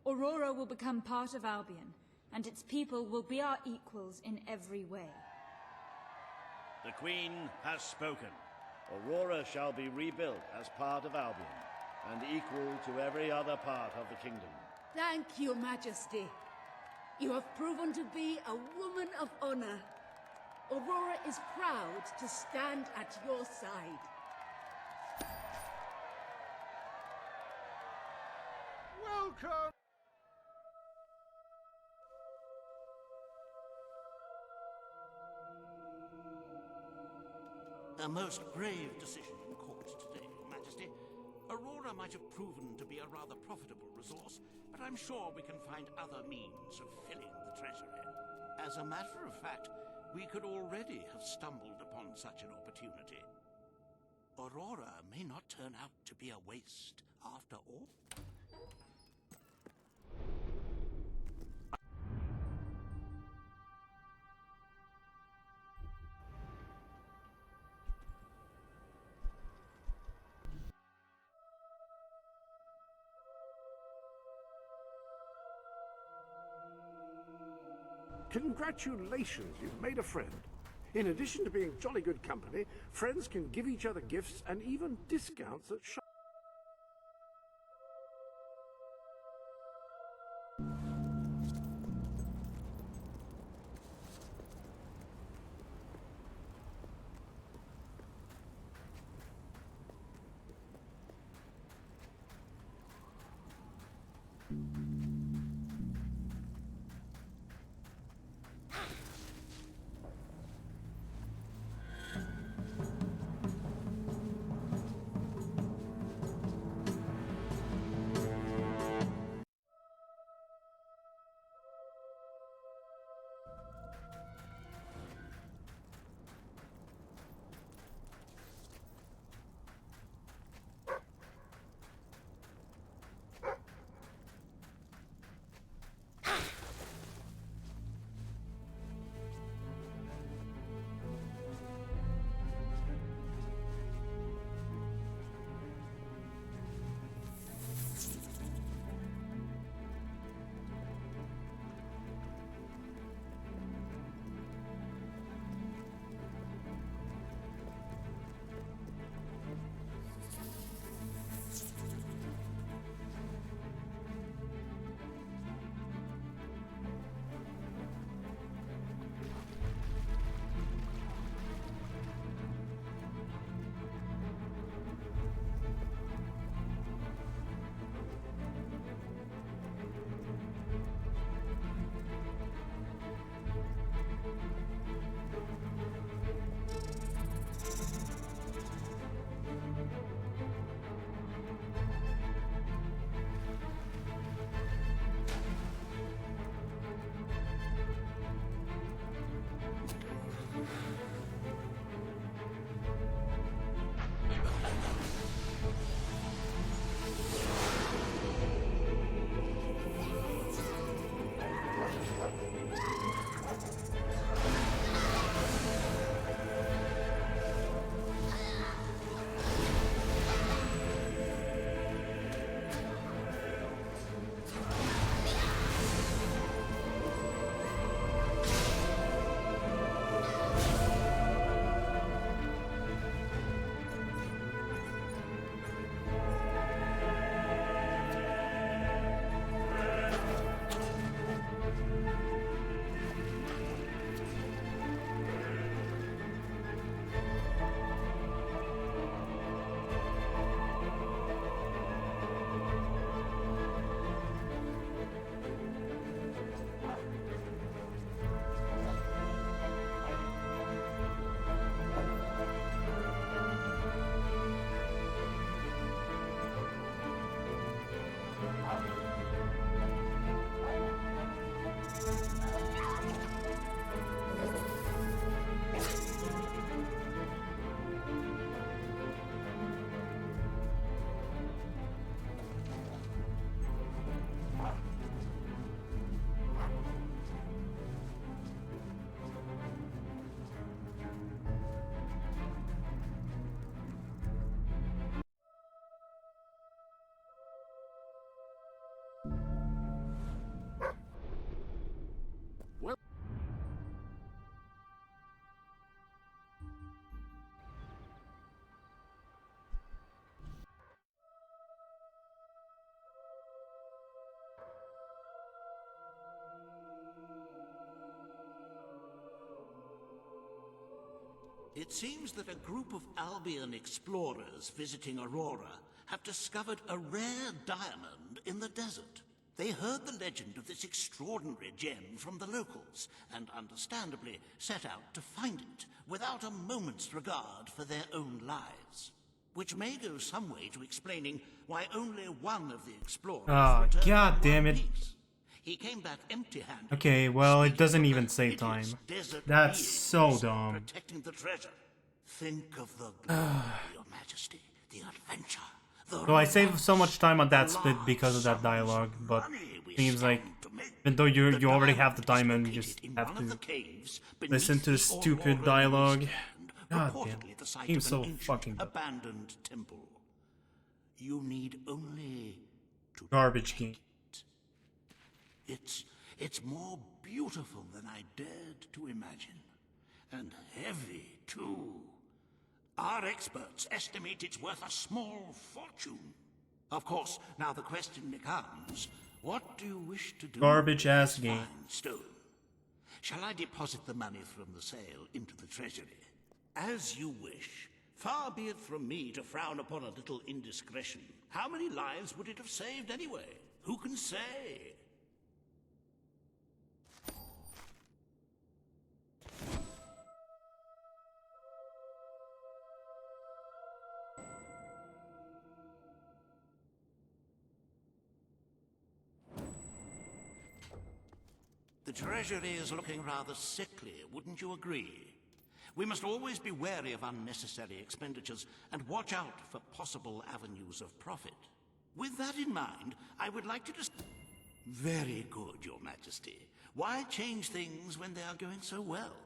J: Aurora will become part of Albion, and its people will be our equals in every way.
K: The Queen has spoken. Aurora shall be rebuilt as part of Albion, and equal to every other part of the kingdom.
G: Thank you, Majesty. You have proven to be a woman of honor. Aurora is proud to stand at your side.
N: Welcome!
C: A most grave decision in court today, Your Majesty. Aurora might have proven to be a rather profitable resource, but I'm sure we can find other means of filling the treasury. As a matter of fact, we could already have stumbled upon such an opportunity. Aurora may not turn out to be a waste after all.
N: Congratulations, you've made a friend. In addition to being jolly good company, friends can give each other gifts and even discounts at shops.
C: It seems that a group of Albion explorers visiting Aurora have discovered a rare diamond in the desert. They heard the legend of this extraordinary gem from the locals, and understandably set out to find it, without a moment's regard for their own lives. Which may go some way to explaining why only one of the explorers returned
S: god
C: in
S: damn
C: one
S: it.
C: piece. He came back empty-handed.
S: Okay, well, it doesn't even save time. That's so dumb.
C: Protecting the treasure. Think of the glory, Your Majesty, the adventure.
S: So I saved so much time on that split because of that dialogue, but seems like even though you already have the diamond, you just have to listen to the stupid dialogue. God damn, seems so fucking dumb.
C: Abandoned temple. You need only to
S: Garbage game.
C: It's more beautiful than I dared to imagine. And heavy, too. Our experts estimate it's worth a small fortune. Of course, now the question becomes, what do you wish to do?
S: Garbage ass game.
C: Fine stone. Shall I deposit the money from the sale into the treasury? As you wish. Far be it from me to frown upon a little indiscretion. How many lives would it have saved anyway? Who can say? The treasury is looking rather sickly, wouldn't you agree? We must always be wary of unnecessary expenditures and watch out for possible avenues of profit. With that in mind, I would like to just... Very good, Your Majesty. Why change things when they are going so well?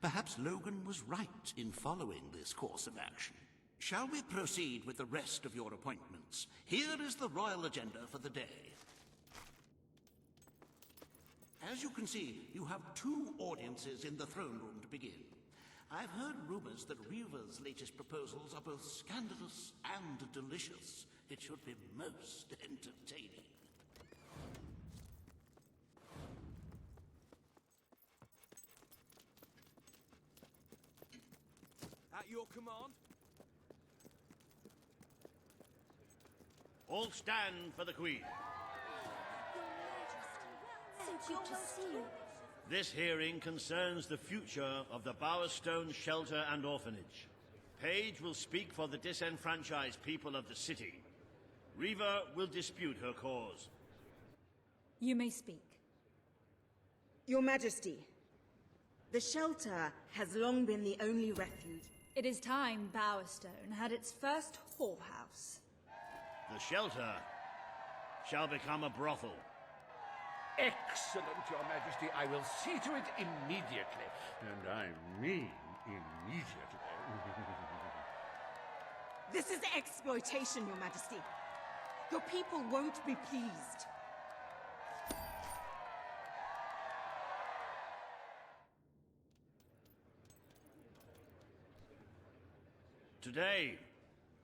C: Perhaps Logan was right in following this course of action. Shall we proceed with the rest of your appointments? Here is the royal agenda for the day. As you can see, you have 2 audiences in the throne room to begin. I've heard rumors that Reva's latest proposals are both scandalous and delicious. It should be most entertaining.
B: At your command?
H: All stand for the Queen.
R: So good to see you.
H: This hearing concerns the future of the Bowerstone Shelter and Orphanage. Paige will speak for the disenfranchised people of the city. Reva will dispute her cause.
J: You may speak.
E: Your Majesty, the shelter has long been the only refuge.
J: It is time Bowerstone had its first whorehouse.
H: The shelter shall become a brothel.
N: Excellent, Your Majesty. I will see to it immediately. And I mean immediately.
E: This is exploitation, Your Majesty. Your people won't be pleased.
H: Today,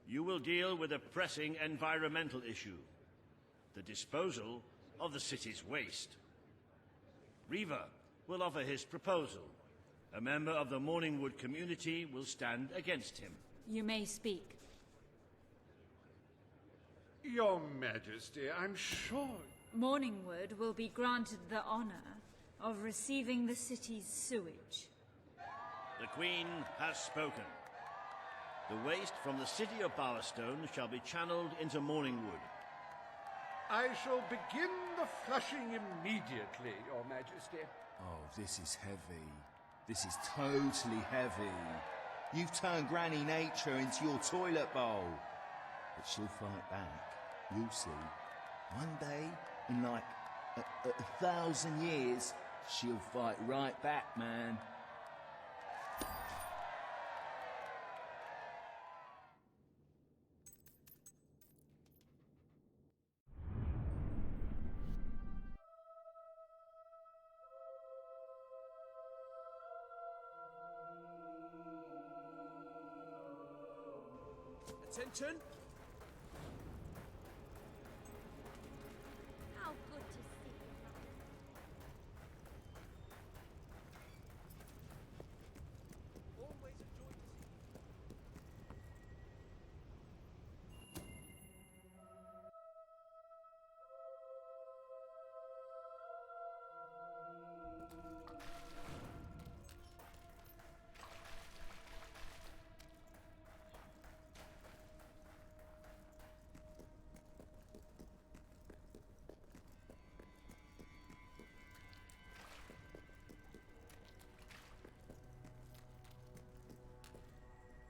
H: you will deal with a pressing environmental issue. The disposal of the city's waste. Reva will offer his proposal. A member of the Morningwood community will stand against him.
J: You may speak.
N: Your Majesty, I'm sure...
J: Morningwood will be granted the honor of receiving the city's sewage.
H: The Queen has spoken. The waste from the city of Bowerstone shall be channeled into Morningwood.
N: I shall begin the flushing immediately, Your Majesty.
I: Oh, this is heavy. This is totally heavy. You've turned Granny Nature into your toilet bowl. But she'll fight back. You'll see. One day, in like a 1,000 years, she'll fight right back, man.
B: Attention!
R: How good to see you.
B: Always enjoy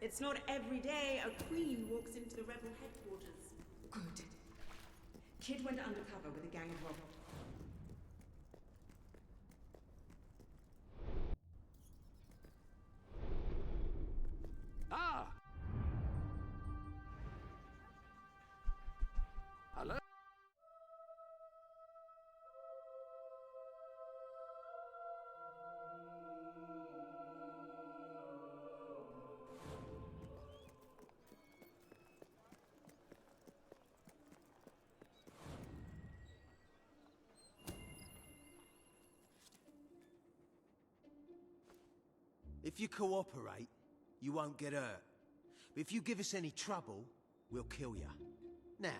Q: It's not every day a queen walks into the rebel headquarters. Good. Kid went undercover with a gang of robbers.
N: Ah! Hello?
F: If you cooperate, you won't get hurt. But if you give us any trouble, we'll kill you. Now,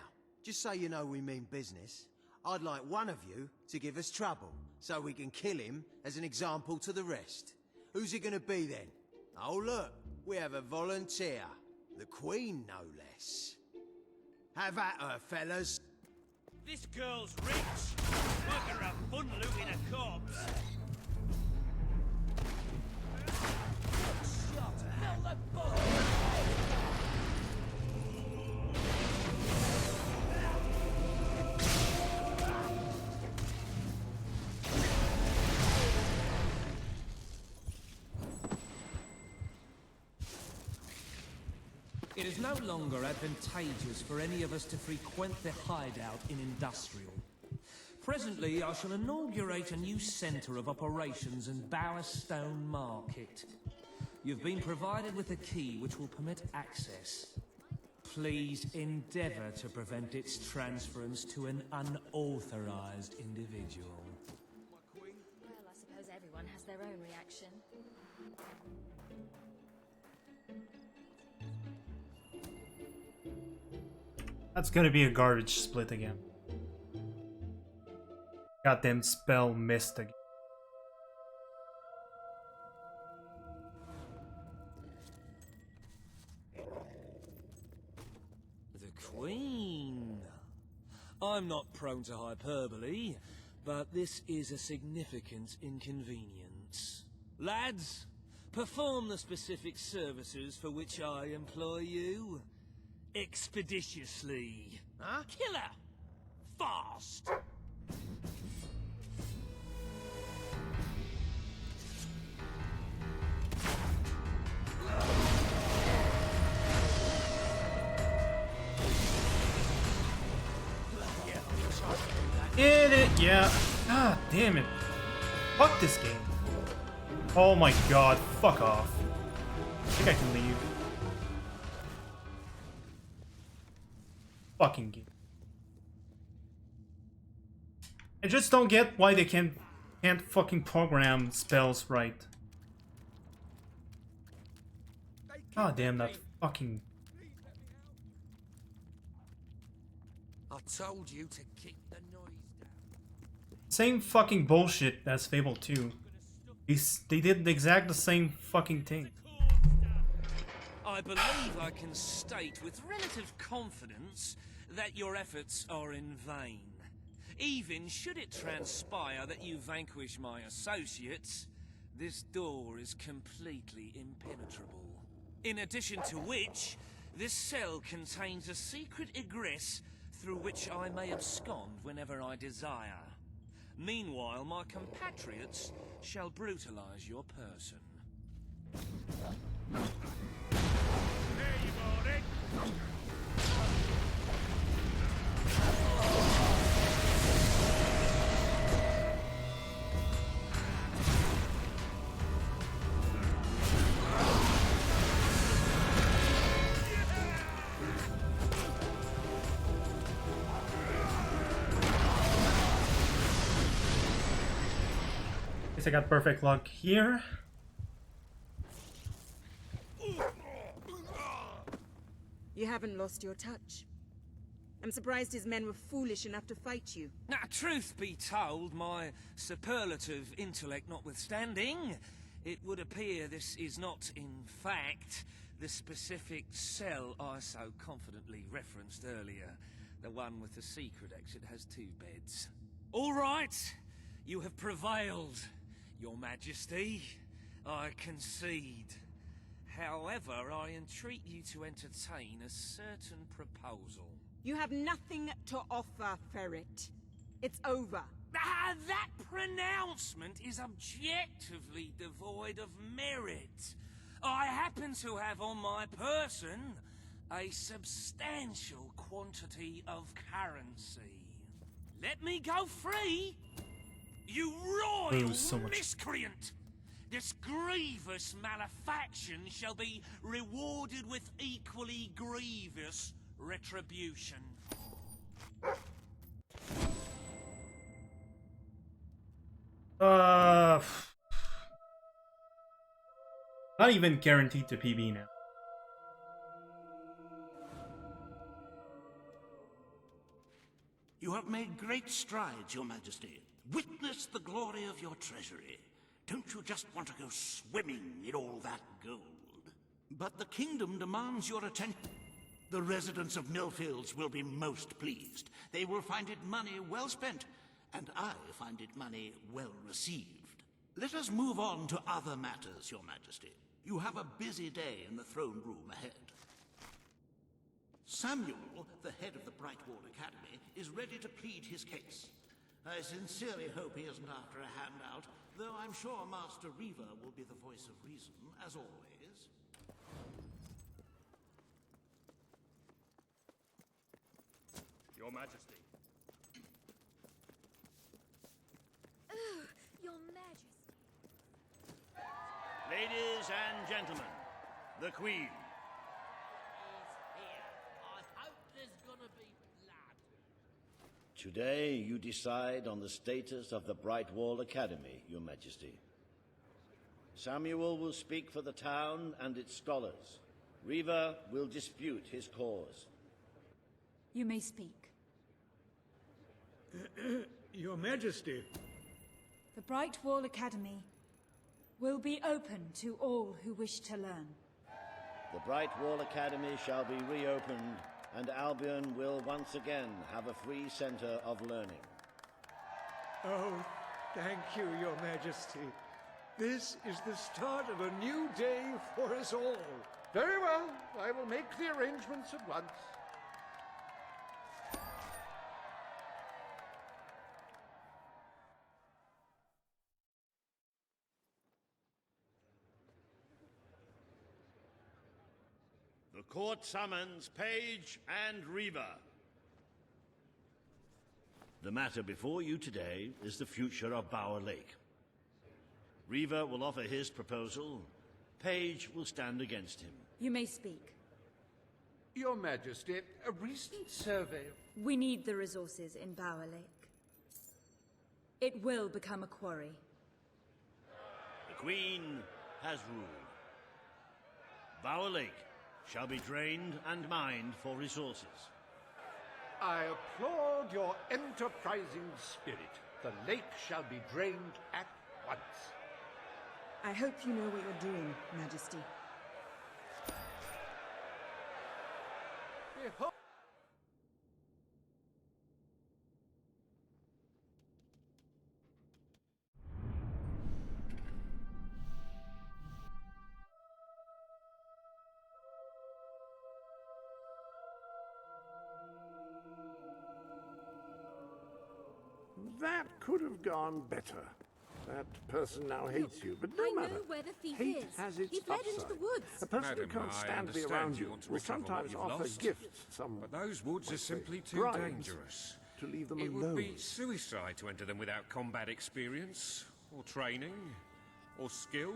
F: just so you know we mean business, I'd like one of you to give us trouble, so we can kill him as an example to the rest. Who's it gonna be then? Oh look, we have a volunteer. The Queen, no less. Have at her, fellas.
P: This girl's rich. We're gonna have fun looting a corpse. Shot, fill the bullet.
M: It is no longer advantageous for any of us to frequent the hideout in Industrial. Presently, I shall inaugurate a new centre of operations in Bowerstone Market. You've been provided with a key which will permit access. Please endeavour to prevent its transference to an unauthorised individual.
R: Well, I suppose everyone has their own reaction.
S: That's gonna be a garbage split again. Goddamn spell missed again.
M: The Queen. I'm not prone to hyperbole, but this is a significant inconvenience. Lads, perform the specific services for which I employ you. Expeditiously.
F: Huh?
M: Killer! Fast!
S: Get it, yeah. Ah, damn it. Fuck this game. Oh my god, fuck off. I think I can leave. Fucking game. I just don't get why they can't fucking program spells right. God damn that fucking.
B: I told you to keep the noise down.
S: Same fucking bullshit as Fable 2. They did the exact same fucking thing.
M: I believe I can state with relative confidence that your efforts are in vain. Even should it transpire that you vanquish my associates, this door is completely impenetrable. In addition to which, this cell contains a secret egress through which I may abscond whenever I desire. Meanwhile, my compatriots shall brutalize your person.
S: Guess I got perfect luck here.
E: You haven't lost your touch. I'm surprised his men were foolish enough to fight you.
M: Now, truth be told, my superlative intellect notwithstanding, it would appear this is not, in fact, the specific cell I so confidently referenced earlier. The one with the secret exit has 2 beds. All right, you have prevailed, Your Majesty. I concede. However, I entreat you to entertain a certain proposal.
E: You have nothing to offer, Ferret. It's over.
M: Ah, that pronouncement is objectively devoid of merit. I happen to have on my person a substantial quantity of currency. Let me go free, you royal miscreant! This grievous malefaction shall be rewarded with equally grievous retribution.
S: Not even guaranteed to PB now.
C: You have made great strides, Your Majesty. Witness the glory of your treasury. Don't you just want to go swimming in all that gold? But the kingdom demands your attention. The residents of Millfields will be most pleased. They will find it money well spent, and I find it money well received. Let us move on to other matters, Your Majesty. You have a busy day in the throne room ahead. Samuel, the head of the Brightwall Academy, is ready to plead his case. I sincerely hope he isn't after a handout, though I'm sure Master Reaver will be the voice of reason, as always.
H: Your Majesty.
R: Your Majesty.
H: Ladies and gentlemen, the Queen. Today, you decide on the status of the Brightwall Academy, Your Majesty. Samuel will speak for the town and its scholars. Reaver will dispute his cause.
J: You may speak.
D: Your Majesty.
J: The Brightwall Academy will be open to all who wish to learn.
H: The Brightwall Academy shall be reopened, and Albion will once again have a free center of learning.
D: Oh, thank you, Your Majesty. This is the start of a new day for us all.
N: Very well. I will make the arrangements at once.
H: The court summons Page and Reaver. The matter before you today is the future of Bower Lake. Reaver will offer his proposal. Page will stand against him.
J: You may speak.
N: Your Majesty, a recent survey...
J: We need the resources in Bower Lake. It will become a quarry.
H: The Queen has ruled. Bower Lake shall be drained and mined for resources.
N: I applaud your enterprising spirit. The lake shall be drained at once.
E: I hope you know what you're doing, Majesty.
N: Behold.
O: That could have gone better. That person now hates you, but no matter.
R: I know where the thief
O: Hate
R: is.
O: has its
R: He fled into
O: upside.
R: the woods.
O: A person
V: Madam,
O: who can't
V: I
O: stand to be
V: understand
O: around
V: you
O: you
V: want to
O: will
V: recover what
O: sometimes
V: you've
O: offer
V: lost,
O: gifts, some...
V: But those woods are
O: let's say,
V: simply too
O: bribes,
V: dangerous.
O: to leave them
V: It
O: alone.
V: would be suicide to enter them without combat experience, or training, or skill.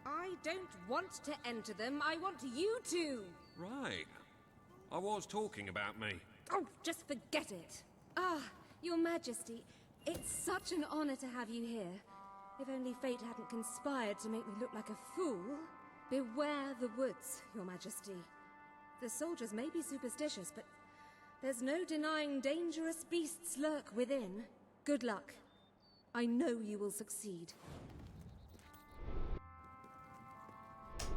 R: I don't want to enter them. I want you to.
V: Right. I was talking about me.
R: Oh, just forget it. Ah, Your Majesty, it's such an honor to have you here. If only fate hadn't conspired to make me look like a fool. Beware the woods, Your Majesty. The soldiers may be superstitious, but there's no denying dangerous beasts lurk within. Good luck. I know you will succeed.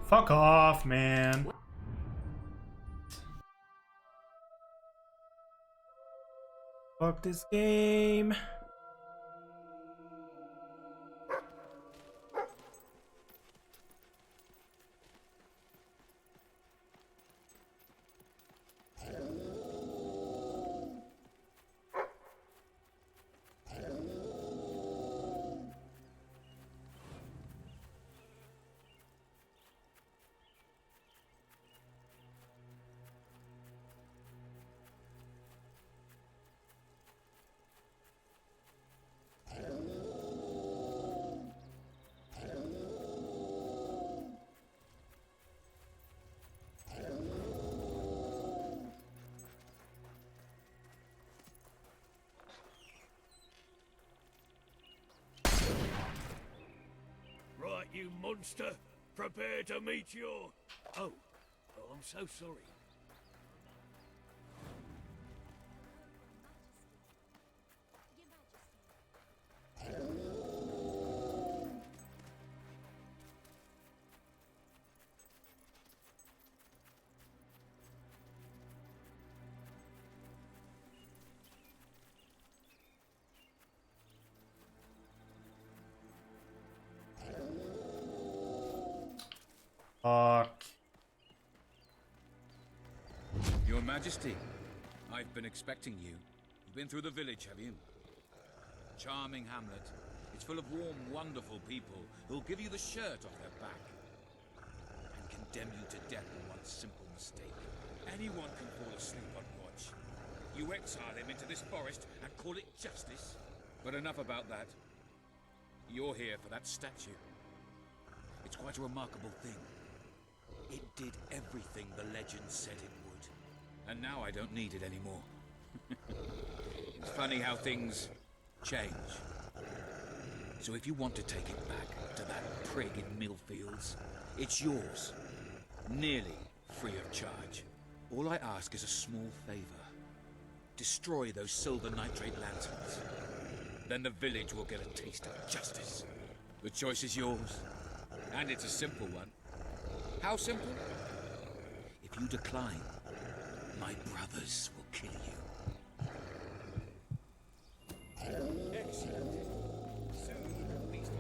S: Fuck off, man. Fuck this game.
P: monster. Prepare to meet your... Oh, I'm so sorry.
S: Fuck.
A: Your Majesty, I've been expecting you. You've been through the village, have you? Charming hamlet. It's full of warm, wonderful people who'll give you the shirt off their back and condemn you to death for one simple mistake. Anyone can fall asleep on watch. You exile him into this forest and call it justice? But enough about that. You're here for that statue. It's quite a remarkable thing. It did everything the legend said it would. And now I don't need it anymore. It's funny how things change. So if you want to take it back to that prig in Millfields, it's yours. Nearly free of charge. All I ask is a small favor. Destroy those silver nitrate lanterns. Then the village will get a taste of justice. The choice is yours. And it's a simple one. How simple? If you decline, my brothers will kill you.
P: Excellent. Soon, at least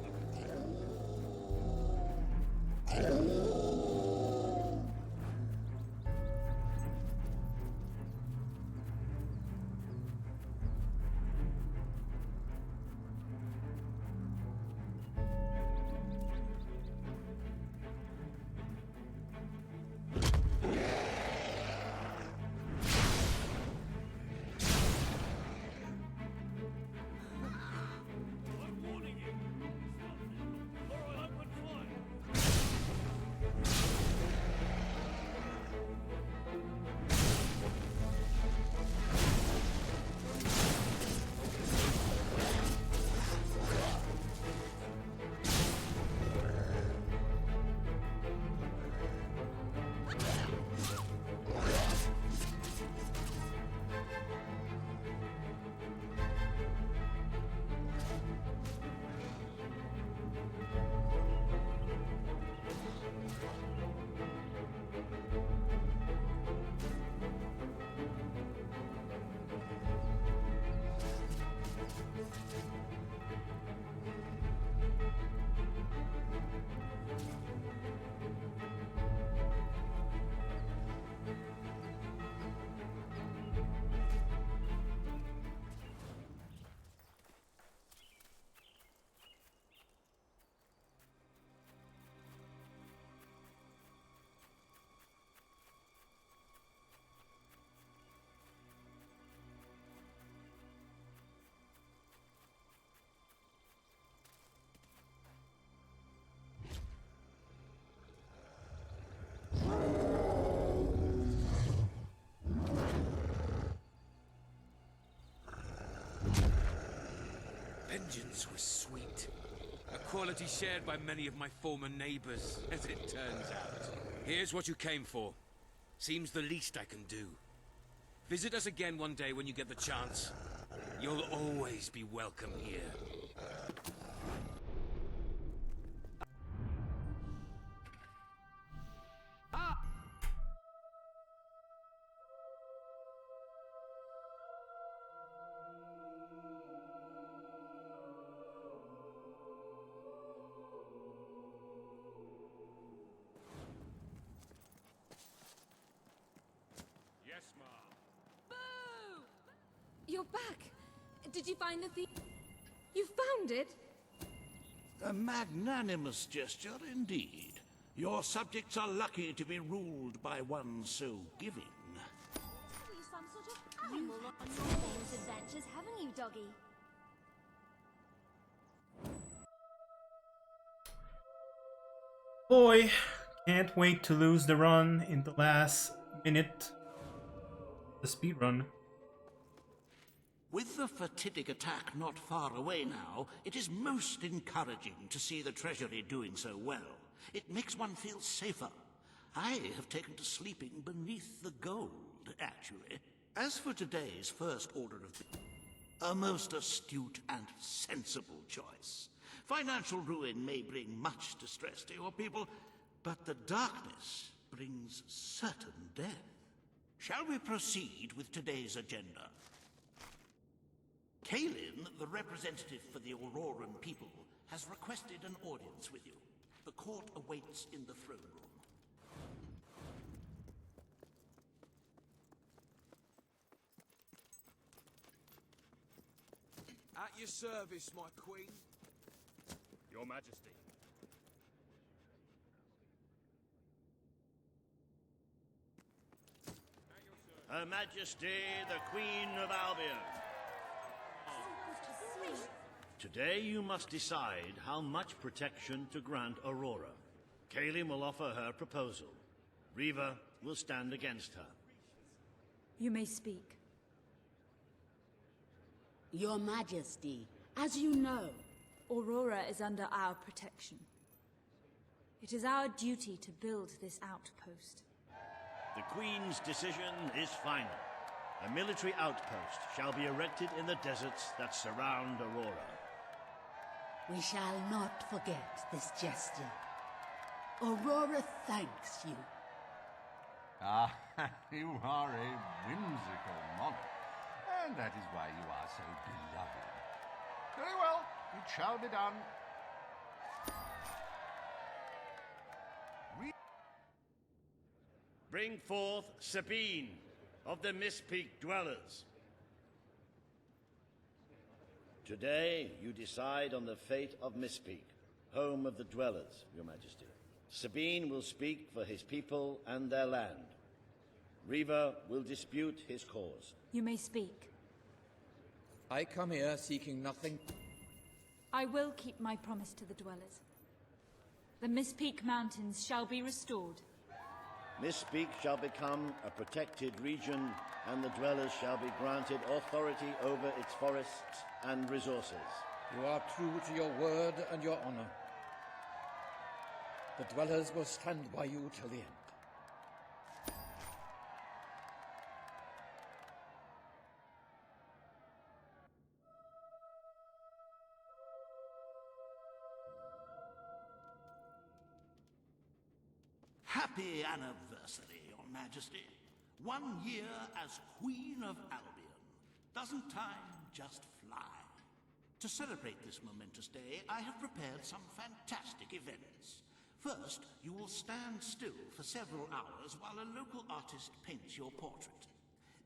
A: Vengeance was sweet. A quality shared by many of my former neighbors, as it turns out. Here's what you came for. Seems the least I can do. Visit us again one day when you get the chance. You'll always be welcome here.
P: Yes, Mom.
R: Boo! You're back. Did you find the thief? You found it?
C: A magnanimous gesture indeed. Your subjects are lucky to be ruled by one so giving.
L: Some sort of animal on your famous adventures, haven't you, doggy?
S: Boy, can't wait to lose the run in the last minute. The speed run.
C: With the fatidic attack not far away now, it is most encouraging to see the Treasury doing so well. It makes one feel safer. I have taken to sleeping beneath the gold, actually. As for today's first order of a most astute and sensible choice. Financial ruin may bring much distress to your people, but the darkness brings certain death. Shall we proceed with today's agenda? Kalin, the representative for the Auroran people, has requested an audience with you. The court awaits in the throne room.
T: At your service, my queen.
H: Your Majesty. Her Majesty, the Queen of Albion. Today you must decide how much protection to grant Aurora. Kalin will offer her proposal. Riva will stand against her.
J: You may speak.
G: Your Majesty, as you know,
J: Aurora is under our protection. It is our duty to build this outpost.
H: The Queen's decision is final. A military outpost shall be erected in the deserts that surround Aurora.
G: We shall not forget this gesture. Aurora thanks you.
U: Ah, you are a whimsical monarch, and that is why you are so beloved. Very well, it shall be done.
H: Bring forth Sabine of the Mistpeak Dwellers. Today, you decide on the fate of Mistpeak, home of the Dwellers, Your Majesty. Sabine will speak for his people and their land. Riva will dispute his cause.
J: You may speak.
T: I come here seeking nothing.
J: I will keep my promise to the Dwellers. The Mistpeak Mountains shall be restored.
H: Mistpeak shall become a protected region, and the Dwellers shall be granted authority over its forests and resources.
T: You are true to your word and your honor. The Dwellers will stand by you till the end.
C: Happy anniversary, Your Majesty. 1 year as Queen of Albion. Doesn't time just fly? To celebrate this momentous day, I have prepared some fantastic events. First, you will stand still for several hours while a local artist paints your portrait.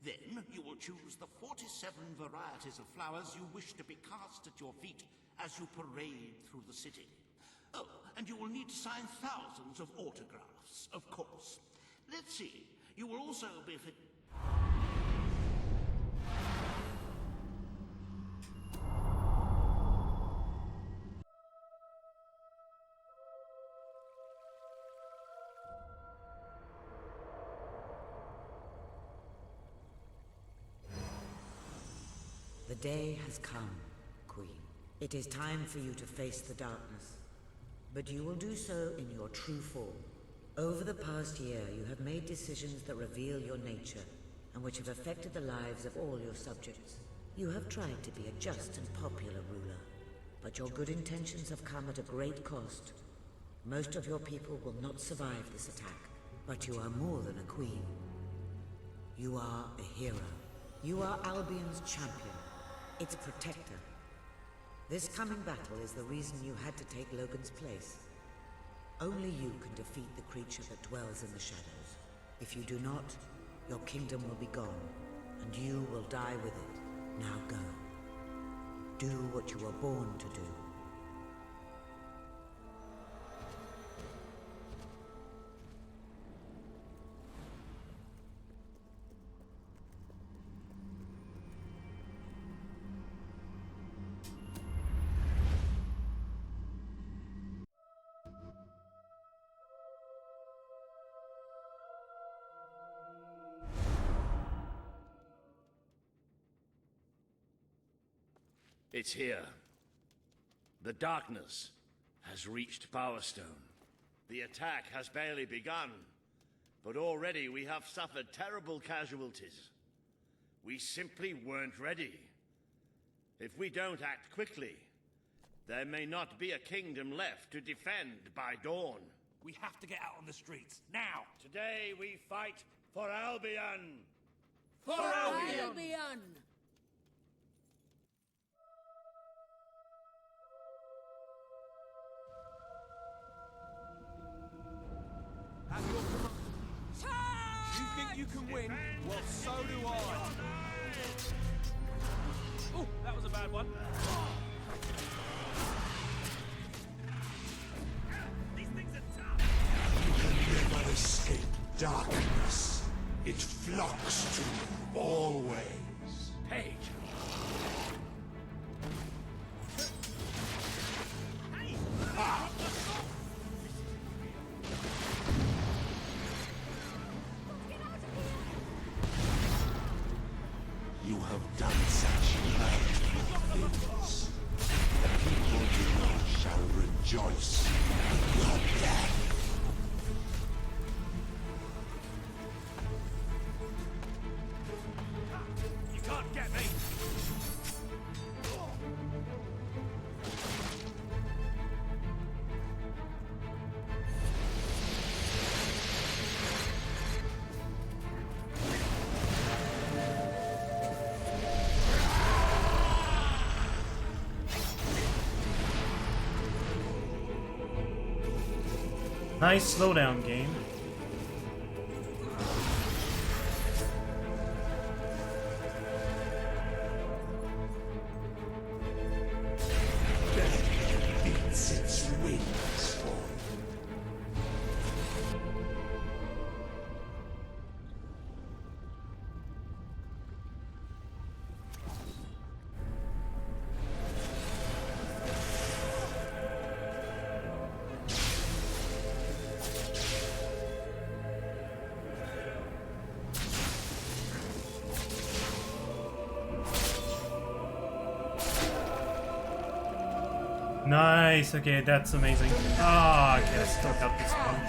C: Then, you will choose the 47 varieties of flowers you wish to be cast at your feet as you parade through the city. Oh, and you will need to sign thousands of autographs, of course. Let's see, you will also be fit...
W: The day has come, Queen. It is time for you to face the darkness. But you will do so in your true form. Over the past year, you have made decisions that reveal your nature, and which have affected the lives of all your subjects. You have tried to be a just and popular ruler, but your good intentions have come at a great cost. Most of your people will not survive this attack, but you are more than a queen. You are a hero. You are Albion's champion, its protector. This coming battle is the reason you had to take Logan's place. Only you can defeat the creature that dwells in the shadows. If you do not, your kingdom will be gone, and you will die with it. Now go. Do what you were born to do.
H: It's here. The darkness has reached Power Stone. The attack has barely begun, but already we have suffered terrible casualties. We simply weren't ready. If we don't act quickly, there may not be a kingdom left to defend by dawn.
P: We have to get out on the streets, now!
H: Today we fight for Albion!
G: For Albion!
B: You think you can win? Well, so do I.
P: Oh, that was a bad one. These things are tough.
I: You can never escape darkness. It flocks to you always.
H: Page!
I: Ah. You have done such hurtful things. The people below shall rejoice in your death.
P: You can't get me!
S: Nice slowdown game.
I: Death beats its wings for you.
S: Nice. Okay, that's amazing. Ah, okay, I still got this one.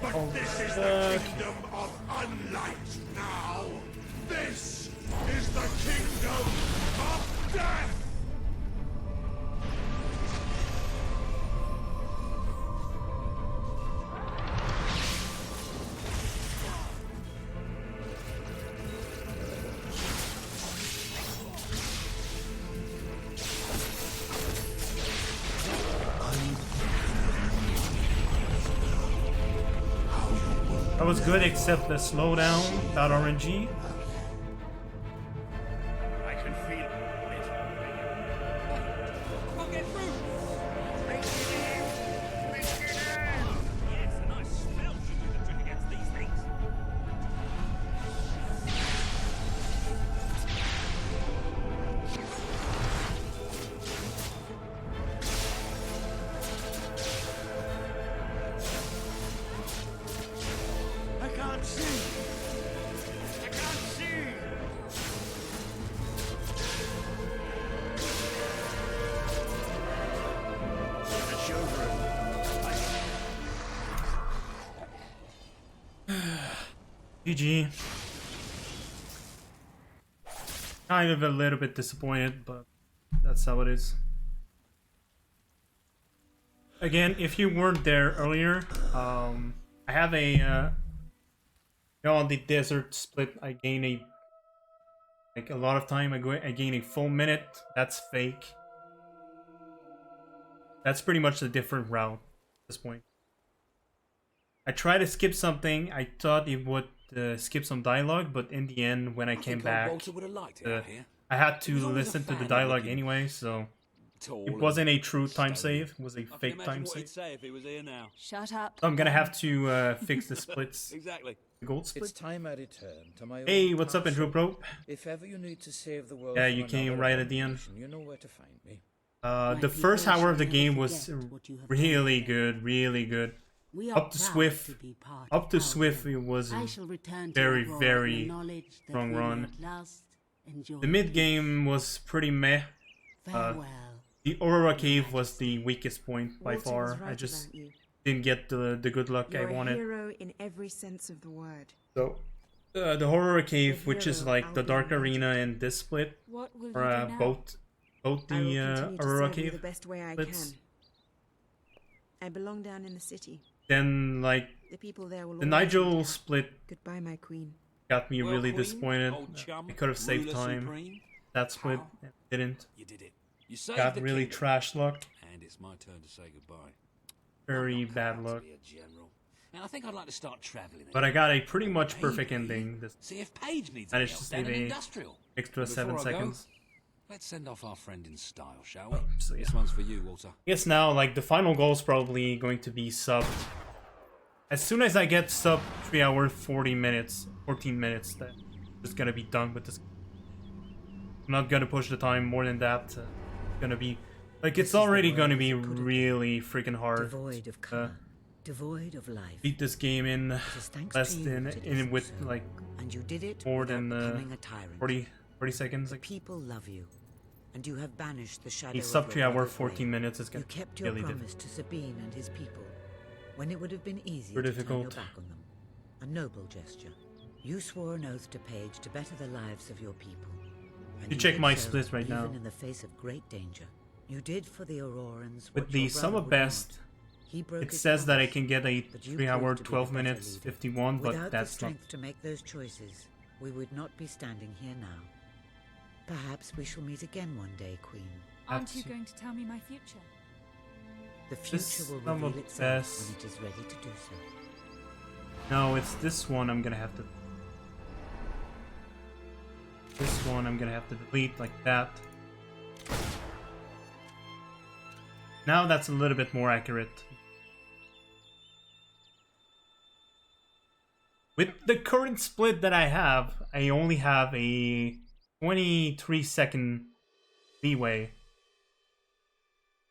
I: But this is the kingdom of unlight now. This is the kingdom of death.
S: That was good, except the slowdown, that RNG.
H: I can feel it.
P: Can't get through! Yes, a nice spell should do the trick against these things.
I: I can't see. I can't see.
H: The showroom.
S: GG. Kind of a little bit disappointed, but that's how it is. Again, if you weren't there earlier, I have a on the desert split. I gain a lot of time. I gain a full minute. That's fake. That's pretty much a different route at this point. I tried to skip something. I thought it would skip some dialogue, but in the end, when I came back, I had to listen to the dialogue anyway, so it wasn't a true time save. It was a fake time save.
P: Say if he was here now.
G: Shut up.
S: So I'm gonna have to fix the splits.
P: Exactly.
S: The gold split.
T: It's time I return to my
S: Hey,
T: old
S: what's up,
T: castle.
S: Andrew Bro?
T: If ever you need to save the world
S: Yeah,
T: from
S: you came
T: another
S: right at the end.
T: abomination, you know where to find me.
S: The first hour of the game was really good, really good.
G: We are
S: Up to
G: proud
S: Swift,
G: to be part
S: up to
G: of
S: Swift, it was
G: I
S: a
G: shall return to
S: very,
G: Aurora
S: very
G: in the knowledge that
S: strong
G: we
S: run.
G: at last enjoy
S: The mid game was pretty meh. The Aurora Cave was the weakest point by far. I just didn't get the good luck I wanted.
E: You're a hero in every sense of the word.
S: So, the Aurora Cave, which is like the Dark Arena and this split,
J: What will
S: or
J: you do now?
S: both the Aurora Cave
E: the best way I
S: splits.
E: can. I belong down in the city.
S: Then like
E: The people there will
S: the
E: always
S: Nigel
E: be
S: split
E: Goodbye, my queen.
S: got me
E: Well,
S: really
E: Queen,
S: disappointed.
E: old chum,
S: I could have saved
E: ruler
S: time.
E: supreme.
S: That split didn't.
F: You did it. You saved
S: Got
F: the
S: really
F: kingdom.
S: trash luck.
F: And it's my turn to say goodbye.
S: Very bad luck.
F: Be a general. And I think I'd like to start traveling.
S: But I got a pretty much perfect ending. This
F: See if Paige needs any
S: managed to
F: help down
S: save
F: in
S: a
F: industrial.
S: extra
F: Before
S: 7
F: I go,
S: seconds.
F: Let's send off our friend in style, shall we?
S: So,
F: This one's for you, Walter.
S: I guess now, like, the final goal is probably going to be sub. As soon as I get sub 3 hours, 14 minutes, that's just gonna be done with this. I'm not gonna push the time more than that. It's gonna be, like, it's already gonna be really freaking hard.
W: Devoid of color, devoid of life.
S: Beat this game in less than, with, like,
W: And you did it
S: more
W: without
S: than
W: becoming a tyrant.
S: 40 seconds. Like,
W: People love you, and you have banished the shadow
S: a
W: of
S: sub
W: your
S: 3 hour,
W: brother's
S: 14
W: reign.
S: minutes is gonna
W: You kept
S: be
W: your
S: really
W: promise
S: difficult.
W: to Sabine and his people, when it would have been easier
S: Very
W: to turn your
S: difficult.
W: back on them. A noble gesture. You swore an oath to Paige to better the lives of your people. And
S: You check
W: did
S: my
W: so
S: split right
W: even
S: now.
W: in the face of great danger. You did for the Aurorans
S: With
W: what
S: the
W: your
S: sum
W: brother
S: of
W: would
S: best,
W: not. He broke
S: it
W: his
S: says that I
W: promise,
S: can get a
W: but you
S: 3 hour,
W: proved to be the
S: 12
W: better
S: minutes,
W: leader.
S: 51, but
W: Without
S: that's
W: the
S: not.
W: strength to make those choices, we would not be standing here now. Perhaps we shall meet again one day, Queen.
J: Aren't you going to tell me my future?
W: The
S: This
W: future will
S: sum of
W: reveal itself
S: best.
W: when it is ready to do so.
S: No, it's this one I'm gonna have to. This one I'm gonna have to delete like that. Now that's a little bit more accurate. With the current split that I have, I only have a 23-second leeway to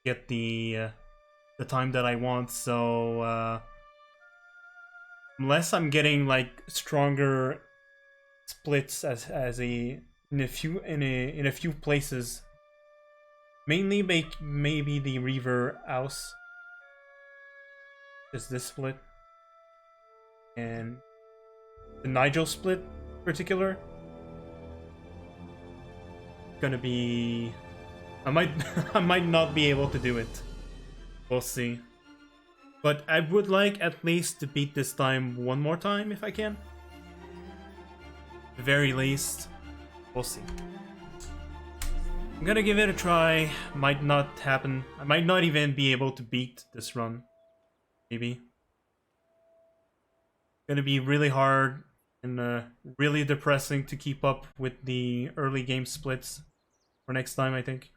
S: get the time that I want, so unless I'm getting like stronger splits in a few places, mainly maybe the Reaver House, is this split, and the Nigel split in particular, gonna be, I might not be able to do it. We'll see. But I would like at least to beat this time one more time if I can. At the very least, we'll see. I'm gonna give it a try. Might not happen. I might not even be able to beat this run. Maybe. Gonna be really hard and really depressing to keep up with the early game splits for next time, I think.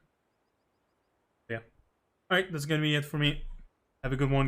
S: Yeah. Alright, that's gonna be it for me. Have a good one, guys.